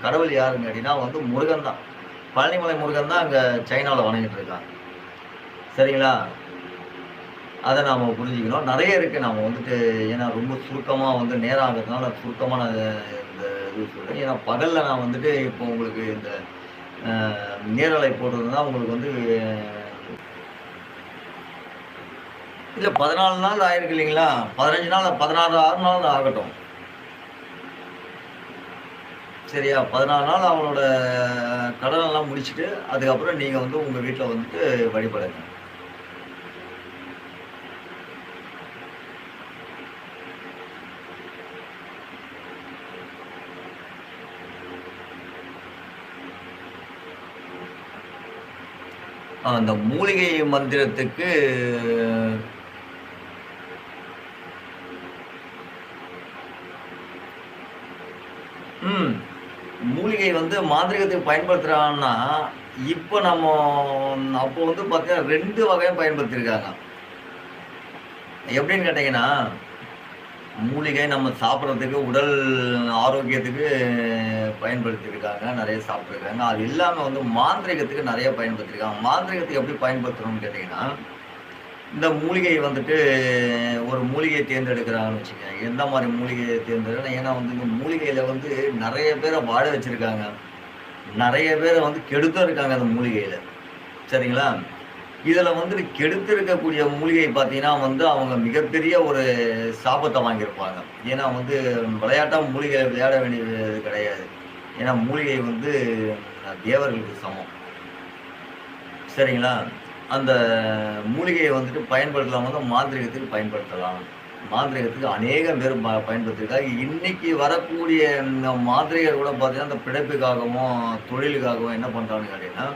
கடவுள் யாருன்னு கேட்டீங்கன்னா வந்து முருகன் தான். பழனிமலை முருகன் தான் அங்க சைனாவுல வணங்கிட்டு இருக்காங்க. சரிங்களா? அத நாம புரிஞ்சுக்கணும். நெறைய இருக்கு. நாம வந்துட்டு ஏன்னா ரொம்ப சுருக்கமா வந்து நேரம் ஆகுறதுனால சுருக்கமா நான் இந்த இது சொல்றேன். ஏன்னா பகல்ல நான் வந்துட்டு இப்போ உங்களுக்கு இந்த அ நேரலை போடுறதுனா உங்களுக்கு வந்து இல்ல 14 நாள் ஆயிருக்கு இல்லைங்களா? 15 நாள் 16 6 நாள் ஆகட்டும். சரியா? 14 நாள் அவங்களோட கடனெல்லாம் முடிச்சுட்டு, அதுக்கப்புறம் நீங்க வந்து உங்க வீட்ல வந்துட்டு வழிபடுங்க. அந்த மூலிகை மந்திரத்துக்கு ம். மூலிகை வந்து மாந்திரீகத்துக்கு பயன்படுத்துறாங்கன்னா, இப்ப நம்ம அப்போ வந்து பார்த்தீங்கன்னா 2 வகையா பயன்படுத்தியிருக்காங்க. எப்படின்னு கேட்டீங்கன்னா, மூலிகை நம்ம சாப்பிடுறதுக்கு, உடல் ஆரோக்கியத்துக்கு பயன்படுத்தியிருக்காங்க. நெறைய சாப்பிட்டுருக்காங்க. அது இல்லாம வந்து மாந்திரீகத்துக்கு நெறைய பயன்படுத்தியிருக்காங்க. மாந்திரீகத்துக்கு எப்படி பயன்படுத்தணும்னு கேட்டீங்கன்னா, இந்த மூலிகை வந்துட்டு ஒரு மூலிகையை தேர்ந்தெடுக்கிறாங்கன்னு வச்சுக்கங்க. எந்த மாரி மூலிகையை தேர்ந்தெடுக்கணும்? ஏன்னா வந்து இந்த மூலிகையில வந்து நெறைய பேர வாழ வச்சிருக்காங்க. நெறைய பேர வந்து கெடுத்தும் இருக்காங்க அந்த மூலிகையில. சரிங்களா? இதுல வந்துட்டு கெடுத்திருக்கக்கூடிய மூலிகை பார்த்தீங்கன்னா வந்து, அவங்க மிகப்பெரிய ஒரு சாபத்த வாங்கியிருப்பாங்க. ஏன்னா வந்து விளையாட்டா மூலிகை விளையாட வேண்டியது கிடையாது. ஏன்னா மூலிகை வந்து தேவர்களுக்கு சமம். சரிங்களா? அந்த மூலிகையை வந்துட்டு பயன்படுத்தலாம் வந்து மாந்திரீகத்துக்கு பயன்படுத்தலாம். மாந்திரீகத்துக்கு அநேகம் பேர் பயன்படுத்தியிருக்காங்க. இன்னைக்கு வரக்கூடிய இந்த மாந்திரிகர் கூட பார்த்தீங்கன்னா, இந்த பிழைப்புக்காகவும், தொழிலுக்காகவும் என்ன பண்றாங்கன்னு கேட்டீங்கன்னா,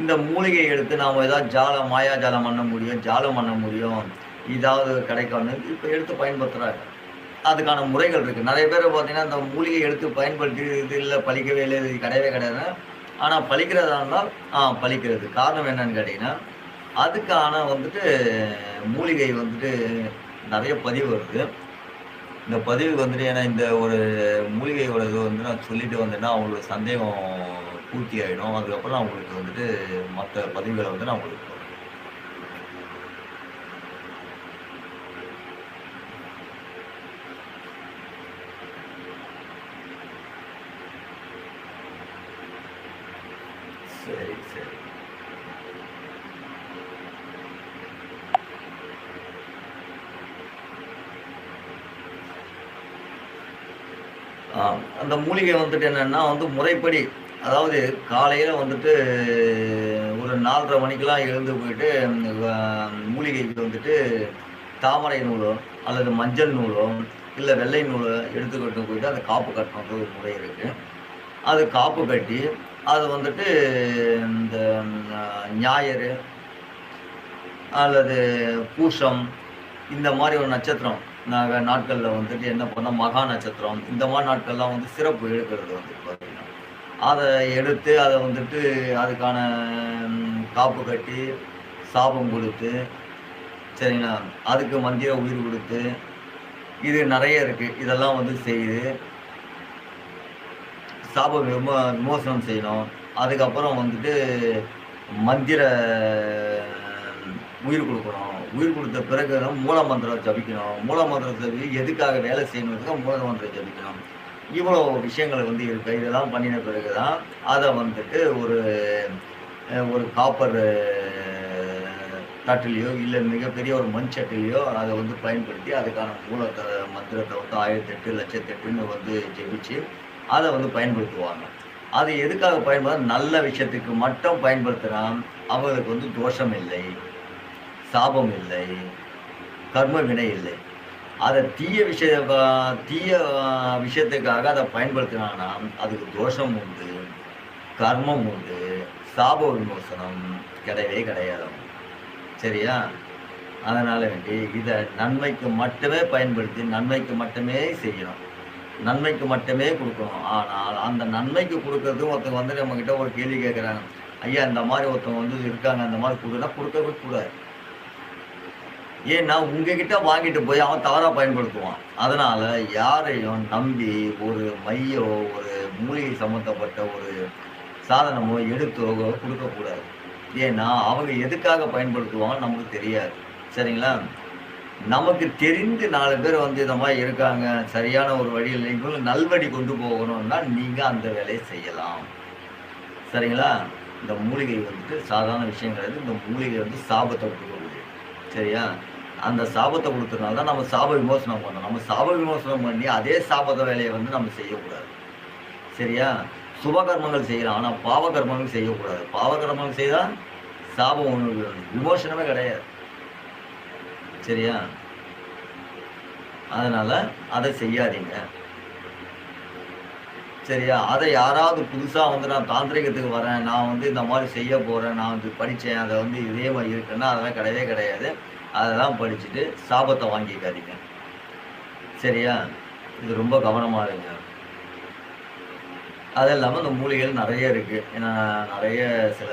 இந்த மூலிகையை எடுத்து நாம ஏதாவது மாயாஜாலம் பண்ண முடியும், ஜாலம் பண்ண முடியும். இதாவது கிடைக்கும்னு இப்ப எடுத்து பயன்படுத்துறாங்க. அதுக்கான முறைகள் இருக்கு. நெறைய பேர் பார்த்தீங்கன்னா, இந்த மூலிகையை எடுத்து பயன்படுத்தி இது இல்ல பலிக்கவே இல்ல, இது கிடையவே கிடையாதுன்னா, ஆனா பலிக்கிறதா இருந்தால் பலிக்கிறது. காரணம் என்னன்னு கேட்டீங்கன்னா, அதுக்கான வந்துட்டு மூலிகை வந்துட்டு நெறைய பதிவு வருது. இந்த பதிவுக்கு வந்துட்டு ஏன்னா இந்த ஒரு மூலிகையோட இது வந்து நான் சொல்லிட்டு வந்தேன்னா, அவங்களுக்கு சந்தேகம் பூர்த்தி ஆயிடும். அதுக்கப்புறம் நான் உங்களுக்கு வந்துட்டு மத்த பதிவுகள வந்து நான் உங்களுக்கு சொல்றேன். சரி, சரி. அந்த மூலிகை வந்துட்டு என்னன்னா வந்து முறைப்படி, அதாவது காலையில வந்துட்டு ஒரு 4:30 மணிக்கெல்லாம் எழுந்து போயிட்டு, அ மூலிகைக்கு வந்துட்டு தாமரை நூலோ, அல்லது மஞ்சள் நூலோ, இல்ல வெள்ளை நூலோ எடுத்துக்கிட்டு போயிட்டு அந்த காப்பு கட்டணுன்ற ஒரு முறை இருக்கு. அது காப்பு கட்டி, அது வந்துட்டு இந்த ஞாயிறு அல்லது பூசம் இந்த மாரி ஒரு நட்சத்திரம் நாட்கள்ல வந்துட்டு என்ன பண்ணோம், மகா நட்சத்திரம் இந்த மாரி நாட்கள்லாம் வந்து சிறப்பு எடுக்கிறது வந்து பார்த்தீங்கன்னா, அத எடுத்து அத வந்துட்டு அதுக்கான காப்பு கட்டி, சாபம் குடுத்து, சரிங்களா? அதுக்கு மந்திர உயிர் குடுத்து, இது நெறைய இருக்கு. இதெல்லாம் வந்து செய்து, சாப விமோசனம் செய்யணும். அதுக்கப்புறம் வந்துட்டு மந்திர உயிர் குடுக்கணும். உயிர் குடுத்த பிறகு மூல மந்திரம் ஜபிக்கணும். மூல மந்திரம் ஜபி எதுக்காக வேலை செய்யணுன்றதுக்கு மூல மந்திரம் ஜபிக்கணும். இவ்வளோ விஷயங்கள் வந்து இருக்கு. இதெல்லாம் பண்ணின பிறகு தான், அத வந்துட்டு ஒரு ஒரு காப்பர் தட்டிலயோ, இல்ல மிகப்பெரிய ஒரு மண் சட்டிலயோ அத வந்து பயன்படுத்தி, அதுக்கான மந்திரத்த வந்து 1008 1008ன்னு வந்து ஜெபிச்சு, அத வந்து பயன்படுத்துவாங்க. அது எதுக்காக நல்ல விஷயத்துக்கு மட்டும் பயன்படுத்தினா, அவங்களுக்கு வந்து தோஷம் இல்லை. சாபம் இல்லை, கர்ம வினை இல்லை. அத தீய விஷயத்துக்காக அத பயன்படுத்தினான்னா, அதுக்கு தோஷம் உண்டு, கர்மம் உண்டு, சாப விமோசனம் கிடையவே கிடையாது. சரியா? அதனால வேண்டி இத நன்மைக்கு மட்டுமே பயன்படுத்தி, நன்மைக்கு மட்டுமே செய்யணும். நன்மைக்கு மட்டுமே குடுக்கணும். ஆனால் அந்த நன்மைக்கு குடுக்கறதுக்கு ஒருத்தவங்க வந்து நம்மகிட்ட ஒரு கேள்வி கேட்கறாங்க. ஐயா இந்த மாரி ஒருத்தவங்க வந்து இருக்காங்க, அந்த மாரி குடுன்னா குடுக்கவே கூடாது. ஏன்னா, உங்ககிட்ட வாங்கிட்டு போய் அவன் தவறா பயன்படுத்துவான். அதனால யாரையும் நம்பி ஒரு மையோ, ஒரு மூலிகை சம்மந்தப்பட்ட ஒரு சாதனமோ எடுத்தோ குடுக்கக்கூடாது. ஏன்னா, அவங்க எதுக்காக பயன்படுத்துவாங்கன்னு நமக்கு தெரியாது. சரிங்களா? நமக்கு தெரிந்து 4 பேர் வந்து இந்த மாரி இருக்காங்க, சரியான ஒரு வழியில் இவங்களும் நல்வழி கொண்டு போகணும்னா, நீங்க அந்த வேலைய செய்யலாம். சரிங்களா? இந்த மூலிகை வந்துட்டு சாதாரண விஷயம் கிடையாது. இந்த மூலிகை வந்து சாபத்த குடுக்கக்கூடியது. சரியா? அந்த சாபத்த குடுத்ததுனால தான் நம்ம சாப விமோசனம் பண்ணணும். நம்ம சாப விமோசனம் பண்ணி, அதே சாபத்த வேலைய வந்து நம்ம செய்யக்கூடாது. சரியா? சுப கர்மங்கள் செய்யலாம். ஆனா பாவ கர்மங்கள் செய்யக்கூடாது. பாவ கர்மங்கள் செய்தா சாபம் விமோசனமே கிடையாது. சரியா? அதனால அத செய்யாதீங்க. சரியா? அத யாராவது புதுசா வந்து நான் தாந்திரீகத்துக்கு வரேன், நான் வந்து இந்த மாரி செய்ய போறேன், நான் வந்து படிச்சேன், அத வந்து இதே மாரி இருக்குன்னா, அதெல்லாம் கிடையவே கிடையாது. அதெல்லாம் படிச்சுட்டு சாபத்த வாங்கிக்காதீங்க. சரியா? இது ரொம்ப கவனமா இருங்க. அது இல்லாம இந்த மூலிகைகள் நெறைய இருக்கு. ஏன்னா நெறைய சில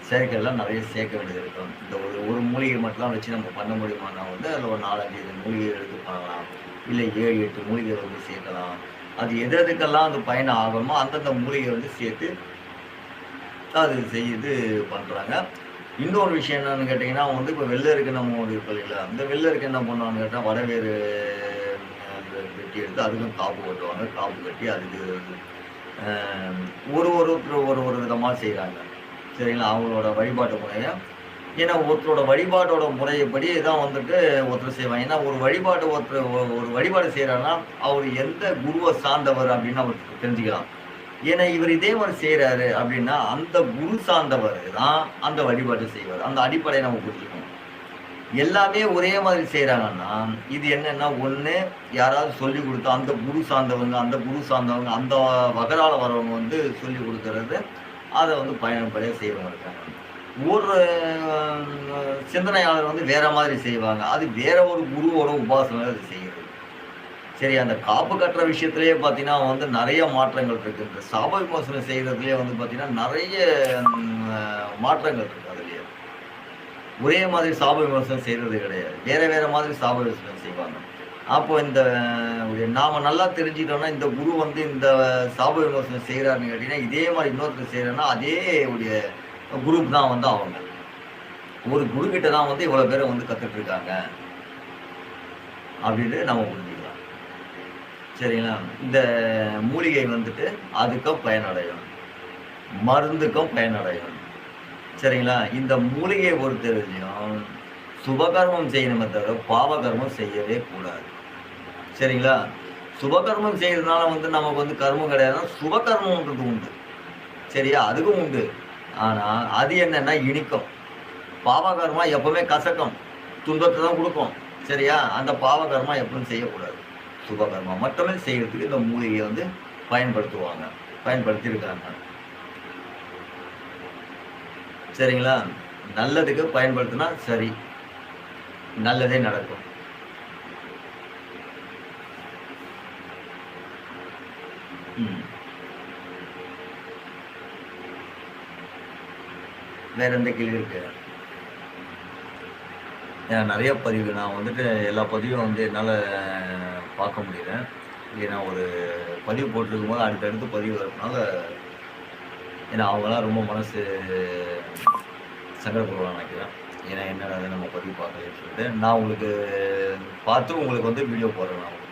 செயற்கைலாம் நெறைய சேர்க்க வேண்டியது இருக்கும். இந்த ஒரு மூலிகை மட்டும் வச்சு நம்ம பண்ண முடியுமான்னா வந்து, அதில ஒரு 4, 5 மூலிகை எடுத்து பண்ணலாம். இல்ல 7, 8 மூலிகை வந்து சேர்க்கலாம். அது எதுக்கெல்லாம் அது பயன் ஆகுமோ, அந்தந்த மூலிகை வந்து சேர்த்து அது செய்து பண்றாங்க. இன்னொரு விஷயம் என்னன்னு கேட்டீங்கன்னா, வந்து இப்ப வெள்ளருக்கு நம்ம இருக்கு இல்லைங்களா? இந்த வெள்ளருக்கு என்ன பண்ணுவாங்கன்னு கேட்டா, வடவேறு வெட்டி எடுத்து அதுக்கும் காப்பு கட்டுவாங்க. காப்பு கட்டி அதுக்கு அ ஒருத்தர் ஒரு விதமா செய்றாங்க. சரிங்களா? அவங்களோட வழிபாட்டு முறைய. ஏன்னா ஒருத்தரோட வழிபாட்டோட முறைப்படி தான் வந்துட்டு ஒருத்தர் செய்வாங்க. ஏன்னா ஒரு வழிபாடு ஒரு வழிபாடு செய்றாருன்னா, அவரு எந்த குருவ சார்ந்தவர் அப்படின்னு அவருக்கு தெரிஞ்சுக்கலாம். ஏன்னா இவர் இதே மாதிரி செய்யறாரு அப்படின்னா அந்த குரு சார்ந்தவர் தான் அந்த வழிபாடு செய்வார். அந்த அடிப்படையை நம்ம புரிஞ்சுக்கணும். எல்லாமே ஒரே மாதிரி செய்யறாங்கன்னா இது என்னன்னா ஒண்ணு யாராவது சொல்லி கொடுத்தா அந்த குரு சார்ந்தவங்க அந்த வகரால வரவங்க வந்து சொல்லி கொடுக்கறது அதை வந்து பயன்படியா செய்யறவங்க இருக்காங்க. ஒரு சிந்தனையாளர் வந்து வேற மாதிரி செய்வாங்க. அது வேற ஒரு குருவோட உபாசனை அது செய்யுது. சரி, அந்த காப்பு கட்டுற விஷயத்திலேயே பார்த்தீங்கன்னா வந்து நிறைய மாற்றங்கள் இருக்கு. இந்த சாப விமோசனம் செய்யறதுலயே வந்து பார்த்தீங்கன்னா நிறைய மாற்றங்கள் இருக்கு. அதுலயே ஒரே மாதிரி சாப விமோசனம் செய்யறது கிடையாது. வேற வேற மாதிரி சாப விமோசனம் செய்வாங்க. அப்போ இந்த நாம நல்லா தெரிஞ்சுக்கிட்டோம்னா இந்த குரு வந்து இந்த சாப விமோசனம் செய்யறாருன்னு கேட்டீங்கன்னா இதே மாதிரி இன்னொருத்தர் செய்யறேன்னா அதே உடைய குரூப் தான் வந்து அவங்க. ஒரு குரு கிட்ட தான் வந்து இவ்வளவு பேரை வந்து கத்துட்டு இருக்காங்க அப்படின்னு நம்ம புரிஞ்சுக்கலாம். சரிங்களா? இந்த மூலிகை வந்துட்டு அதுக்கும் பயனடையும், மருந்துக்கும் பயனடையும். சரிங்களா? இந்த மூலிகையை பொறுத்தவரையிலையும் சுபகர்மம் செய்யணுமே தவிர பாவகர்மம் செய்யவே கூடாது. சரிங்களா? சுபகர்மம் செய்யறதுனால வந்து நமக்கு வந்து கர்மம் கிடையாதுன்னா சுபகர்மம்ன்றது உண்டு. சரியா? அதுக்கும் உண்டு. ஆனா அது என்னன்னா இனிக்கும். பாவகர்மா எப்பவுமே கசக்கும், துன்பத்தை தான் கொடுக்கும். சரியா? அந்த பாவகர்மா எப்பவும் செய்யக்கூடாது. சுபகர்மா மட்டுமே செய்யறதுக்கு இந்த மூலிகையை வந்து பயன்படுத்தியிருக்காங்க. சரிங்களா? நல்லதுக்கு பயன்படுத்தினா சரி, நல்லதே நடக்கும். வேற எந்த கேள்வி இருக்கு? நிறைய பதிவு நான் வந்துட்டு எல்லா பதிவும் வந்து என்னால் பார்க்க முடியல. ஏன்னா ஒரு பதிவு போட்டிருக்கும் போது அடுத்தடுத்து பதிவு வரதுனால ஏன்னா அவங்களாம் ரொம்ப மனசு சங்கடப்படுவாங்க நினைக்கிறேன். ஏன்னா என்னடா நம்ம பதிவு பார்க்கலன்னு சொல்லிட்டு நான் உங்களுக்கு பார்த்து உங்களுக்கு வந்து வீடியோ போடுறேன். நான் உங்களுக்கு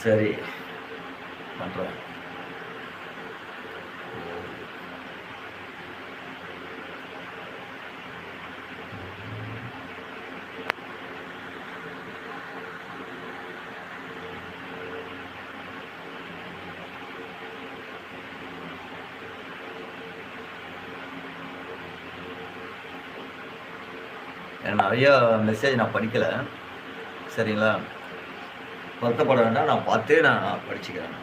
சரி பண்றேன். நிறைய மெசேஜ் நான் படிக்கல. சரிங்களா? வருத்தப்பட வேண்டாம். நான் பார்த்தே நான் படிச்சுக்கிறேன்.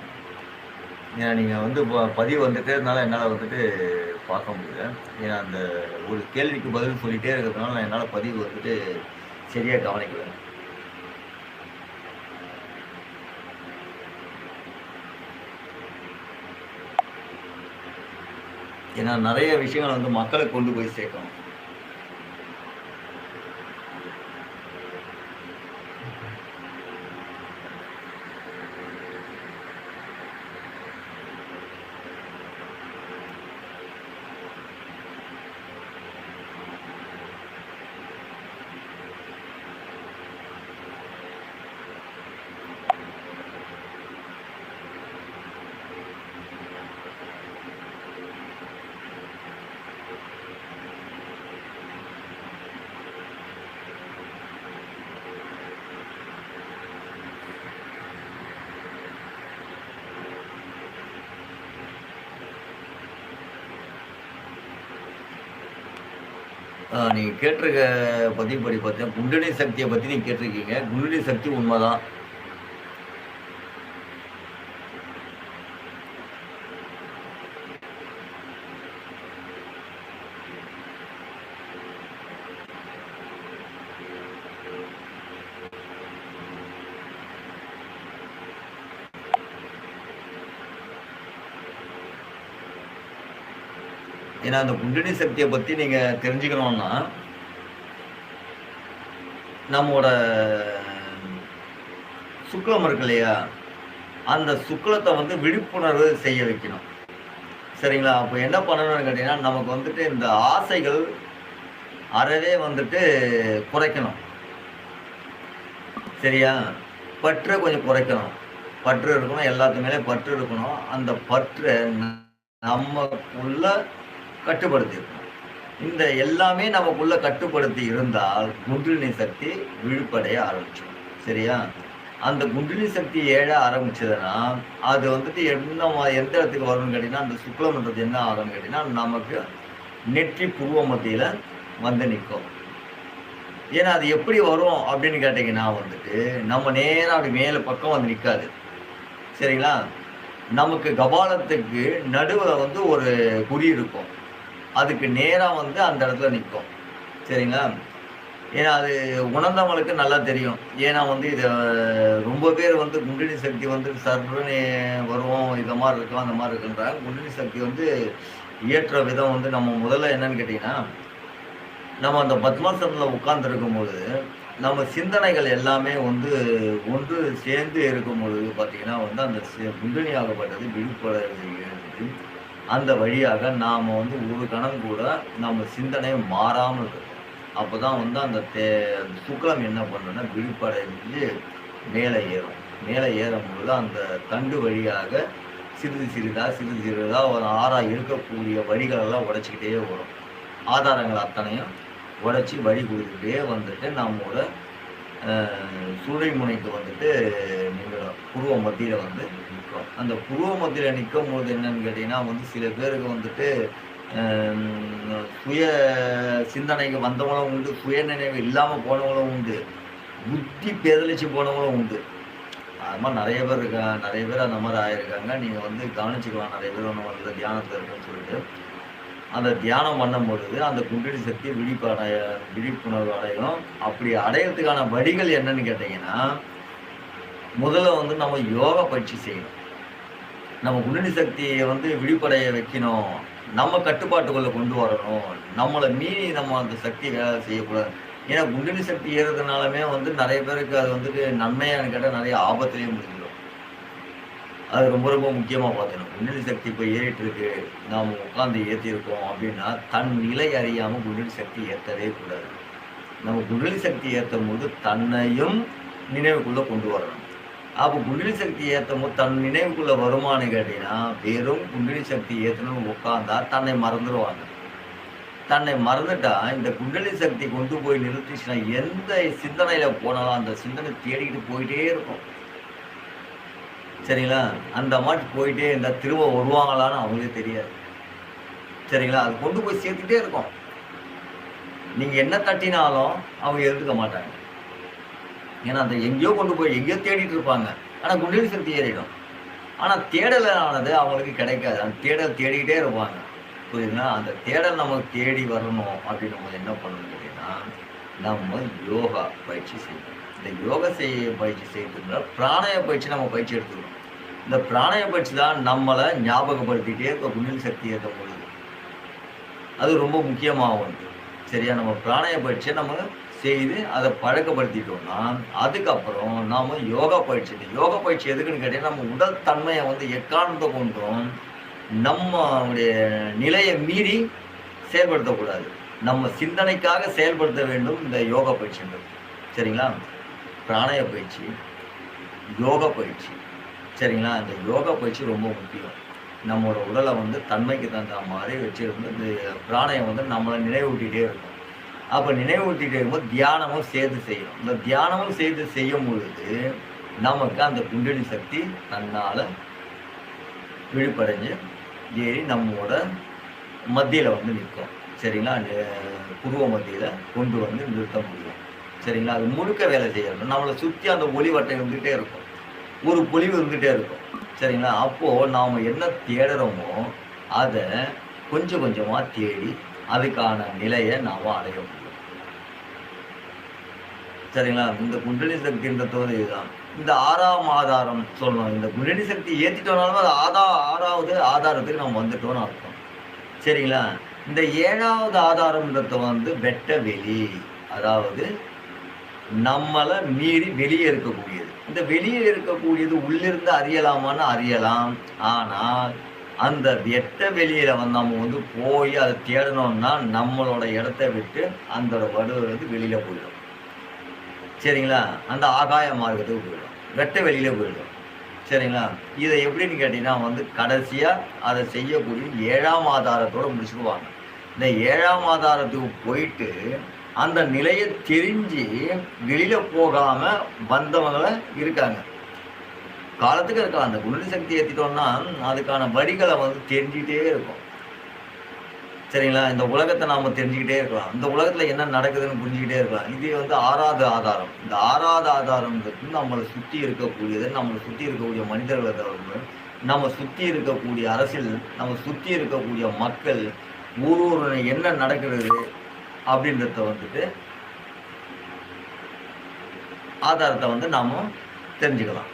ஏன்னா நீங்கள் வந்து பதிவு வந்துட்டே இருந்தாலும் என்னால் வந்துட்டு பார்க்க முடியல. ஏன்னா அந்த ஒரு கேள்விக்கு பதில் சொல்லிகிட்டே இருக்கிறதுனால நான் என்னால் பதிவு வந்துட்டு சரியாக கவனிக்கல. ஏன்னா நிறைய விஷயங்கள் வந்து மக்களை கொண்டு போய் சேர்க்கணும். நீங்கள் கேட்டிருக்க பதிவு படி பார்த்தீங்கன்னா குண்டலினி சக்தியை பற்றி நீங்கள் கேட்டிருக்கீங்க. குண்டலினி சக்தி உண்மைதான். ஏன்னா அந்த குண்டலினி சக்தியை பற்றி நீங்கள் தெரிஞ்சுக்கணும்னா நம்மோட சுக்லம் இருக்கு இல்லையா, அந்த சுக்லத்தை வந்து விழிப்புணர்வு செய்ய வைக்கணும். சரிங்களா? அப்போ என்ன பண்ணணும்னு கேட்டிங்கன்னா, நமக்கு வந்துட்டு இந்த ஆசைகள் அறவே வந்துட்டு குறைக்கணும். சரியா? பற்று கொஞ்சம் குறைக்கணும். பற்று இருக்கணும், எல்லாத்து மேலே பற்று இருக்கணும். அந்த பற்றை நமக்குள்ள கட்டுப்படுத்தி இருக்கணும். இந்த எல்லாமே நமக்குள்ள கட்டுப்படுத்தி இருந்தால் குண்டலினி சக்தி விழிப்படைய ஆரம்பிச்சிடும். சரியா? அந்த குண்டலினி சக்தி ஏழ ஆரம்பிச்சதுன்னா அது வந்துட்டு எந்த இடத்துக்கு வரும்னு கேட்டிங்கன்னா, அந்த சுக்லம்ன்றது என்ன ஆகும்னு கேட்டிங்கன்னா, நமக்கு நெற்றி புருவ மத்தியில் வந்து நிற்கும். ஏன்னா அது எப்படி வரும் அப்படின்னு கேட்டிங்கன்னா வந்துட்டு, நம்ம நேராக அப்படி மேலே பக்கம் வந்து நிற்காது. சரிங்களா? நமக்கு கபாலத்துக்கு நடுவில் வந்து ஒரு குறி இருக்கும். அதுக்கு நேராக வந்து அந்த இடத்துல நிற்கும். சரிங்களா? ஏன்னா அது உணர்ந்தவங்களுக்கு நல்லா தெரியும். ஏன்னா வந்து இதை ரொம்ப பேர் வந்து குண்டலினி சக்தி வந்து சர்வனே வருவோம், இதை மாதிரி இருக்கும் அந்த மாதிரி இருக்குன்றாங்க. குண்டலினி சக்தி வந்து ஏற்ற விதம் வந்து நம்ம முதல்ல என்னன்னு கேட்டிங்கன்னா, நம்ம அந்த பத்மாசனத்தில் உட்கார்ந்துருக்கும்போது நம்ம சிந்தனைகள் எல்லாமே வந்து ஒன்று சேர்ந்து இருக்கும்பொழுது பார்த்தீங்கன்னா வந்து அந்த குண்டலினி ஆகப்பட்டது விழிப்படைகிறது. அந்த வழியாக நாம் வந்து ஒரு கணம் கூட நம்ம சிந்தனை மாறாமல் இருக்கும். அப்போ தான் வந்து அந்த சுக்லம் என்ன பண்ணுன்னா விழிப்படைஞ்சு மேலே ஏறும். மேலே ஏறும்பொழுது அந்த தண்டு வழியாக சிறிது சிறிதாக ஒரு ஆறாக இருக்கக்கூடிய வழிகளெல்லாம் உடைச்சிக்கிட்டே வரும். ஆதாரங்கள் அத்தனையும் உடைச்சி வழி கொடுத்துக்கிட்டே வந்துட்டு நம்மளோட சுழை முனைக்கு வந்துட்டு நிற்கிறோம். புருவ மத்தியில் வந்து நிற்கும். அந்த புருவ மத்தியில் நிற்கும் போது என்னன்னு கேட்டிங்கன்னா வந்து சில பேருக்கு வந்துட்டு சுய சிந்தனைக்கு வந்தவங்களும் உண்டு, சுய நினைவு இல்லாமல் போனவங்களும் உண்டு, புத்தி பேதலிச்சு போனவங்களும் உண்டு. அது மாதிரி நிறைய பேர் இருக்காங்க, நிறைய பேர் அந்த மாதிரி ஆகியிருக்காங்க. நீங்கள் வந்து கவனிச்சுக்கலாம். நிறைய பேர் ஒன்று வந்து தியானத்தில் இருக்குன்னு சொல்லிட்டு அந்த தியானம் பண்ணும் பொழுது அந்த குண்டலினி சக்தி விழிப்புணர்வு அடையும். அப்படி அடையிறதுக்கான வழிகள் என்னன்னு கேட்டிங்கன்னா, முதல்ல வந்து நம்ம யோகா பயிற்சி செய்யணும். நம்ம குண்டலினி சக்தியை வந்து விழிப்படைய வைக்கணும், நம்ம கட்டுப்பாட்டுக்குள்ளே கொண்டு வரணும். நம்மளை மீறி நம்ம அந்த சக்தி வேலை செய்யக்கூடாது. ஏன்னா குண்டலினி சக்தி ஏறுறதுனாலுமே வந்து நிறைய பேருக்கு அது வந்துட்டு நன்மையானு கேட்டால் நிறைய ஆபத்துலேயும் முடிஞ்சிடும். அது ரொம்ப ரொம்ப முக்கியமாக பார்த்துக்கணும். குண்டலினி சக்தி இப்போ ஏறிட்டு இருக்கு, நாம் உட்காந்து ஏற்றிருக்கோம் அப்படின்னா தன் நிலை அறியாமல் குண்டலினி சக்தி ஏற்றவே கூடாது. நம்ம குண்டலினி சக்தி ஏற்றும் போது தன்னையும் நினைவுக்குள்ளே கொண்டு வரணும். அப்போ குண்டலினி சக்தி ஏற்றும் போது தன் நினைவுக்குள்ளே வருமானு கேட்டிங்கன்னா, வெறும் குண்டலினி சக்தி ஏற்றணும்னு உட்காந்தா தன்னை மறந்துடுவாங்க. தன்னை மறந்துட்டா இந்த குண்டலினி சக்தி கொண்டு போய் நிறுத்திச்சுன்னா எந்த சிந்தனையில் போனாலும் அந்த சிந்தனை தேடிக்கிட்டு போயிட்டே இருக்கும். சரிங்களா? அந்த மாதிரி போயிட்டே இருந்தால் திரும்ப வருவாங்களான்னு அவங்களுக்கு தெரியாது. சரிங்களா? அது கொண்டு போய் சேர்த்துட்டே இருக்கும். நீங்கள் என்ன தட்டினாலும் அவங்க எழுதுக்க மாட்டாங்க. ஏன்னா அந்த எங்கேயோ கொண்டு போய் எங்கேயோ தேடிட்டு இருப்பாங்க. ஆனால் குண்டலினி சக்தி ஏறிடும். ஆனால் தேடலானது அவங்களுக்கு கிடைக்காது. அந்த தேடல் தேடிக்கிட்டே இருப்பாங்க. புரியுதுங்களா? அந்த தேடல் நமக்கு தேடி வரணும் அப்படின்னு நம்ம என்ன பண்ணணும் அப்படின்னா, நம்ம யோகா பயிற்சி செய்யணும். இந்த யோகா பயிற்சி செய்யறதுனால பிராணாய பயிற்சி நம்ம பயிற்சி எடுத்துக்கணும். இந்த பிராணாய பயிற்சி தான் நம்மளை ஞாபகப்படுத்திக்கிட்டே இருக்க குண்டலினி சக்தி ஏற்ற பொழுது அது ரொம்ப முக்கியமாக வந்து. சரியா? நம்ம பிராணாய பயிற்சியை நம்ம செய்து அதை பழக்கப்படுத்திட்டோம்னா அதுக்கப்புறம் நாம் யோகா பயிற்சி. யோகா பயிற்சி எதுக்குன்னு கேட்டீங்கன்னா, நம்ம உடல் தன்மையை வந்து எக்காரணத்தை கொண்டும் நம்முடைய நிலையை மீறி செயல்படுத்தக்கூடாது. நம்ம சிந்தனைக்காக செயல்படுத்த வேண்டும் இந்த யோகா பயிற்சின்றது. சரிங்களா? பிராணாய பயிற்சி, யோகா பயிற்சி. சரிங்களா? இந்த யோகா பயிற்சி ரொம்ப முக்கியம். நம்மளோட உடலை வந்து தன்மைக்கு தகுந்த மாதிரி வச்சுருந்து இந்த பிராணாயம் வந்து நம்மளை நினைவூட்டிகிட்டே இருக்கும். அப்போ நினைவூட்டிகிட்டே இருக்கும்போது தியானமும் சேர்த்து செய்யணும். இந்த தியானமும் சேர்த்து செய்யும் பொழுது நமக்கு அந்த குண்டலினி சக்தி தன்னால் விழிப்படைஞ்சு ஏறி நம்மளோட மத்தியில் வந்து நிற்கும். சரிங்களா? புருவ மத்தியில் கொண்டு வந்து நிறுத்த முடியும். சரிங்களா? அது முழுக்க வேலை செய்யணும். நம்மளை சுற்றி அந்த ஒளிவட்டம் இருந்துகிட்டே இருக்கும், ஒரு பொலிவு இருந்துகிட்டே இருக்கும். சரிங்களா? அப்போது நாம் என்ன தேடுறோமோ அதை கொஞ்சம் கொஞ்சமாக தேடி அதுக்கான நிலையை நாம் அடைய முடியும். சரிங்களா? இந்த குண்டலினி சக்தின்ற தோது இதுதான். இந்த 6ஆம் ஆதாரம் சொல்லணும். இந்த குண்டலினி சக்தி ஏற்றிட்டோம்னாலும் அது ஆறாவது ஆதாரத்துக்கு நம்ம வந்துட்டோம்னு அர்த்தம். சரிங்களா? இந்த 7வது ஆதாரம்ன்றத வந்து வெட்ட வெளி. அதாவது நம்மள மீறி வெளியே இருக்கக்கூடியது. இந்த வெளியே இருக்கக்கூடியது உள்ளிருந்து அறியலாமான்னு அறியலாம். ஆனால் அந்த வெட்ட வெளியில வந்து நம்ம வந்து போய் அத தேடணும்னா, நம்மளோட இடத்த விட்டு அந்த வடு வந்து வெளியில போயிடும். சரிங்களா? அந்த ஆகாய மார்க்கத்துக்கு போயிடும். வெட்ட வெளியில போயிடும். சரிங்களா? இத எப்படின்னு கேட்டீங்கன்னா வந்து கடைசியா அத செய்யக்கூடிய 7ஆம் ஆதாரத்தோட முடிச்சுருவாங்க. இந்த 7ஆம் ஆதாரத்துக்கு போயிட்டு, அந்த நிலைய தெரிஞ்சு வெளியில போகாம வந்தவங்கள இருக்காங்க. காலத்துக்கு இருக்கலாம். அந்த குண்டலினி சக்தி ஏத்திட்டோம்னா, அதுக்கான வழிகள வந்து தெரிஞ்சுக்கிட்டே இருக்கும். சரிங்களா? இந்த உலகத்த நாம தெரிஞ்சுக்கிட்டே இருக்கலாம். இந்த உலகத்துல என்ன நடக்குதுன்னு புரிஞ்சுக்கிட்டே இருக்கலாம். இது வந்து 6வது ஆதாரம். இந்த 6வது ஆதாரம்ன்றது நம்மள சுத்தி இருக்கக்கூடியது, நம்மள சுத்தி இருக்கக்கூடிய மனிதர்கள தவிர்த்து, நம்ம சுத்தி இருக்கக்கூடிய அரசியல், நம்ம சுத்தி இருக்கக்கூடிய மக்கள், ஒரு என்ன நடக்கிறது அப்படின்றத வந்துட்டு ஆதாரத்த வந்து நாம தெரிஞ்சுக்கலாம்.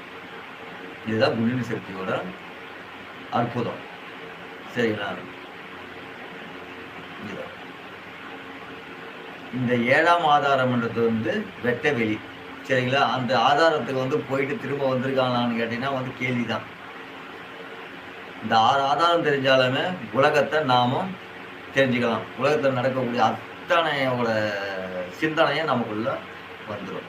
இதுதான் குண்டலினி சக்தியோட அற்புதம். சரிங்களா? இதுதான். இந்த 7ஆம் ஆதாரம்ன்றது வந்து வெட்ட வெளி. சரிங்களா? அந்த ஆதாரத்துக்கு வந்து போயிட்டு திரும்ப வந்திருக்காங்களான்னு கேட்டீங்கன்னா வந்து கேள்விதான். இந்த 6 ஆதாரம் தெரிஞ்சாலுமே உலகத்த நாம தெரிஞ்சுக்கலாம். உலகத்துல நடக்கக்கூடிய அத்தனையோட சிந்தனைய நமக்குள்ள வந்துரும்.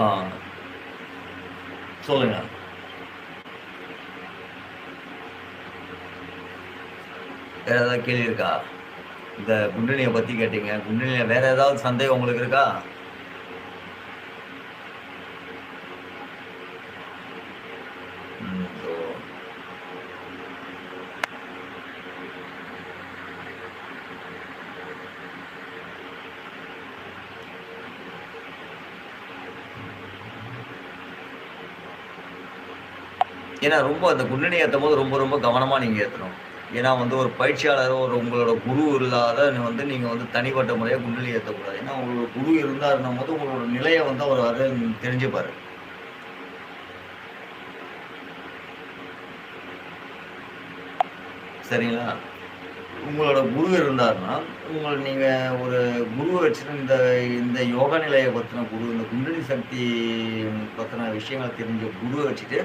ஆ. சொல்லுங்க. வேற ஏதாவது கேள்வி இருக்கா? இந்த குண்டலினிய பத்தி கேட்டீங்க. குண்டலினில வேற ஏதாவது சந்தேகம் உங்களுக்கு இருக்கா? ம். ஏன்னா ரொம்ப அந்த குண்டலினி ஏத்தும்போது ரொம்ப ரொம்ப கவனமா நீங்க ஏத்தணும். ஏன்னா வந்து ஒரு பயிற்சியாளரோ, ஒரு உங்களோட குரு இல்லாத வந்து நீங்க வந்து தனிப்பட்ட முறையா குண்டலினி ஏத்தக்கூடாது. ஏன்னா உங்களோட குரு இருந்தாருன்னும்போது உங்களோட நிலைய வந்து அவர் அத தெரிஞ்சுப்பாரு. சரிங்களா? உங்களோட குரு இருந்தாருன்னா, நீங்க ஒரு குருவ வச்சுட்டு இந்த இந்த யோக நிலைய பத்தின குரு, இந்த குண்டலினி சக்தி பத்தின விஷயங்கள தெரிஞ்ச குருவ வச்சுட்டு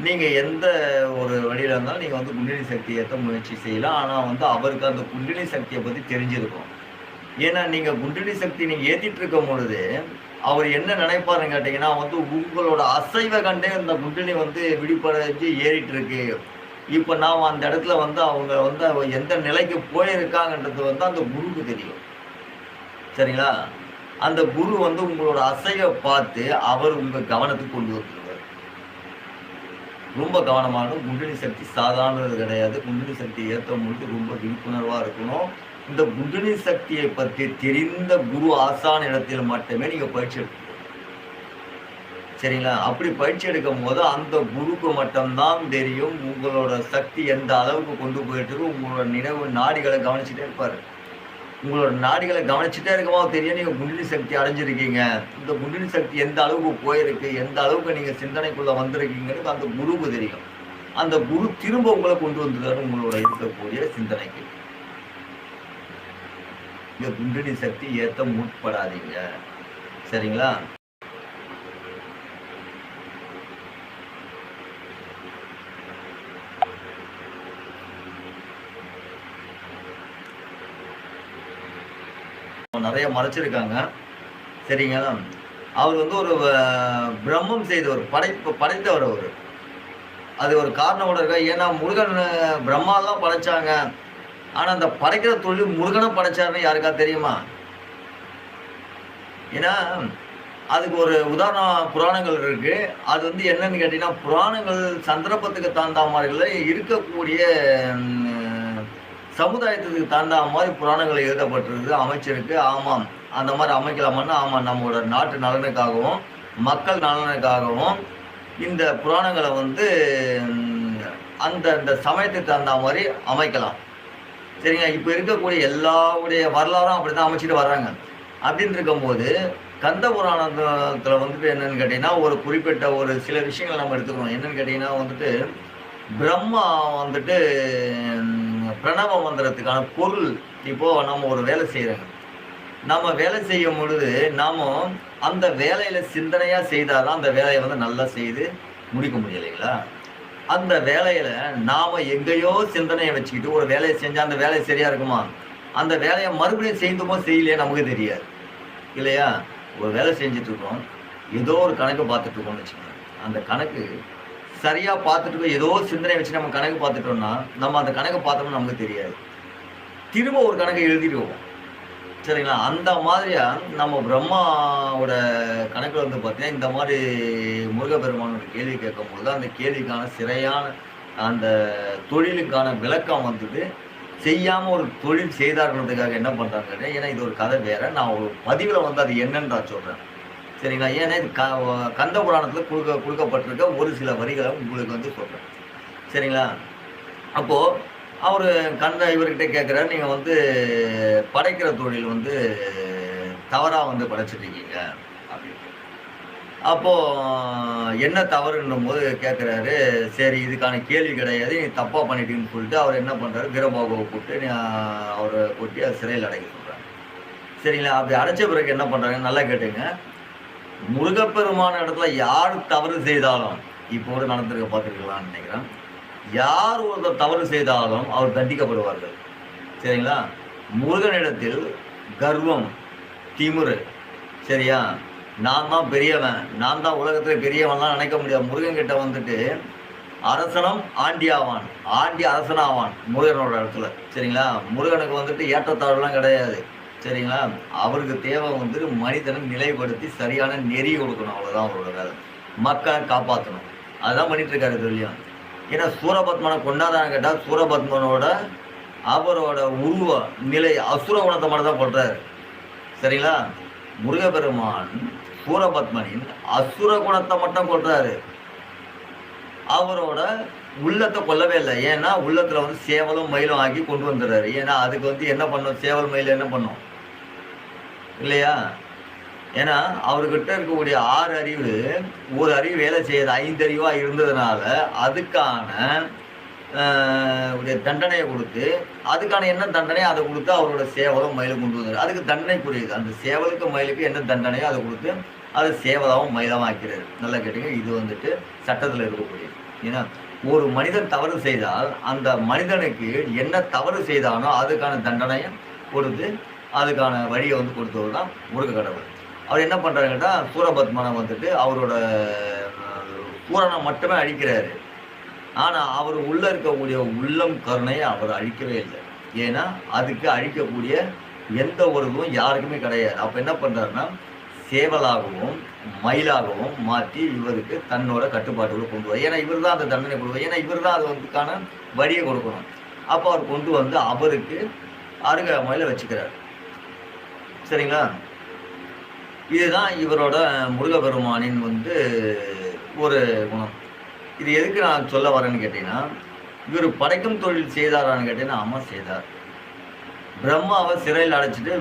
நீங்க எந்த ஒரு வழியில இருந்தாலும் நீங்க வந்து குண்டலினி சக்தி ஏத்த முயற்சி செய்யலாம். ஆனா வந்து அவருக்கு அந்த குண்டலினி சக்திய பத்தி தெரிஞ்சிருக்கும். ஏன்னா நீங்க குண்டலினி சக்தி நீங்க ஏத்திட்டு இருக்கும் பொழுது, அவர் என்ன நினைப்பாருன்னு கேட்டீங்கன்னா, வந்து உங்களோட அசைவ கண்டே இந்த குண்டலினி வந்து விழிப்படைஞ்சு ஏறிட்டு இருக்கு. இப்ப நாம அந்த இடத்துல வந்து அவங்க வந்து எந்த நிலைக்கு போயிருக்காங்கன்றது வந்து அந்த குருவுக்கு தெரியும். சரிங்களா? அந்த குரு வந்து உங்களோட அசைவ பார்த்து அவர் உங்க கவனத்துக்கு கொண்டு வந்துருவாரு. ரொம்ப கவனமாகணும். குண்டலினி சக்தி சாதாரணது கிடையாது. குண்டலினி சக்தி ஏத்தவங்களுக்கு ரொம்ப விழிப்புணர்வா இருக்கணும். இந்த குண்டலினி சக்தியை பற்றி தெரிந்த குரு ஆசான் இடத்தில் மட்டுமே நீங்க பயிற்சி எடுக்கணும். சரிங்களா? அப்படி பயிற்சி எடுக்கும்போது அந்த குருக்கு மட்டும்தான் தெரியும் உங்களோட சக்தி எந்த அளவுக்கு கொண்டு போயிட்டு இருக்கு. உங்களோட நினைவு நாடிகளை கவனிச்சுட்டே இருப்பாரு. உங்களோட நாடிகளை கவனிச்சுட்டே இருக்கும்போது தெரியும் நீங்க குண்டலினி சக்தி அடைஞ்சிருக்கீங்க. இந்த குண்டலினி சக்தி எந்த அளவுக்கு போயிருக்கு, எந்த அளவுக்கு நீங்க சிந்தனைக்குள்ள வந்திருக்கீங்கன்னு அந்த குருவுக்கு தெரியும். அந்த குரு திரும்ப உங்களை கொண்டு வந்துருவாரு உங்களோட இருக்கக்கூடிய சிந்தனைக்கு. இந்த குண்டலினி சக்தி ஏத்த முற்படாதீங்க. சரிங்களா? நிறைய மறைச்சிருக்காங்க. சரிங்களா? அவர் வந்து ஒரு பிரம்மம் செய்தவர், படைத்தவர் அவரு. அது ஒரு காரணம் கூட இருக்கா. ஏன்னா முருகன் பிரம்மாதான் படைச்சாங்க. ஆனா அந்த படைக்கிற தொழில் முருகனும் படைச்சாருன்னு யாருக்கா தெரியுமா? ஏன்னா அதுக்கு ஒரு உதாரணம் புராணங்கள் இருக்கு. அது வந்து என்னன்னு கேட்டீங்கன்னா, புராணங்கள் சந்தர்ப்பத்துக்கு தகுந்த மாதிரில இருக்கக்கூடிய சமுதாயத்துக்கு தகுந்த மாதிரி புராணங்கள் எழுதப்பட்டிருக்கு, அமைச்சிருக்கு. ஆமாம். அந்த மாரி அமைக்கலாமான்னா, ஆமா நம்மளோட நாட்டு நலனுக்காகவும், மக்கள் நலனுக்காகவும் இந்த புராணங்களை வந்து அந்த அந்த சமயத்துக்கு தகுந்த மாதிரி அமைக்கலாம். சரிங்க. இப்போ இருக்கக்கூடிய எல்லாருடைய வரலாறும் அப்படி தான் அமைச்சிட்டு வர்றாங்க. அப்படின்னு இருக்கும்போது கந்த புராணத்தில் வந்துட்டு என்னன்னு கேட்டிங்கன்னா, ஒரு குறிப்பிட்ட ஒரு சில விஷயங்கள் நம்ம எடுத்துக்கணும். என்னன்னு கேட்டிங்கன்னா வந்துட்டு, பிரம்மா வந்துட்டு பிரணவ மந்திரத்துக்கான பொருள் இப்போ நம்ம ஒரு வேலை செய்கிறோங்க. நம்ம வேலை செய்யும் பொழுது நாம அந்த வேலையில சிந்தனையா செய்தாதான் அந்த வேலையை வந்து நல்லா செய்து முடிக்க முடியும் இல்லைங்களா? அந்த வேலையில நாம எங்கேயோ சிந்தனையை வச்சுக்கிட்டு ஒரு வேலையை செஞ்சா அந்த வேலை சரியா இருக்குமா? அந்த வேலையை மறுபடியும் செய்துமோ செய்யலையே நமக்கு தெரியாது இல்லையா? ஒரு வேலை செஞ்சுட்டு இருக்கோம், ஏதோ ஒரு கணக்கு பார்த்துட்டு இருக்கோம்னு வச்சுக்கோங்க. அந்த கணக்கு சரியா பார்த்துட்டு இருக்கோம், ஏதோ சிந்தனை வச்சு நம்ம கணக்கு பார்த்துட்டோம்னா நம்ம அந்த கணக்கு பார்த்தோம்னா நமக்கு தெரியாது. திரும்ப ஒரு கணக்கை எழுதிடுவோம். சரிங்களா? அந்த மாதிரியா நம்ம பிரம்மாவோட கணக்கில் வந்து பார்த்தீங்கன்னா, இந்த மாதிரி முருகப்பெருமானோட கேள்வி கேட்கும்போது அந்த கேள்விக்கான சிறையான அந்த தொழிலுக்கான விளக்கம் வந்துட்டு செய்யாமல் ஒரு தொழில் செய்தாருன்றதுக்காக என்ன பண்ணுறாங்க, ஏன்னா இது ஒரு கதை வேற, நான் ஒரு பதிவில் வந்து அது என்னன்னு நான் சொல்கிறேன். சரிங்களா? ஏன்னா இது கந்த புராணத்தில் கொடுக்கப்பட்டிருக்க ஒரு சில வரிகளை உங்களுக்கு வந்து சொல்கிறேன். சரிங்களா? அப்போது அவர் இவர்கிட்ட கேட்குறாரு, நீங்கள் வந்து படைக்கிற தொழில் வந்து தவறாக வந்து படைச்சிட்ருக்கீங்க அப்படின்ட்டு. அப்போது என்ன தவறுன்னும் போது கேட்குறாரு, சரி இதுக்கான கேள்வி கிடையாது, நீ தப்பாக பண்ணிட்டீங்கன்னு சொல்லிட்டு அவர் என்ன பண்ணுறாரு, வீரபாகுவை கூப்பிட்டு அவரை கொட்டி அதை சிறையில் அடைக்க சொல்கிறாங்க. சரிங்களா? அப்படி அடைச்ச பிறகு என்ன பண்ணுறாங்க, நல்லா கேட்டுங்க. முருகப்பெருமான இடத்துல யார் தவறு செய்தாலும், இப்போ கூட நடந்திருக்க பார்த்துருக்கலாம்னு நினைக்கிறேன், யார் ஒருத்தர் தவறு செய்தாலும் அவர் தண்டிக்கப்படுவார்கள். சரிங்களா? முருகனிடத்தில் கர்வம், திமிரு, சரியா, நான் தான் பெரியவன், நான் தான் உலகத்தில் பெரியவன்லாம் நினைக்க முடியாது. முருகன் கிட்ட வந்துட்டு அரசனம் ஆண்டியாவான், ஆண்டி அரசனாவான் முருகனோட இடத்துல. சரிங்களா? முருகனுக்கு வந்துட்டு ஏற்றத்தாழ்வுலாம் கிடையாது. சரிங்களா? அவருக்கு தேவை வந்துட்டு மனிதனை நிலைப்படுத்தி சரியான நெறி கொடுக்கணும், அவ்வளோதான் அவரோட வேலை. மக்களை காப்பாற்றணும், அதுதான் பண்ணிட்டு இருக்காரு இதுலையும். ஏன்னா சூரபத்மனை கொண்டாதான்னு கேட்டால் சூரபத்மனோட அவரோட உருவ நிலை அசுர குணத்தை மட்டும் தான் கொள்றாரு. சரிங்களா? முருகப்பெருமான் சூரபத்மனின் அசுர குணத்தை மட்டும் கொள்றாரு, அவரோட உள்ளத்தை கொல்லவே இல்லை. ஏன்னா உள்ளத்துல வந்து சேவலும் மயிலும் ஆக்கி கொண்டு வந்துடுறாரு. ஏன்னா அதுக்கு வந்து என்ன பண்ணும், சேவல் மயில் என்ன பண்ணும் இல்லையா? ஏன்னா அவர்கிட்ட இருக்கக்கூடிய 6 அறிவு, ஒரு அறிவு வேலை செய்யுது, 5 அறிவா இருந்ததுனால அதுக்கான தண்டனையை கொடுத்து, அதுக்கான என்ன தண்டனையோ அதை கொடுத்து அவரோட சேவலும் மயிலும் கொண்டு வந்தார். அதுக்கு தண்டனை புரியுது, அந்த சேவலுக்கு மயிலுக்கு என்ன தண்டனையோ அதை கொடுத்து அது சேவலாகவும் மயிலாகவும் ஆக்கிறாரு. நல்லா கேட்டீங்க. இது வந்துட்டு சட்டத்தில் இருக்கக்கூடியது. ஏன்னா ஒரு மனிதன் தவறு செய்தால் அந்த மனிதனுக்கு என்ன தவறு செய்தானோ அதுக்கான தண்டனையை கொடுத்து அதுக்கான வழியை வந்து கொடுத்தவர் தான் முருக கடவுள். அவர் என்ன பண்ணுறாருன்னா, சூரபத்மனை வந்துட்டு அவரோட பூரணை மட்டுமே அழிக்கிறாரு. ஆனால் அவர் உள்ளே இருக்கக்கூடிய உள்ளம் கருணையை அவர் அழிக்கவே இல்லை. ஏன்னா அதுக்கு அழிக்கக்கூடிய எந்த ஒரு இதுவும் யாருக்குமே கிடையாது. அப்போ என்ன பண்ணுறாருன்னா, சேவலாகவும் மயிலாகவும் மாற்றி இவருக்கு தன்னோட கட்டுப்பாட்டுகளை கொண்டு வர. ஏன்னா இவர் தான் அந்த தண்டனை கொடுக்கும், ஏன்னா இவர் தான் அது வந்துக்கான வழியை கொடுக்கணும். அப்போ அவர் கொண்டு வந்து அவருக்கு அருகாமையில் வச்சுக்கிறார். சரிங்களா? இதுதான் இவரோட முருகப்பெருமானின் வந்து ஒரு குணம். இது எதுக்கு நான் சொல்ல வரேன்னு கேட்டீங்கன்னா, இவர் படைக்கும் தொழில் செய்தாரான்னு கேட்டீங்கன்னா, ஆமாம் செய்தார். பிரம்மாவை சிறையில் அடைச்சிட்டு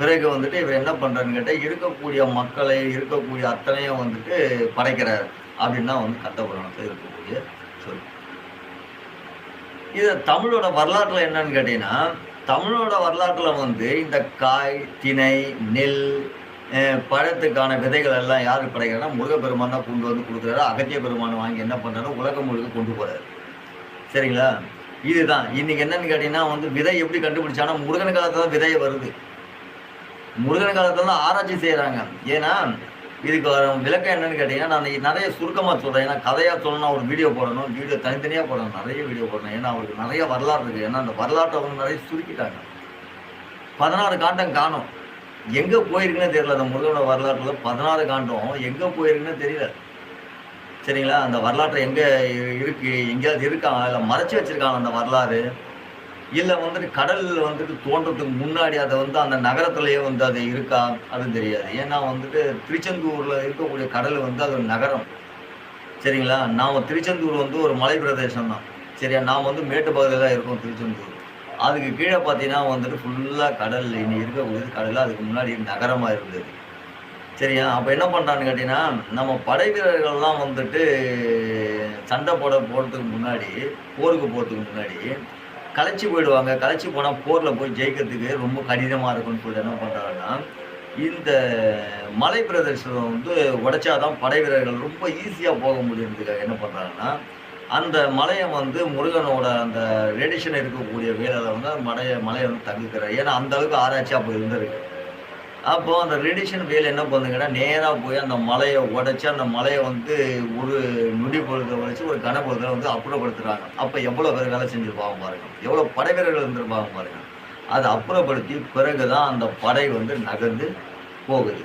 பிறகு வந்துட்டு இவர் என்ன பண்ணுறாருன்னு கேட்டால், இருக்கக்கூடிய மக்களை இருக்கக்கூடிய அத்தனையும் வந்துட்டு படைக்கிறார் அப்படின்னு தான் வந்து கந்த புராணத்தில் இருக்கக்கூடிய சொல். இது தமிழோட வரலாற்றில் என்னன்னு கேட்டீங்கன்னா, தமிழோட வரலாற்றில் வந்து இந்த காய், திணை, நெல், பழத்துக்கான விதைகள் எல்லாம் யாருக்கு படைக்கிறனா முருகப்பெருமான் தான் கொண்டு வந்து கொடுக்குறாரு. அகத்திய பெருமான் வாங்கி என்ன பண்ணுறாரு, உலகம் முழுக்க கொண்டு போகிறாரு. சரிங்களா? இதுதான் இன்னைக்கு என்னன்னு கேட்டீங்கன்னா வந்து விதை எப்படி கண்டுபிடிச்சானா முருகன் காலத்துல தான் விதையை வருது. முருகன் காலத்துல தான் ஆராய்ச்சி செய்யறாங்க. ஏன்னா இதுக்கு விளக்கம் என்னன்னு கேட்டீங்கன்னா, நான் நிறைய சுருக்கமாக சொல்கிறேன். ஏன்னா கதையாக சொல்லணும், ஒரு வீடியோ போடணும், வீடியோ தனித்தனியாக போடணும், நிறைய வீடியோ போடணும். ஏன்னா அவருக்கு நிறைய வரலாறு இருக்குது. ஏன்னா அந்த வரலாற்றை அவங்க நிறைய சுருக்கிட்டாங்க. 16 காண்டம் காணும், எங்கே போயிருக்குன்னே தெரியல. அந்த முருகனோட வரலாற்றில் 16 காண்டம் எங்கே போயிருக்குன்னு தெரியல. சரிங்களா? அந்த வரலாற்றை எங்கே இருக்குது, எங்கேயாவது இருக்காங்க இல்லை மறைச்சி வச்சுருக்காங்க அந்த வரலாறு. இல்ல வந்துட்டு கடல் வந்துட்டு தோன்றதுக்கு முன்னாடி அத வந்து அந்த நகரத்திலேயே வந்து அது இருக்கா? அதுவும் தெரியாது. ஏன்னா வந்துட்டு திருச்செந்தூர்ல இருக்கக்கூடிய கடல் வந்து அது ஒரு நகரம். சரிங்களா? நாம திருச்செந்தூர் வந்து ஒரு மலை பிரதேசம் தான். சரியா? நாம வந்து மேட்டுப்பாளையத்துல தான் இருக்கோம் திருச்செந்தூர். அதுக்கு கீழ பார்த்தீங்கன்னா வந்துட்டு ஃபுல்லா கடல். இனி இருக்கக்கூடியது கடலா அதுக்கு முன்னாடி நகரமா இருந்தது. சரியா? அப்ப என்ன பண்றான்னு கேட்டீங்கன்னா, நம்ம படை வீரர்கள்லாம் வந்துட்டு சண்டை போறதுக்கு முன்னாடி, போருக்கு போறதுக்கு முன்னாடி களைச்சு போயிடுவாங்க. களைச்சு போனா போர்ல போய் ஜெயிக்கிறதுக்கு ரொம்ப கடினமா இருக்கும்ன்னு சொல்லிட்டு என்ன பண்றாங்கன்னா, இந்த மலை பிரதேசம் வந்து உடைச்சா தான் படை வீரர்கள் ரொம்ப ஈஸியா போக முடியுறதுக்காக என்ன பண்றாங்கன்னா, அந்த மலைய வந்து முருகனோட அந்த ரேடியேஷன் இருக்கக்கூடிய வேலையில வந்து மலைய வந்து தடுக்கிறார். ஏன்னா அந்த அளவுக்கு ஆராய்ச்சி அப்ப இருந்திருக்கு. அப்போ அந்த ரேடியேஷன் வேல் என்ன பண்ணுங்கன்னா, நேரா போய் அந்த மலைய உடைச்சு, அந்த மலைய வந்து ஒரு நொடி பொழுத வச்சு ஒரு கனப்பொழுதுல வந்து அப்புறப்படுத்துறாங்க. அப்ப எவ்வளோ பேர் வேலை செஞ்சிருப்பாங்க பாருங்க. எவ்வளோ படைவீரர்கள் இருந்திருப்பாங்க பாருங்க. அத அப்புறப்படுத்தி பிறகு தான் அந்த படை வந்து நகர்ந்து போகுது.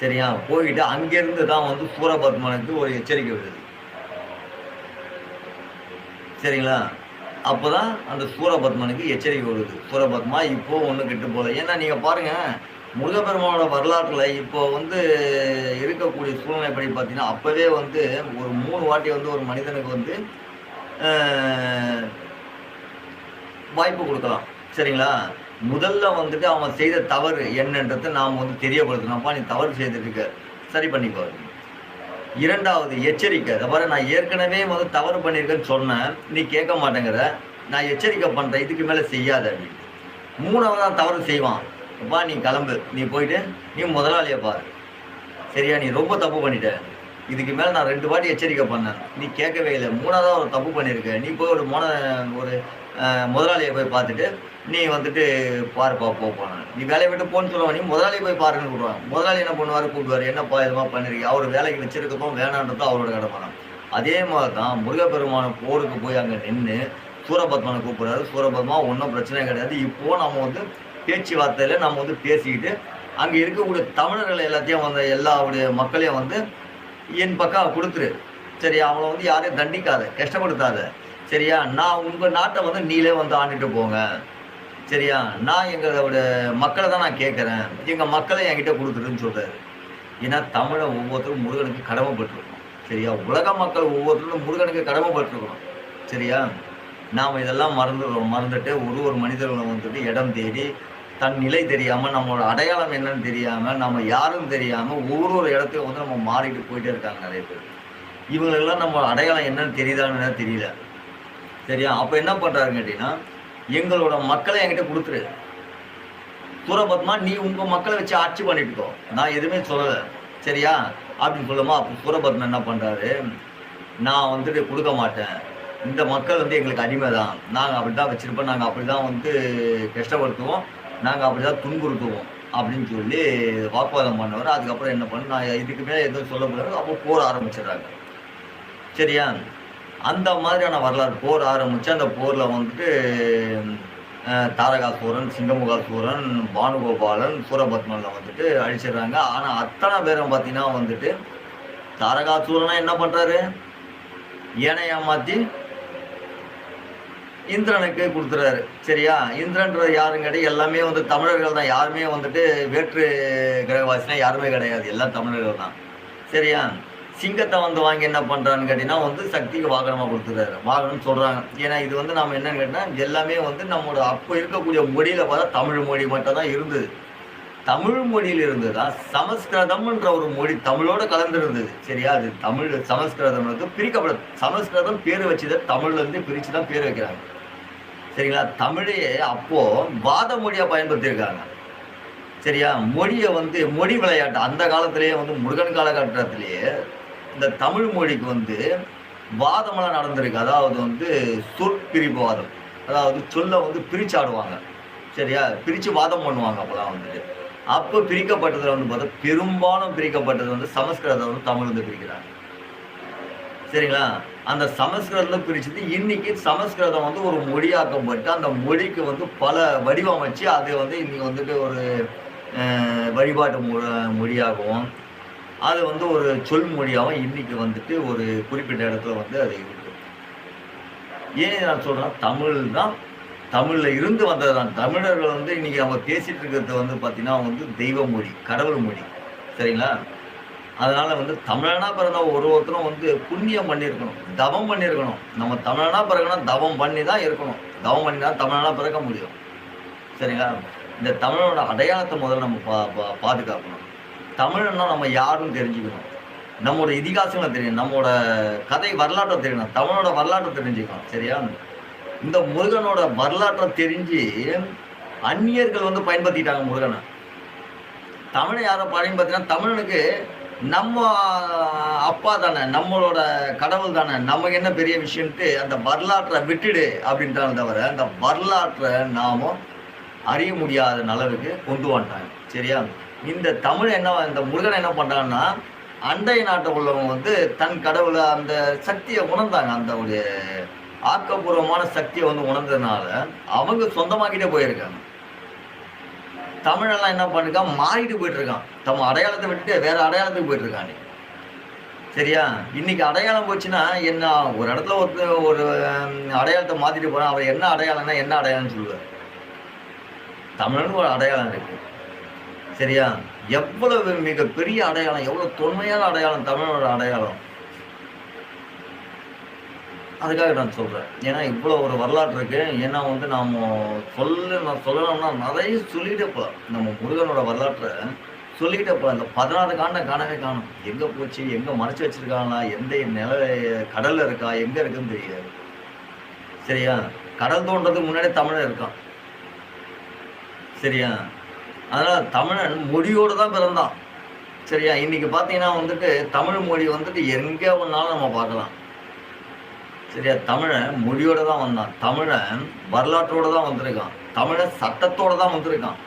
சரியா? போயிட்டு அங்கேருந்து தான் வந்து சூரபத்மனுக்கு ஒரு எச்சரிக்கை விடுது. சரிங்களா? அப்பதான் அந்த சூரபத்மனுக்கு எச்சரிக்கை வருது. சூரபத்மா இப்போ ஒண்ணும் கெட்டு போல. ஏன்னா நீங்க பாருங்க, முருகப்பெருமானோட வரலாற்றுல இப்போ வந்து இருக்கக்கூடிய சூழ்நிலைப்படி பார்த்தீங்கன்னா, அப்பவே வந்து ஒரு 3 வாட்டி வந்து ஒரு மனிதனுக்கு வந்து அ வாய்ப்பு குடுக்கலாம். சரிங்களா? முதல்ல வந்துட்டு அவன் செய்த தவறு என்னன்றத நாம வந்து தெரியப்படுத்தணும். "அப்பா நீ தவறு செய்துருக்க. சரி பண்ணிக்கோ." 2வது எச்சரிக்கை. "இத பாரு நான் ஏற்கனவே வந்து தவறு பண்ணியிருக்கேன்னு சொன்னேன். நீ கேட்க மாட்டேங்கிற. நான் எச்சரிக்கை பண்றேன். இதுக்கு மேல செய்யாத" அப்படின்னு. 3வதா தவறு செய்வான். "அப்பா நீ கிளம்பு. நீ போயிட்டு நீ முதலாளிய பாரு. சரியா? நீ ரொம்ப தப்பு பண்ணிட்ட. இதுக்கு மேல நான் 2 வாட்டி எச்சரிக்கை பண்ணேன். நீ கேட்கவே இல்ல. 3வதா ஒரு தப்பு பண்ணியிருக்க. நீ போய் ஒரு முதலாளிய போய் பார்த்துட்டு, நீ வந்துட்டு பாருப்பா போ போனாங்க. நீ வேலைய விட்டு போன்னு சொல்லுவ. நீ முதலாளிய போய் பாருன்னு கூப்பிடுவாங்க. முதலாளி என்ன பண்ணுவாரு? கூப்பிடுவாரு. என்னப்பா இதுமாரி பண்ணியிருக்கீங்க? அவரு வேலைக்கு வச்சிருக்கதும் வேணான்றதும் அவரோட கடமை தான். அதே மாரி தான் முருகப்பெருமான போருக்கு போய் அங்க நின்னு சூரபத்மன கூப்பிடுறாரு. சூரபத்மா ஒண்ணும் பிரச்சனை கிடையாது. இப்போ நம்ம வந்து பேச்சுவார்த்தையில நம்ம வந்து பேசிக்கிட்டு, அங்க இருக்கக்கூடிய தமிழர்கள் எல்லாத்தையும் வந்து எல்லாருடைய மக்களையும் வந்து என் பக்கம் குடுத்துரு. சரியா? அவங்கள வந்து யாரையும் தண்டிக்காத, கஷ்டப்படுத்தாத. சரியா? நான் உங்க நாட்ட வந்து நீங்களே வந்து ஆண்டுட்டு போங்க. சரியா? நான் எங்களோட மக்கள தான் நான் கேட்கிறேன். எங்க மக்கள என்கிட்ட குடுத்துருன்னு சொல்றாரு. ஏன்னா தமிழன் ஒவ்வொருத்தரும் முருகனுக்கு கடமைப்பட்டிருக்கோம். சரியா? உலக மக்கள் ஒவ்வொருத்தரும் முருகனுக்கு கடமைப்பட்டிருக்கணும். சரியா? நாம இதெல்லாம் மறந்துடுறோம். மறந்துட்டு ஒரு மனிதர்களும் வந்துட்டு இடம் தேடி, தன் நிலை தெரியாம, நம்மளோட அடையாளம் என்னன்னு தெரியாம, நம்ம யாருன்னு தெரியாம ஒரு இடத்துக்கு வந்து நம்ம மாறிட்டு போயிட்டே இருக்காங்க நெறைய பேர். இவங்களுக்கெல்லாம் நம்ம அடையாளம் என்னன்னு தெரியுதான்னு தெரியல. சரியா? அப்ப என்ன பண்றாருன்னு கேட்டீங்கன்னா, எங்களோட மக்கள என்கிட்ட குடுத்துரு. சூரபத்மா நீ உங்க மக்கள வச்சு ஆட்சி பண்ணிட்டுக்கோ. நான் எதுவுமே சொல்லல. சரியா? அப்படின்னு சொல்லும்போது, அப்ப சூரபத்மன் என்ன பண்றாரு, நான் வந்துட்டு குடுக்க மாட்டேன். இந்த மக்கள் வந்து எங்களுக்கு அடிமை தான். நாங்க அப்படித்தான் வச்சிருப்போம். நாங்க அப்படிதான் வந்து கஷ்டப்படுத்துவோம். நாங்க அப்படிதான் துன்புறுத்துவோம். அப்படின்னு சொல்லி வாக்குவாதம் பண்ணவரு. அதுக்கப்புறம் என்ன பண்ணு, நான் இதுக்கு மேல எதுவும் சொல்ல முடியாது. அப்போ போர் ஆரம்பிச்சுடுறாங்க. சரியா? அந்த மாதிரியான வரலாறு போர் ஆரம்பிச்சு, அந்த போர்ல வந்துட்டு தாரகாசூரன், சிங்கமுகாசூரன், பானுகோபாலன், சூரபத்மன்ல வந்துட்டு அழிச்சிடுறாங்க. ஆனா அத்தனை பேரும் பார்த்தீங்கன்னா வந்துட்டு, தாரகாசூரனா என்ன பண்றாரு? ஏனை ஏமாத்தி இந்திரனுக்கு குடுத்துறாரு. சரியா? இந்திரன்றது யாருன்னு கேட்டா எல்லாமே வந்து தமிழர்கள் தான். யாருமே வந்துட்டு வேற்று கிரகவாசினா யாருமே கிடையாது. எல்லாம் தமிழர்கள் தான். சரியா? சிங்கத்த வந்து வாங்கி என்ன பண்றான்னு கேட்டீங்கன்னா வந்து சக்திக்கு வாகனமா குடுத்துறாரு. வாகனம்னு சொல்றாங்க. ஏன்னா இது வந்து நாம என்னன்னு கேட்டா, எல்லாமே வந்து நம்மோட அப்ப இருக்கக்கூடிய மொழியில பார்த்தா தமிழ் மொழி மட்டும் தான் இருந்தது. தமிழ் மொழியில இருந்து தான் சமஸ்கிருதம்ன்ற ஒரு மொழி தமிழோட கலந்து இருந்தது. சரியா? அது தமிழ் சமஸ்கிருதம் வந்து பிரிக்கப்படும். சமஸ்கிருதம் பேரு வச்சத தமிழ்ல இருந்து பிரிச்சு தான் பேர் வைக்கிறாங்க. சரிங்களா? தமிழையே அப்போ வாத மொழியா பயன்படுத்தியிருக்காங்க. சரியா? மொழிய வந்து மொழி விளையாட்டு அந்த காலத்திலேயே வந்து முருகன் காலகட்டத்திலேயே இந்த தமிழ் மொழிக்கு வந்து வாதமெல்லாம் நடந்திருக்கு. அதாவது வந்து சொற்பிரிவாதம். அதாவது சொல்ல வந்து பிரிச்சு ஆடுவாங்க. சரியா? பிரிச்சு வாதம் பண்ணுவாங்க அப்பலாம் வந்துட்டு. அப்ப பிரிக்கப்பட்டதுல வந்து பார்த்தா, பெரும்பாலும் பிரிக்கப்பட்டது வந்து சமஸ்கிருதம் வந்து தமிழ்லருந்து பிரிக்கிறாங்க. சரிங்களா? அந்த சமஸ்கிருதத்துல பிரிச்சது இன்னைக்கு சமஸ்கிருதம் வந்து ஒரு மொழியாக்கப்பட்டு, அந்த மொழிக்கு வந்து பல வடிவமைச்சு, அது வந்து இன்னைக்கு வந்துட்டு ஒரு வழிபாட்டு மொழியாகவும், அது வந்து ஒரு சொல் மொழியாவும் இன்னைக்கு வந்துட்டு ஒரு குறிப்பிட்ட இடத்துல வந்து அது இருக்கு. ஏன் நான் சொல்றேன், தமிழ் தான் தமிழ்ல இருந்து வந்தது தான். தமிழர்கள் வந்து இன்னைக்கு நம்ம பேசிட்டு இருக்கிறது வந்து பார்த்தீங்கன்னா வந்து தெய்வ மொழி, கடவுள் மொழி. சரிங்களா? அதனால வந்து தமிழனா பிறந்த ஒருத்தரும் வந்து புண்ணியம் பண்ணியிருக்கணும், தவம் பண்ணியிருக்கணும். நம்ம தமிழனா பிறக்கணும், தவம் பண்ணி தான் இருக்கணும். தவம் பண்ணி தான் தமிழனா பிறக்க முடியும். சரிங்களா? இந்த தமிழோட அடையாளத்தை முதல்ல நம்ம பாதுகாக்கணும். தமிழன்னா நம்ம யாருன்னு தெரிஞ்சுக்கணும். நம்மோட இதிகாசங்களை தெரியணும். நம்மோட கதை வரலாற்றை தெரியணும். தமிழோட வரலாற்றை தெரிஞ்சுக்கணும். சரியா? இந்த முருகனோட வரலாற்றை தெரிஞ்சு அந்நியர்கள் வந்து பயன்படுத்திட்டாங்க முருகனை. தமிழை யாரை பயன்படுத்தினா, தமிழனுக்கு நம்ம அப்பா தானே, நம்மளோட கடவுள் தானே, நமக்கு என்ன பெரிய விஷயம்ட்டு அந்த வரலாற்றை விட்டுடு அப்படின்றாங்க தவிர, அந்த வரலாற்றை நாம அறிய முடியாத அளவுக்கு கொண்டு வந்துட்டாங்க. சரியா? இந்த தமிழ் என்ன, இந்த முருகனை என்ன பண்றாங்கன்னா, அண்டை நாட்டை உள்ளவங்க வந்து தன் கடவுளை அந்த சக்தியை உணர்ந்தாங்க. அந்த ஒரு ஆக்கப்பூர்வமான சக்தியை வந்து உணர்ந்ததுனால அவங்க சொந்தமாக்கிட்டே போயிருக்காங்க. தமிழெல்லாம் என்ன பண்ணிருக்கான், மாறிட்டு போயிட்டு இருக்கான். தம்ம அடையாளத்தை விட்டுட்டு வேற அடையாளத்துக்கு போயிட்டு இருக்கான். சரியா? இன்னைக்கு அடையாளம் போச்சுன்னா என்ன, ஒரு இடத்துல ஒரு அடையாளத்தை மாத்திட்டு போறான். அவர் என்ன அடையாளம்னா என்ன அடையாளம்னு சொல்லுவார். தமிழ்னு ஒரு அடையாளம் இருக்கு. சரியா? எவ்வளவு மிக பெரிய அடையாளம், எவ்வளவு தொன்மையான அடையாளம் தமிழோட அடையாளம். அதுக்காக நான் சொல்றேன். ஏன்னா இவ்வளோ ஒரு வரலாற்று இருக்கு. ஏன்னா வந்து நான் சொல்லணும்னா நிறைய சொல்லிட்டே போகலாம். நம்ம முருகனோட வரலாற்றை சொல்லிக்கிட்டே போகலாம். இந்த 16 காண்டை காணவே காணும். எங்க போச்சு, எங்க மறைச்சு வச்சிருக்காங்களா, எந்த கடல்ல இருக்கா, எங்க இருக்குன்னு தெரியாது. சரியா? கடல் தோன்றதுக்கு முன்னாடி தமிழன் இருக்கான். சரியா? அதனால தமிழன் மொழியோடு தான் பிறந்தான். சரியா? இன்னைக்கு பார்த்தீங்கன்னா வந்துட்டு தமிழ் மொழி வந்துட்டு எங்கே ஒன்றாலும் நம்ம பார்க்கலாம். சரியா? தமிழன் மொழியோட தான் வந்தான். தமிழன் வரலாற்றோட தான் வந்திருக்கான். தமிழன் சட்டத்தோட தான் வந்திருக்கான்.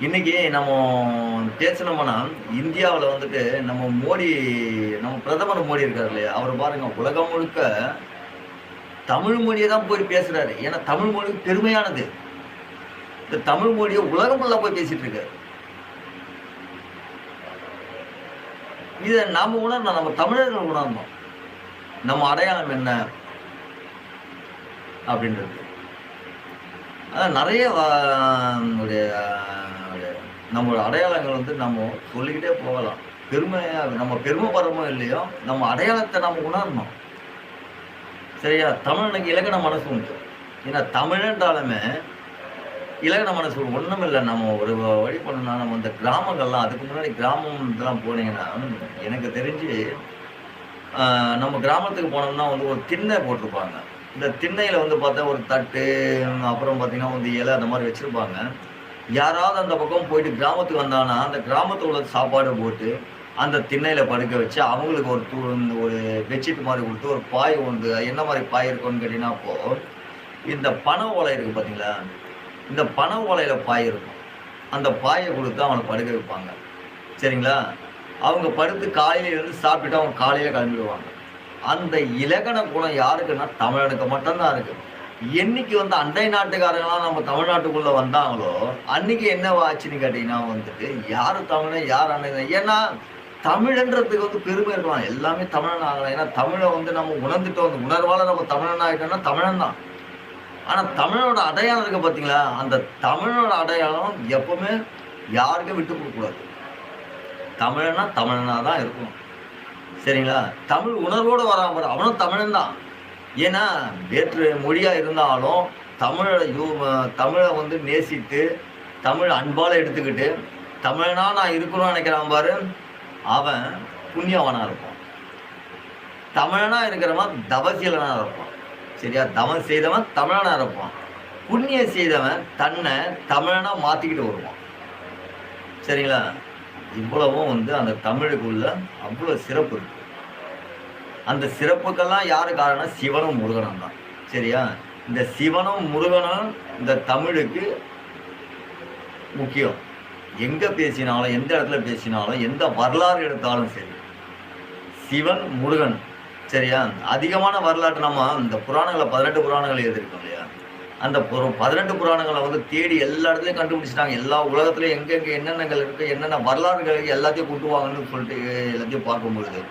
இன்னைக்கு நம்ம பேசணும்னா இந்தியாவில் வந்துட்டு நம்ம பிரதமர் மோடி இருக்காரு இல்லையா, அவர் பாருங்க உலகம் முழுக்க தமிழ் மொழியை தான் போய் பேசுறாரு. ஏன்னா தமிழ் மொழி பெருமையானது. இந்த தமிழ் மொழியை உலகம் ஃபுல்லா போய் பேசிட்டு இருக்காரு. இதை நாம உணரணும், நம்ம தமிழர்கள் உணரணும் நம்ம அடையாளம் என்ன அப்படின்றது. அதான் நிறைய நம்மளோட அடையாளங்கள் வந்து நம்ம சொல்லிக்கிட்டே போகலாம். நம்ம பெருமைப்படுறோமோ இல்லையோ, நம்ம அடையாளத்தை நம்ம உணரணும். சரியா? தமிழனுக்கு இலக்கண மனசு உண்டு. ஏன்னா தமிழன்றாலுமே இலக்கண மனசு ஒன்றும் இல்லை. நம்ம ஒரு வழி பண்ணணும்னா நம்ம இந்த கிராமங்கள்லாம், அதுக்கு முன்னாடி கிராமம் இதெல்லாம் போனீங்கன்னா எனக்கு தெரிஞ்சு நம்ம கிராமத்துக்கு போனோம்னா வந்து ஒரு திண்ணை போட்டிருப்பாங்க. இந்த திண்ணையில் வந்து பார்த்தா ஒரு தட்டு, அப்புறம் பார்த்தீங்கன்னா வந்து இலை அந்த மாதிரி வச்சுருப்பாங்க. யாராவது அந்த பக்கம் போயிட்டு கிராமத்துக்கு வந்தாங்கன்னா அந்த கிராமத்தில் உள்ள சாப்பாடு போட்டு அந்த திண்ணையில் படுக்க வச்சு அவங்களுக்கு ஒரு பெட்ஷீட் மாதிரி கொடுத்து ஒரு பாய் வந்து என்ன மாதிரி பாய் இருக்குன்னு கேட்டிங்கன்னா, அப்போது இந்த பனை ஓலை இருக்குது பார்த்தீங்களா, இந்த பனை ஓலையில் பாய் இருக்கும். அந்த பாயை கொடுத்து அவனை படுக்க வைப்பாங்க. சரிங்களா? அவங்க படுத்து காலையில் இருந்து சாப்பிட்டுட்டு அவங்க காலையில் கிளம்பிடுவாங்க. அந்த இலக்கண குணம் யாருக்குன்னா தமிழனுக்கு மட்டும்தான் இருக்கு. என்னைக்கு வந்து அண்டை நாட்டுக்காரங்களாம் நம்ம தமிழ்நாட்டுக்குள்ள வந்தாங்களோ அன்னைக்கு என்ன ஆச்சுன்னு கேட்டீங்கன்னா வந்துட்டு யாரு தமிழன் யார் அண்டை. ஏன்னா தமிழன்றதுக்கு வந்து பெருமை இருக்கலாம், எல்லாமே தமிழன் ஆகலாம். ஏன்னா தமிழை வந்து நம்ம உணர்ந்துட்டோம், அந்த உணர்வால நம்ம தமிழன் ஆகிட்டோம்னா தமிழன் தான். ஆனா தமிழோட அடையாளம் இருக்கு பார்த்தீங்களா, அந்த தமிழோட அடையாளம் எப்பவுமே யாருக்கும் விட்டு கொடுக்கக்கூடாது. தமிழனா தமிழனா தான் இருக்கணும். சரிங்களா? தமிழ் உணர்வோடு வராம அவனும் தமிழன் தான். ஏன்னா வேற்று மொழியா இருந்தாலும் தமிழை வந்து நேசித்து தமிழ் அன்பால் எடுத்துக்கிட்டு தமிழனா நான் இருக்கணும்னு நினைக்கிறான் பாரு, அவன் புண்ணியவனா இருப்பான். தமிழனா இருக்கிறவன் தவசீலனா இருப்பான். சரியா? தவம் செய்தவன் தமிழனா இருப்பான். புண்ணியம் செய்தவன் தன்னை தமிழனா மாத்திக்கிட்டு வருவான். சரிங்களா? இவ்வளவும் வந்து அந்த தமிழுக்குள்ள அவ்வளோ சிறப்பு இருக்கு. அந்த சிறப்புக்கெல்லாம் யாரு காரணம்? சிவனும் முருகனும் தான். சரியா? இந்த சிவனும் முருகனும் இந்த தமிழுக்கு முக்கியம். எங்க பேசினாலும், எந்த இடத்துல பேசினாலும், எந்த வரலாறு எடுத்தாலும் சரி, சிவன் முருகன். சரியா? அதிகமான வரலாற்று நம்ம இந்த புராணங்களை 18 புராணங்கள் எழுதியிருக்கோம் இல்லையா, அந்த 18 புராணங்களை வந்து தேடி எல்லா இடத்துலையும் கண்டுபிடிச்சிட்டாங்க. எல்லா உலகத்துலையும் எங்கெங்கே என்னென்னங்கள் இருக்குது, என்னென்ன வரலாறுகள் எல்லாத்தையும் கூட்டுவாங்கன்னு சொல்லிட்டு எல்லாத்தையும் பார்க்கும்பொழுது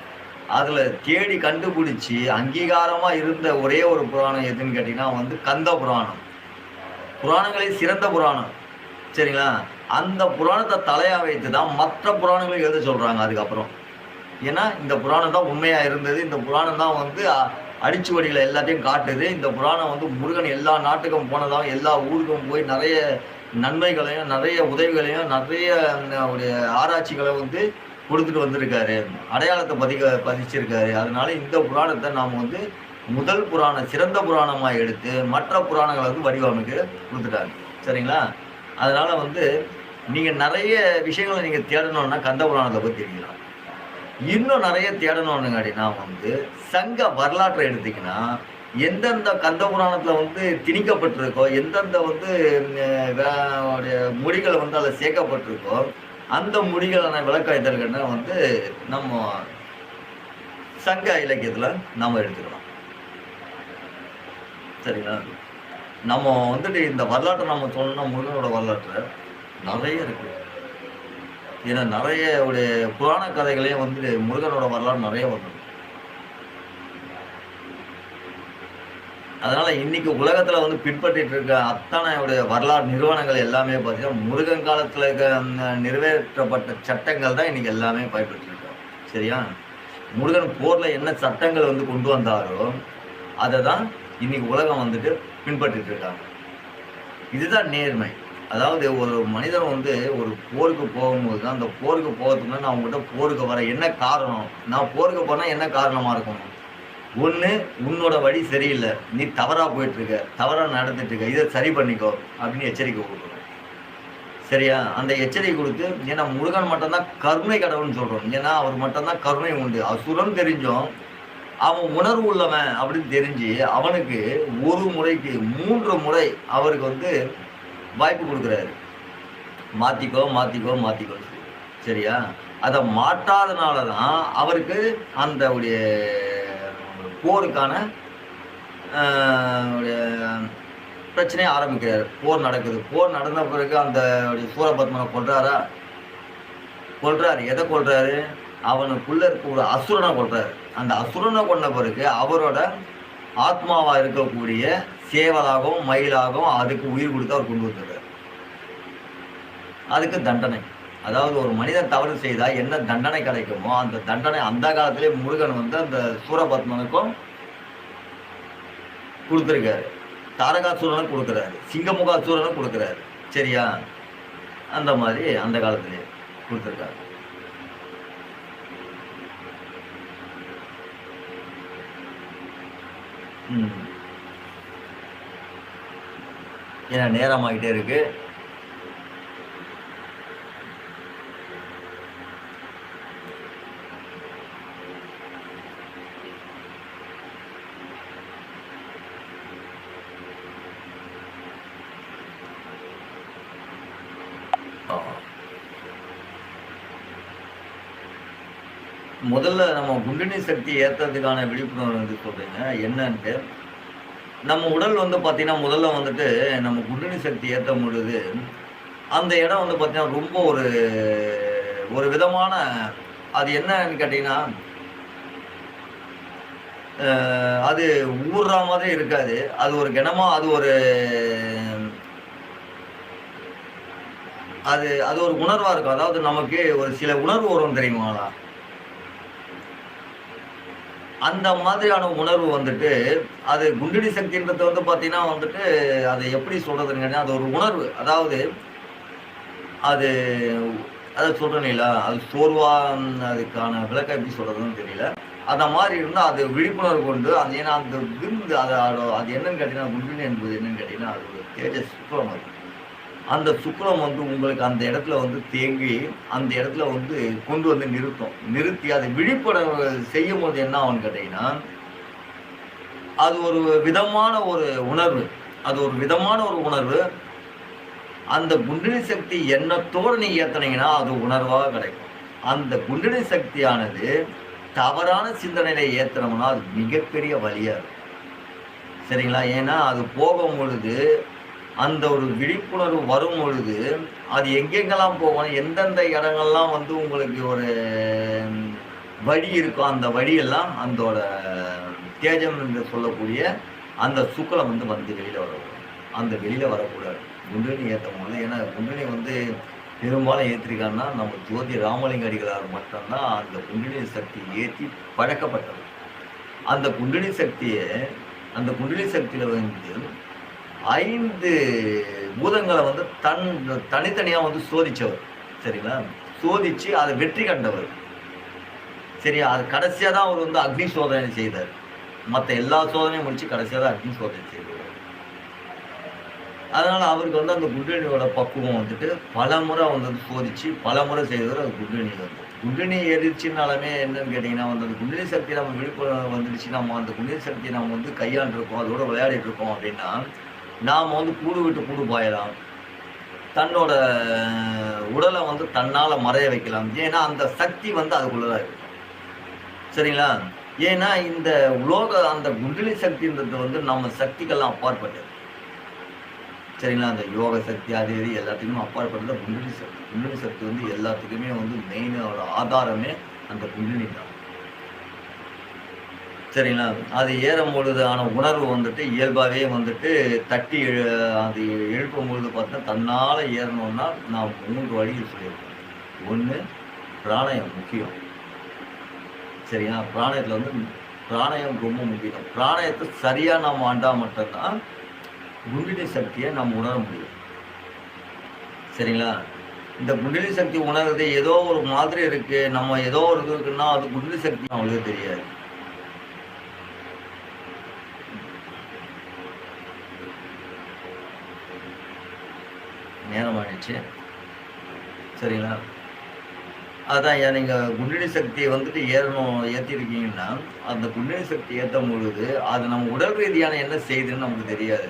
அதுல தேடி கண்டுபிடிச்சு அங்கீகாரமா இருந்த ஒரே ஒரு புராணம் எதுன்னு கேட்டீங்கன்னா வந்து கந்த புராணம். புராணங்களில் சிறந்த புராணம். சரிங்களா? அந்த புராணத்தை தலையா வைத்து தான் மற்ற புராணங்களை எழுத சொல்றாங்க அதுக்கப்புறம். ஏன்னா இந்த புராணம் தான் உண்மையா இருந்தது. இந்த புராணம் தான் வந்து அடிச்சுவடிகளை எல்லாத்தையும் காட்டுது. இந்த புராணம் வந்து முருகன் எல்லா நாட்டுக்கும் போனதாகவும், எல்லா ஊருக்கும் போய் நிறைய நன்மைகளையும், நிறைய உதவிகளையும், நிறைய அவருடைய ஆராய்ச்சிகளை வந்து கொடுத்துட்டு வந்திருக்காரு. அடையாளத்தை பதிச்சிருக்காரு. அதனால இந்த புராணத்தை நாம் வந்து முதல் புராணம், சிறந்த புராணமா எடுத்து மற்ற புராணங்களை வந்து வடிவமைக்க கொடுத்துட்டாங்க. சரிங்களா? அதனால வந்து நீங்க நிறைய விஷயங்களை நீங்க தேடணும்னா கந்த புராணத்தை பத்தி தெரிஞ்சுக்கலாம். இன்னும் நிறைய தேடணும்னுங்காட்டினா வந்து சங்க வரலாற்றை எடுத்தீங்கன்னா எந்தெந்த கந்த புராணத்துல வந்து திணிக்கப்பட்டிருக்கோ, எந்தெந்த வந்து மொழிகளை வந்து அதில் சேர்க்கப்பட்டிருக்கோ, அந்த மொழிகளான விளக்கத்தைகள்னா வந்து நம்ம சங்க இலக்கியத்துல நாம எடுத்துக்கலாம். சரிங்களா? நம்ம வந்துட்டு இந்த வரலாற்றை நம்ம சொல்லணும்னா முருகனோட வரலாற்று நிறைய இருக்கு. ஏன்னா நிறைய புராண கதைகளையும் வந்து முருகனோட வரலாறு நிறைய வந்தது. அதனால இன்னைக்கு உலகத்துல வந்து பின்பற்றிட்டு இருக்க அத்தனை வரலாறு நிறுவனங்கள் எல்லாமே பார்த்தீங்கன்னா முருகன் காலத்துல நிறைவேற்றப்பட்ட சட்டங்கள் தான் இன்னைக்கு எல்லாமே பயன்படுத்தி இருக்கோம். சரியா? முருகன் போர்ல என்ன சட்டங்கள் வந்து கொண்டு வந்தாரோ அதை தான் இன்னைக்கு உலகம் வந்துட்டு பின்பற்றிட்டு இருக்காங்க. இதுதான் நேர்மை. அதாவது ஒரு மனிதன் வந்து ஒரு போருக்கு போகும்போது தான் அந்த போருக்கு போகிறதுக்கு நான் உங்ககிட்ட போருக்கு வர என்ன காரணம், நான் போருக்கு போனால் என்ன காரணமாக இருக்கணும். ஒன்று, உன்னோட வழி சரியில்லை, நீ தவறாக போயிட்டுருக்க, தவறாக நடந்துட்டு இருக்க, இதை சரி பண்ணிக்கோ அப்படின்னு எச்சரிக்கை கொடுக்கணும். சரியா? அந்த எச்சரிக்கை கொடுத்து, ஏன்னா முருகன் மட்டும்தான் கருணை கடவுள்னு சொல்கிறோம். ஏன்னா அவர் மட்டும்தான் கருணை உண்டு. அசுரன் தெரிஞ்சும் அவன் உணர்வு உள்ளவன் அப்படின்னு தெரிஞ்சு அவனுக்கு ஒரு முறைக்கு 3 முறை அவருக்கு வந்து வாய்ப்பு கொடுக்குறாரு. மாத்திக்கோ மாத்திக்கோ மாத்திக்கோ. சரியா? அதை மாட்டாதனால தான் அவருக்கு அந்த போருக்கான பிரச்சனையை ஆரம்பிக்கிறாரு. போர் நடக்குது. போர் நடந்த பிறகு அந்த சூரபத்மனை கொல்றாரா? கொல்றாரு. எதை கொல்றாரு? அவனுக்குள்ள இருக்க ஒரு அசுரனை கொல்றாரு. அந்த அசுரனை கொண்ட பிறகு அவரோட ஆத்மாவா இருக்கக்கூடிய சேவலாகவும் மயிலாகவும் அதுக்கு உயிர் கொடுத்து அவர் கொண்டு வந்துடுறார். அதுக்கு தண்டனை. அதாவது ஒரு மனிதன் தவறு செய்தால் என்ன தண்டனை கிடைக்குமோ அந்த தண்டனை அந்த காலத்திலே முருகன் வந்து அந்த சூரபத்மனுக்கும் கொடுத்துருக்காரு. தாரகாசூரனும் கொடுக்குறாரு. சிங்கமுகாசூரனும் கொடுக்குறாரு. சரியா? அந்த மாதிரி அந்த காலத்திலே கொடுத்துருக்காரு. ஏன்னா நேரமாகிட்டே இருக்கு. முதல்ல நம்ம குண்டலினி சக்தி ஏற்றுறதுக்கான விழிப்புணர்வு வந்து சொல்றீங்க என்னன்ட்டு. நம்ம உடல் வந்து பார்த்தீங்கன்னா முதல்ல வந்துட்டு நம்ம குண்டலினி சக்தி ஏற்றும் பொழுது அந்த இடம் வந்து பார்த்தீங்கன்னா ரொம்ப ஒரு விதமான அது என்னன்னு கேட்டிங்கன்னா அது ஊறுற மாதிரி இருக்காது. அது ஒரு கனமாக அது ஒரு உணர்வாக இருக்கும். அதாவது நமக்கு ஒரு சில உணர்வு வரும் தெரியுமாங்களா? அந்த மாதிரியான உணர்வு வந்துட்டு அது குண்டலினி சக்தின்றது வந்து பார்த்தீங்கன்னா வந்துட்டு அதை எப்படி சொல்றதுன்னு அது ஒரு உணர்வு. அதாவது அது அதை சொல்றேன்ல அது சோர்வா அதுக்கான விளக்கம் எப்படி சொல்றதுன்னு தெரியல. அந்த மாதிரி இருந்தால் அது விழிப்புணர்வு கொண்டு அது ஏன்னா அந்த விருந்து அது என்னன்னு கேட்டீங்கன்னா குண்டலினி என்பது என்னன்னு கேட்டீங்கன்னா அது ஒரு தேஜஸ் சுக்ரம். அது அந்த சுக்ரம் வந்து உங்களுக்கு அந்த இடத்துல வந்து தேங்கி அந்த இடத்துல வந்து கொண்டு வந்து நிறுத்தி அதை விழிப்புணர்வு செய்யும் போது என்ன ஆகும்னு கேட்டீங்கன்னா அது ஒரு விதமான ஒரு உணர்வு. அது ஒரு விதமான ஒரு உணர்வு. அந்த குண்டலினி சக்தி எண்ணத்தோடு நீங்க ஏற்றினீங்கன்னா அது உணர்வாக கிடைக்கும். அந்த குண்டலினி சக்தியானது தவறான சிந்தனையில ஏற்றினோம்னா அது மிகப்பெரிய வலியா இருக்கும். சரிங்களா? ஏன்னா அது போகும் பொழுது அந்த ஒரு விழிப்புணர்வு வரும் பொழுது அது எங்கெங்கெல்லாம் போகணும், எந்தெந்த இடங்கள்லாம் வந்து உங்களுக்கு ஒரு வடி இருக்கும். அந்த வடியெல்லாம் அந்தோட தேஜம் என்று சொல்லக்கூடிய அந்த சுக்லம் வந்து வெளியில் வரக்கூடாது. அந்த வெளியில் வரக்கூடாது குண்டலினி ஏற்றும் போது. ஏன்னா குண்டலினி வந்து பெரும்பாலும் ஏற்றிருக்காங்கன்னா நம்ம ஜோதி ராமலிங்க அடிகளார் மட்டும்தான் அந்த குண்டலினி சக்தி ஏற்றி பழக்கப்பட்டது. அந்த குண்டலினி சக்தியில் வந்து 5 பூதங்களை வந்து தனித்தனியாக வந்து சோதிச்சவர். சரிங்களா? சோதிச்சு அதை வெற்றி கண்டவர். சரியா? அது கடைசியாக தான் அவர் வந்து அக்னி சோதனை செய்தார். மற்ற எல்லா சோதனையும் முடிச்சு கடைசியாக தான் அக்னி சோதனை செய்தார். அதனால அவருக்கு வந்து அந்த குண்டலினியோட பக்குவம் வந்துட்டு பல முறை வந்து சோதிச்சு பல முறை செய்தவர் அது குண்டலினி வந்து. குண்டலினி ஏறிடுச்சுனாலுமே என்னன்னு கேட்டிங்கன்னா வந்து அந்த குண்டலினி சக்தி நம்ம விழிப்புணர்வு வந்துடுச்சு, நம்ம அந்த குண்டலினி சக்தியை நம்ம வந்து கையாண்டுருக்கோம், அதோட விளையாடிட்டு இருக்கோம் அப்படின்னா நாம் வந்து கூடு விட்டு கூடு பாயலாம், தன்னோட உடலை வந்து தன்னால் மறைய வைக்கலாம். ஏன்னா அந்த சக்தி வந்து அதுக்குள்ளதான் இருக்கும். சரிங்களா? ஏன்னா இந்த அந்த குண்டலினி சக்தின்றது வந்து நம்ம சக்திக்கெல்லாம் அப்பாற்பட்டது. சரிங்களா? அந்த யோக சக்தி அது இது எல்லாத்துக்குமே அப்பாற்பட்டது குண்டலினி சக்தி. குண்டலினி சக்தி வந்து எல்லாத்துக்குமே வந்து மெயினோட ஆதாரமே அந்த குண்டலினி தான். சரிங்களா? அது ஏறும் பொழுதான உணர்வு வந்துட்டு இயல்பாகவே வந்துட்டு தட்டி அது எழுப்பும் பொழுது பார்த்தா தன்னால் ஏறணும்னா நான் 3 வழிகள் சொல்லியிருக்கேன். 1 பிராணயம் முக்கியம். சரியா? பிராணயத்தில் வந்து பிராணயம் ரொம்ப முக்கியம். பிராணயத்தை சரியாக நாம் ஆண்டா மட்டும்தான் குண்டலினி சக்தியை நம்ம உணர முடியும். சரிங்களா? இந்த குண்டலினி சக்தி உணர்றது ஏதோ ஒரு மாதிரி இருக்கு, நம்ம ஏதோ ஒரு இது இருக்குன்னா அது குண்டலினி சக்தி அவங்களுக்கு தெரியாது. நேரம் ஆயிடுச்சு. சரிங்களா? அதான் நீங்கள் குண்டலினி சக்தியை வந்துட்டு ஏற்றிருக்கீங்கன்னா அந்த குண்டலினி சக்தி ஏற்றும் பொழுது அது நம்ம உடல் ரீதியான என்ன செய்யுதுன்னு நமக்கு தெரியாது.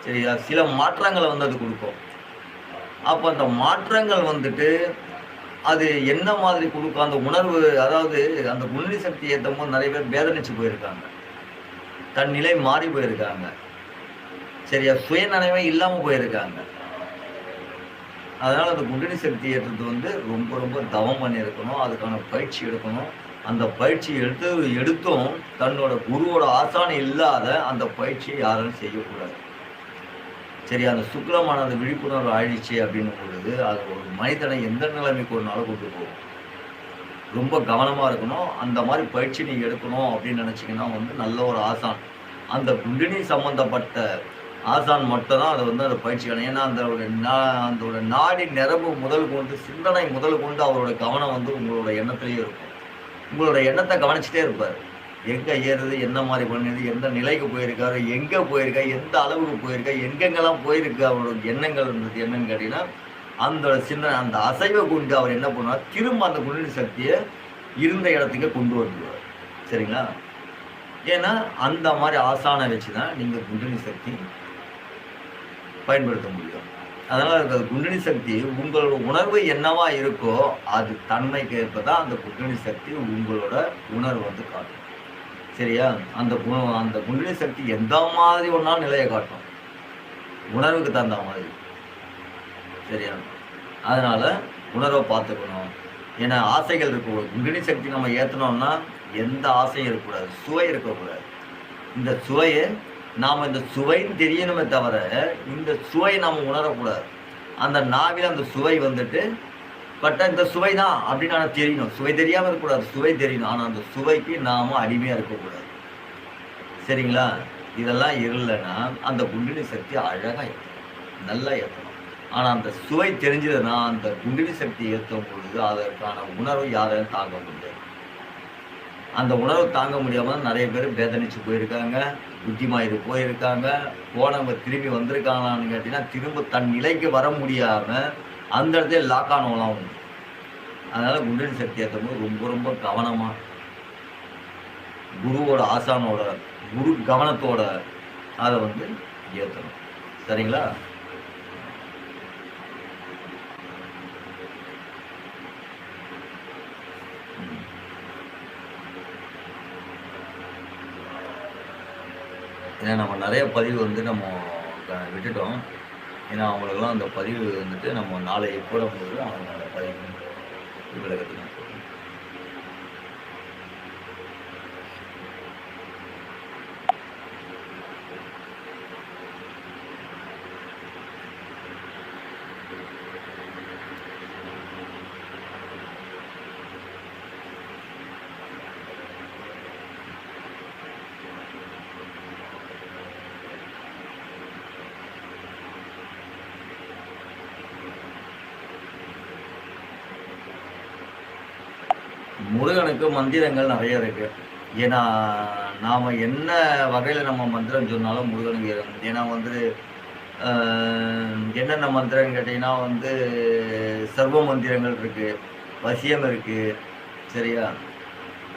சரியா? சில மாற்றங்களை வந்து அது கொடுக்கும். அப்போ அந்த மாற்றங்கள் வந்துட்டு அது என்ன மாதிரி கொடுக்கும் அந்த உணர்வு. அதாவது அந்த குண்டலினி சக்தி ஏற்றும் போது நிறைய பேர் வேதனைச்சு போயிருக்காங்க, தன் நிலை மாறி போயிருக்காங்க. சரியா? சுயநினைவே இல்லாமல் போயிருக்காங்க. அதனால் அந்த குண்டலினி சக்தி ஏற்றது வந்து ரொம்ப ரொம்ப தவம் பண்ணியிருக்கணும், அதுக்கான பயிற்சி எடுக்கணும். அந்த பயிற்சி எடுத்தும் தன்னோட குருவோட ஆசானம் இல்லாத அந்த பயிற்சியை யாரும் செய்யக்கூடாது. சரி? அந்த சுக்லமானது விழிப்புணர்வு ஆயிடுச்சு அப்படின்னும் பொழுது அது ஒரு மனிதனை எந்த நிலைமைக்கு ஒரு நாள் கொண்டு போகும். ரொம்ப கவனமாக இருக்கணும். அந்த மாதிரி பயிற்சி நீங்கள் எடுக்கணும் அப்படின்னு நினச்சிங்கன்னா வந்து நல்ல ஒரு ஆசான், அந்த குண்டலினி சம்மந்தப்பட்ட ஆசான் மட்டும்தான் அதை வந்து அந்த பயிற்சி வேணும். ஏன்னா அதோட நாடி நிரம்பு முதல் கொண்டு சிந்தனை முதல் கொண்டு அவரோட கவனம் வந்து உங்களோட எண்ணத்துலேயே இருக்கும். உங்களோட எண்ணத்தை கவனிச்சுட்டே இருப்பார். எங்கே ஏறுது, என்ன மாதிரி பண்ணுது, எந்த நிலைக்கு போயிருக்காரு, எங்கே போயிருக்கா, எந்த அளவுக்கு போயிருக்கா, எங்கெங்கெல்லாம் போயிருக்கு அவரோட எண்ணங்கள் இருந்தது என்னன்னு கேட்டிங்கன்னா அந்த சிந்தனை அந்த அசைவை கொண்டு அவர் என்ன பண்ணுவார், திரும்ப அந்த குண்டலினி சக்தியை இருந்த இடத்துக்கு கொண்டு வந்துடுவார். சரிங்களா? ஏன்னா அந்த மாதிரி ஆசானை வச்சு தான் நீங்கள் குண்டலினி சக்தி பயன்படுத்த முடியும். அதனால் அந்த குண்டலினி சக்தி உங்களோட உணர்வு என்னவா இருக்கோ அது தன்மைக்கு ஏற்பதான் அந்த குண்டலினி சக்தி உங்களோட உணர்வு வந்து காட்டும். சரியா? அந்த குண்டலினி சக்தி எந்த மாதிரி ஒன்றாலும் நிலையை காட்டும், உணர்வுக்கு தகுந்த மாதிரி. சரியா? அதனால உணர்வை பார்த்துக்கணும். ஏன்னா ஆசைகள் இருக்கக்கூடாது. குண்டலினி சக்தி நம்ம ஏற்றணும்னா எந்த ஆசையும் இருக்கக்கூடாது, சுவை இருக்கக்கூடாது. இந்த சுவையை நாம் இந்த சுவைன்னு தெரியணுமே தவிர இந்த சுவையை நாம் உணரக்கூடாது. அந்த நாவில் அந்த சுவை வந்துட்டு இந்த சுவை தான் அப்படின்னு ஆனால் தெரியணும். சுவை தெரியாமல் இருக்கக்கூடாது, சுவை தெரியணும். ஆனால் அந்த சுவைக்கு நாம் அடிமையாக இருக்கக்கூடாது. சரிங்களா? இதெல்லாம் இல்லைன்னா அந்த குண்டலினி சக்தி அழகாக ஏற்றணும், நல்லா ஏற்றணும். ஆனால் அந்த சுவை தெரிஞ்சதுன்னா அந்த குண்டலினி சக்தி ஏற்றும் பொழுது அதற்கான உணர்வை யாரையும் தாங்க முடியாது. அந்த உணர்வு தாங்க முடியாமல் நிறைய பேர் வேதனைச்சு போயிருக்காங்க, புத்திமாயிரு போயிருக்காங்க. போனவங்க திரும்பி வந்திருக்காங்களான்னு கேட்டிங்கன்னா திரும்ப தன் நிலைக்கு வர முடியாமல் அந்த இடத்துல லாக் ஆனவங்களாம் உண்டு. அதனால் குண்டலினி சக்தி ஏற்றும்போது ரொம்ப ரொம்ப கவனமாக குருவோட ஆசானோட குரு கவனத்தோட அதை வந்து ஏற்றணும். சரிங்களா? ஏன்னா நம்ம நிறைய பதிவு வந்து நம்ம விட்டுட்டோம். ஏன்னா அவங்களுக்கெல்லாம் அந்த பதிவு வந்துட்டு நம்ம நாளைக்கு போடும்போது அவங்க அந்த பதிவு விளக்கத்துக்கு முருகனுக்கு மந்திரங்கள் நிறைய இருக்கு. ஏன்னா, நாம என்ன வகையில நம்ம மந்திரம் சொன்னாலும் முருகனுக்கு ஏறும். ஏன்னா வந்து அ என்னென்ன மந்திரம்னு கேட்டீங்கன்னா வந்து, சர்வ மந்திரங்கள் இருக்கு. வசியம் இருக்கு. சரியா?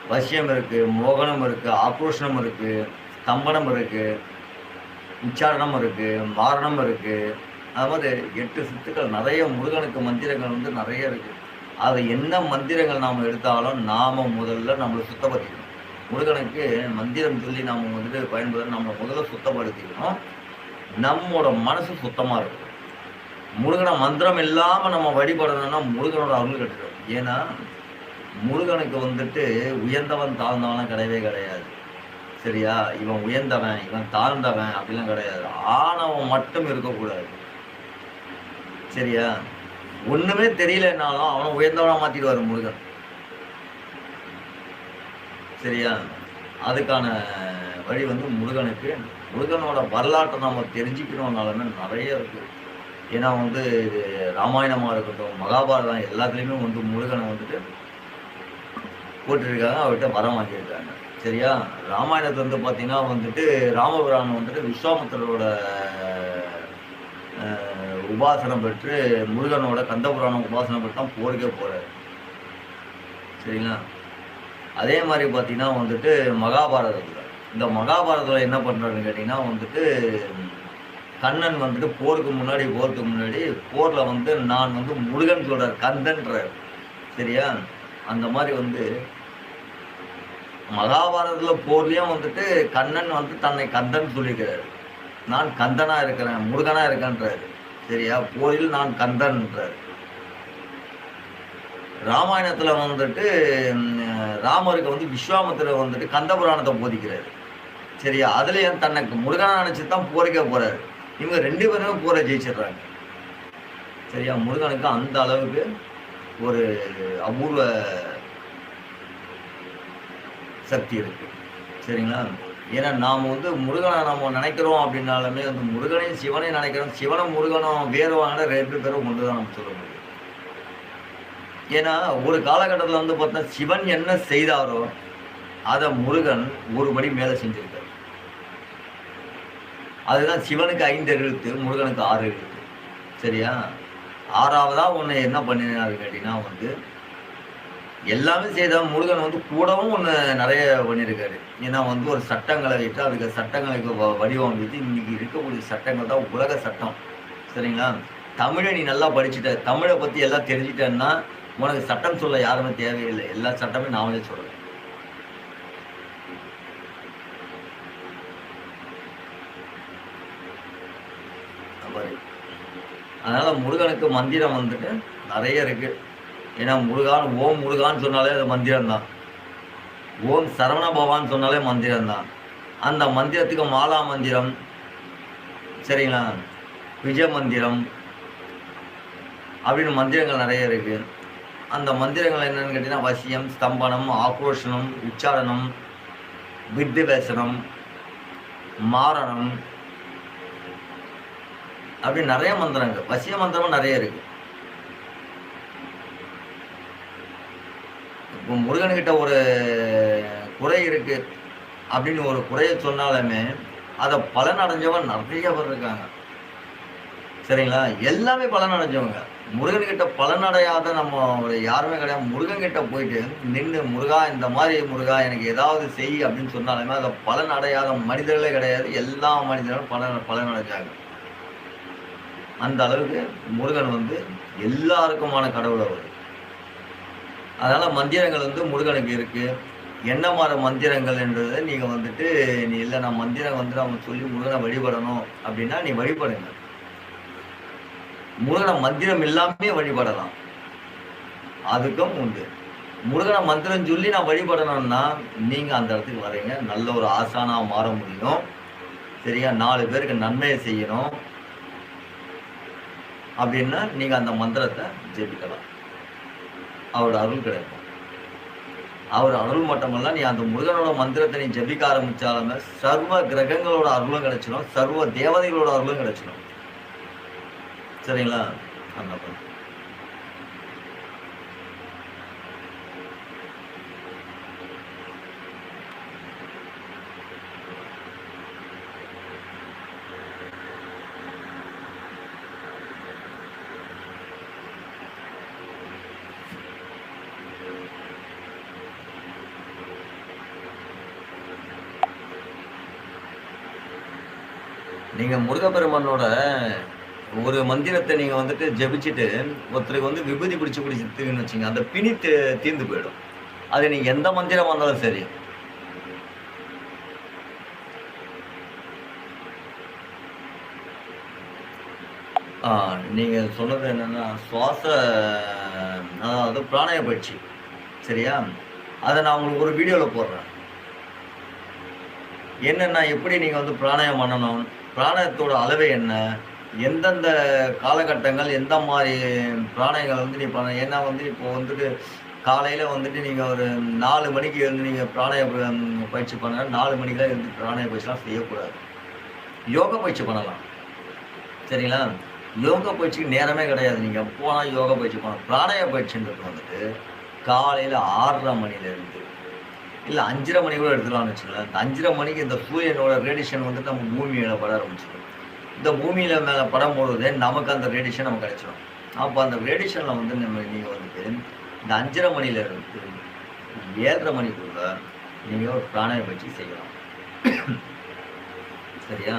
வசியம் இருக்கு, மோகனம் இருக்கு, ஆக்ரோஷனம் இருக்கு, ஸ்தம்பனம் இருக்கு, உச்சாரணம் இருக்கு, மாரணம் இருக்கு. அது மாதிரி 8 சித்துக்கள் நெறைய முருகனுக்கு மந்திரங்கள் வந்து நெறைய இருக்கு. அது என்ன மந்திரங்கள் நாம எடுத்தாலும், நாம முதல்ல நம்மள சுத்தப்படுத்திக்கணும். முருகனுக்கு மந்திரம் சொல்லி நாம வந்துட்டு பயன்படுத்த நம்மள முதல்ல சுத்தப்படுத்திக்கணும். நம்மோட மனசு சுத்தமா இருக்கும். முருகன மந்திரம் இல்லாம நம்ம வழிபடணும்னா, முருகனோட அருள் கிடைச்சிடும். ஏன்னா, முருகனுக்கு வந்துட்டு உயர்ந்தவன், தாழ்ந்தவன்லாம் கிடையவே கிடையாது. சரியா? இவன் உயர்ந்தவன், இவன் தாழ்ந்தவன் அப்படிலாம் கிடையாது. ஆணவம் மட்டும் இருக்கக்கூடாது. சரியா? ஒண்ணுமே தெரியலனாலும் அவன உயர்ந்தவனா மாத்திடுவாரு முருகன். சரியா? அதுக்கான வழி வந்து முருகனுக்கு. முருகனோட வரலாற்றை நம்ம தெரிஞ்சுக்கணும்னாலுமே நெறைய இருக்கு. ஏன்னா வந்து இது ராமாயணமா இருக்கட்டும், மகாபாரதம் எல்லாத்துலயுமே வந்து முருகனை வந்துட்டு போட்டிருக்காங்க. அவர்கிட்ட வரம் வாங்கியிருக்காங்க. சரியா? ராமாயணத்துல வந்து பார்த்தீங்கன்னா வந்துட்டு, ராமபிரான் வந்துட்டு விஸ்வாமித்திரரோட உபாசனம் பெற்று முருகனோட கந்தபுராணம் உபாசனம் பெற்று தான் போருக்கே போறாரு. சரிங்களா? அதே மாரி பார்த்தீங்கன்னா வந்துட்டு மகாபாரதத்துல. இந்த மகாபாரதத்துல என்ன பண்றாருன்னு கேட்டீங்கன்னா வந்துட்டு, கண்ணன் வந்துட்டு போருக்கு முன்னாடி போர்ல வந்து நான் வந்து முருகன் சொல்றாரு. கந்தன்றாரு. சரியா? அந்த மாரி வந்து மகாபாரதத்துல போர்லயும் வந்துட்டு கண்ணன் வந்து தன்னை கந்தன் சொல்லிக்கிறாரு. நான் கந்தனா இருக்கிறேன், முருகனா இருக்கேன்றாரு. சரியா? போரில் நான் கந்தன்றாரு. ராமாயணத்துல வந்துட்டு ராமருக்கு வந்து விஸ்வாமித்திரர் வந்துட்டு கந்தபுராணத்தை போதிக்கிறாரு. சரியா? அதுலயும் தன்னை முருகனா நினைச்சு தான் போருக்கே போறாரு. இவங்க 2 பேருமே போரை ஜெயிச்சிடுறாங்க. சரியா? முருகனுக்கு அந்த அளவுக்கு ஒரு அபூர்வ சக்தி இருக்கு. சரிங்களா? ஏன்னா நாம வந்து முருகனை நம்ம நினைக்கிறோம் அப்படின்னாலுமே வந்து முருகனையும் சிவனையும் நினைக்கிறோம். சிவனும் முருகனும் வேறுவான 2 பேரும் ஒன்று தான் நம்ம சொல்ல முடியும். ஏன்னா ஒரு காலகட்டத்தில் வந்து பார்த்தா சிவன் என்ன செய்தாரோ அதை முருகன் ஒரு படி மேலே செஞ்சிருக்காரு. அதுதான் சிவனுக்கு 5 எழுத்து, முருகனுக்கு 6 எழுத்து. சரியா? 6வதா ஒன்று என்ன பண்ணினாரு கேட்டீங்கன்னா வந்து, எல்லாமே செய்த முருகன் வந்து கூடவும் ஒன்று நிறைய பண்ணியிருக்காரு. ஏன்னா வந்து ஒரு சட்டங்களை வைத்து அதுக்கு சட்டங்களுக்கு வடிவம் வைத்து இன்னைக்கு இருக்கக்கூடிய சட்டங்கள் தான் உலக சட்டம். சரிங்களா? தமிழை நீ நல்லா படிச்சுட்ட, தமிழை பற்றி எல்லாம் தெரிஞ்சிட்டேன்னா உனக்கு சட்டம் சொல்ல யாருமே தேவையில்லை. எல்லா சட்டமே நாமளே சொல்றேன். அதனால முருகனுக்கு மந்திரம் வந்துட்டு நிறைய இருக்கு. ஏன்னா ஓம் முருகான்னு சொன்னாலே அது மந்திரம் தான். ஓம் சரவண பவான்னு சொன்னாலே மந்திரம் தான். அந்த மந்திரத்துக்கு மாலா மந்திரம், சரிங்களா, விஜய மந்திரம் அப்படின்னு மந்திரங்கள் நிறைய இருக்கு. அந்த மந்திரங்கள் என்னன்னு கேட்டீங்கன்னா வசியம், ஸ்தம்பனம், ஆக்ரோஷனம், உச்சாரணம், வித்வேசனம், மாரணம் அப்படி நிறைய மந்திரங்கள். வசிய மந்திரமும் நிறைய இருக்கு. இப்போ முருகன்கிட்ட ஒரு குறை இருக்கு அப்படின்னு ஒரு குறையை சொன்னாலுமே அதை பலன் அடைஞ்சவன் நிறைய பேர் இருக்காங்க. சரிங்களா? எல்லாமே பலன் அடைஞ்சவங்க. முருகன்கிட்ட பலன் அடையாத நம்ம யாருமே கிடையாது. முருகன்கிட்ட போயிட்டு நின்று முருகா இந்த மாதிரி முருகா எனக்கு ஏதாவது செய் அப்படின்னு சொன்னாலுமே அதை பலன் அடையாத மனிதர்களே கிடையாது. எல்லா மனிதர்களும் பலன் அடைஞ்சாங்க. அந்த அளவுக்கு முருகன் வந்து எல்லாருக்குமான கடவுள் அவர். அதனால மந்திரங்கள் வந்து முருகனுக்கு இருக்கு. என்ன மாதிரி மந்திரங்கள் என்றதை நீங்க வந்துட்டு நீ இல்லை நான் மந்திரம் வந்து அவங்க சொல்லி முருகனை வழிபடணும் அப்படின்னா நீ வழிபடுங்க. முருகனை மந்திரம் இல்லாமே வழிபடலாம். அதுக்கும் உண்டு. முருகனை மந்திரம் சொல்லி நான் வழிபடணும்னா நீங்க அந்த இடத்துக்கு வரீங்க. நல்ல ஒரு ஆசானா மாற முடியும். சரியா? 4 பேருக்கு நன்மையை செய்யணும் அப்படின்னா நீங்க அந்த மந்திரத்தை ஜெபிக்கலாம். அவரோட அருள் கிடைக்கும். அவர் அருள் மட்டுமல்ல, நீ அந்த முருகனோட மந்திரத்தை நீ ஜபிக்க ஆரம்பிச்சாலுமே சர்வ கிரகங்களோட அருளும் கிடைச்சிடும், சர்வ தேவதைகளோட அருளும் கிடைச்சிடும். சரிங்களா? அந்த நீங்க முருகப்பெருமானோட ஒரு மந்திரத்த நீங்க வந்துட்டு ஜெபிச்சுட்டு, ஒருத்தருக்கு வந்து விபூதி பிடிச்சு குடுத்தீங்கன்னு வச்சுக்கங்க, அந்த பிணி தீர்ந்து போயிடும். அது நீங்க எந்த மந்திரமா இருந்தாலும் சரி. ஆ நீங்க சொன்னது என்னன்னா, அதாவது பிராணாய பயிற்சி. சரியா? அத நான் உங்களுக்கு ஒரு வீடியோல போடுறேன். என்னன்னா, எப்படி நீங்க வந்து பிராணாயம் பண்ணணும்? பிராணாயத்தோட அளவு என்ன? எந்தெந்த காலகட்டங்கள், எந்த மாரி பிராணாயங்கள் வந்து நீ பண்ணணும்? ஏன்னா வந்து இப்போ வந்துட்டு காலையில வந்துட்டு நீங்க ஒரு 4 மணிக்கு எழுந்து நீங்க பயிற்சி பண்ணா 4 மணிக்கெல்லாம் எழுந்து பிராணாய பயிற்சிலாம் செய்யக்கூடாது. யோகா பயிற்சி பண்ணலாம். சரிங்களா? யோகா பயிற்சிக்கு நேரமே கிடையாது. நீங்க போனா யோகா பயிற்சி பண்ணலாம். பிராணாய பயிற்சின்றது வந்துட்டு காலையில 6:30 மணிலேருந்து இல்ல 5:30 மணி கூட எடுத்துக்கலாம்னு வச்சுக்கோங்களேன். இந்த 5:30 மணிக்கு இந்த சூரியனோட ரேடியேஷன் வந்துட்டு நம்ம பூமி மேல பட ஆரம்பிச்சுரும். இந்த பூமியில மேல படும்பொழுதே நமக்கு அந்த ரேடியேஷன் நமக்கு கிடைச்சிரும். அப்ப அந்த ரேடியேஷன்ல வந்து நீங்க வந்துட்டு இந்த 5:30 மணிலேருந்து 7:30 மணிக்குள்ள நீங்க ஒரு பிராணாய பயிற்சி செய்யலாம். சரியா?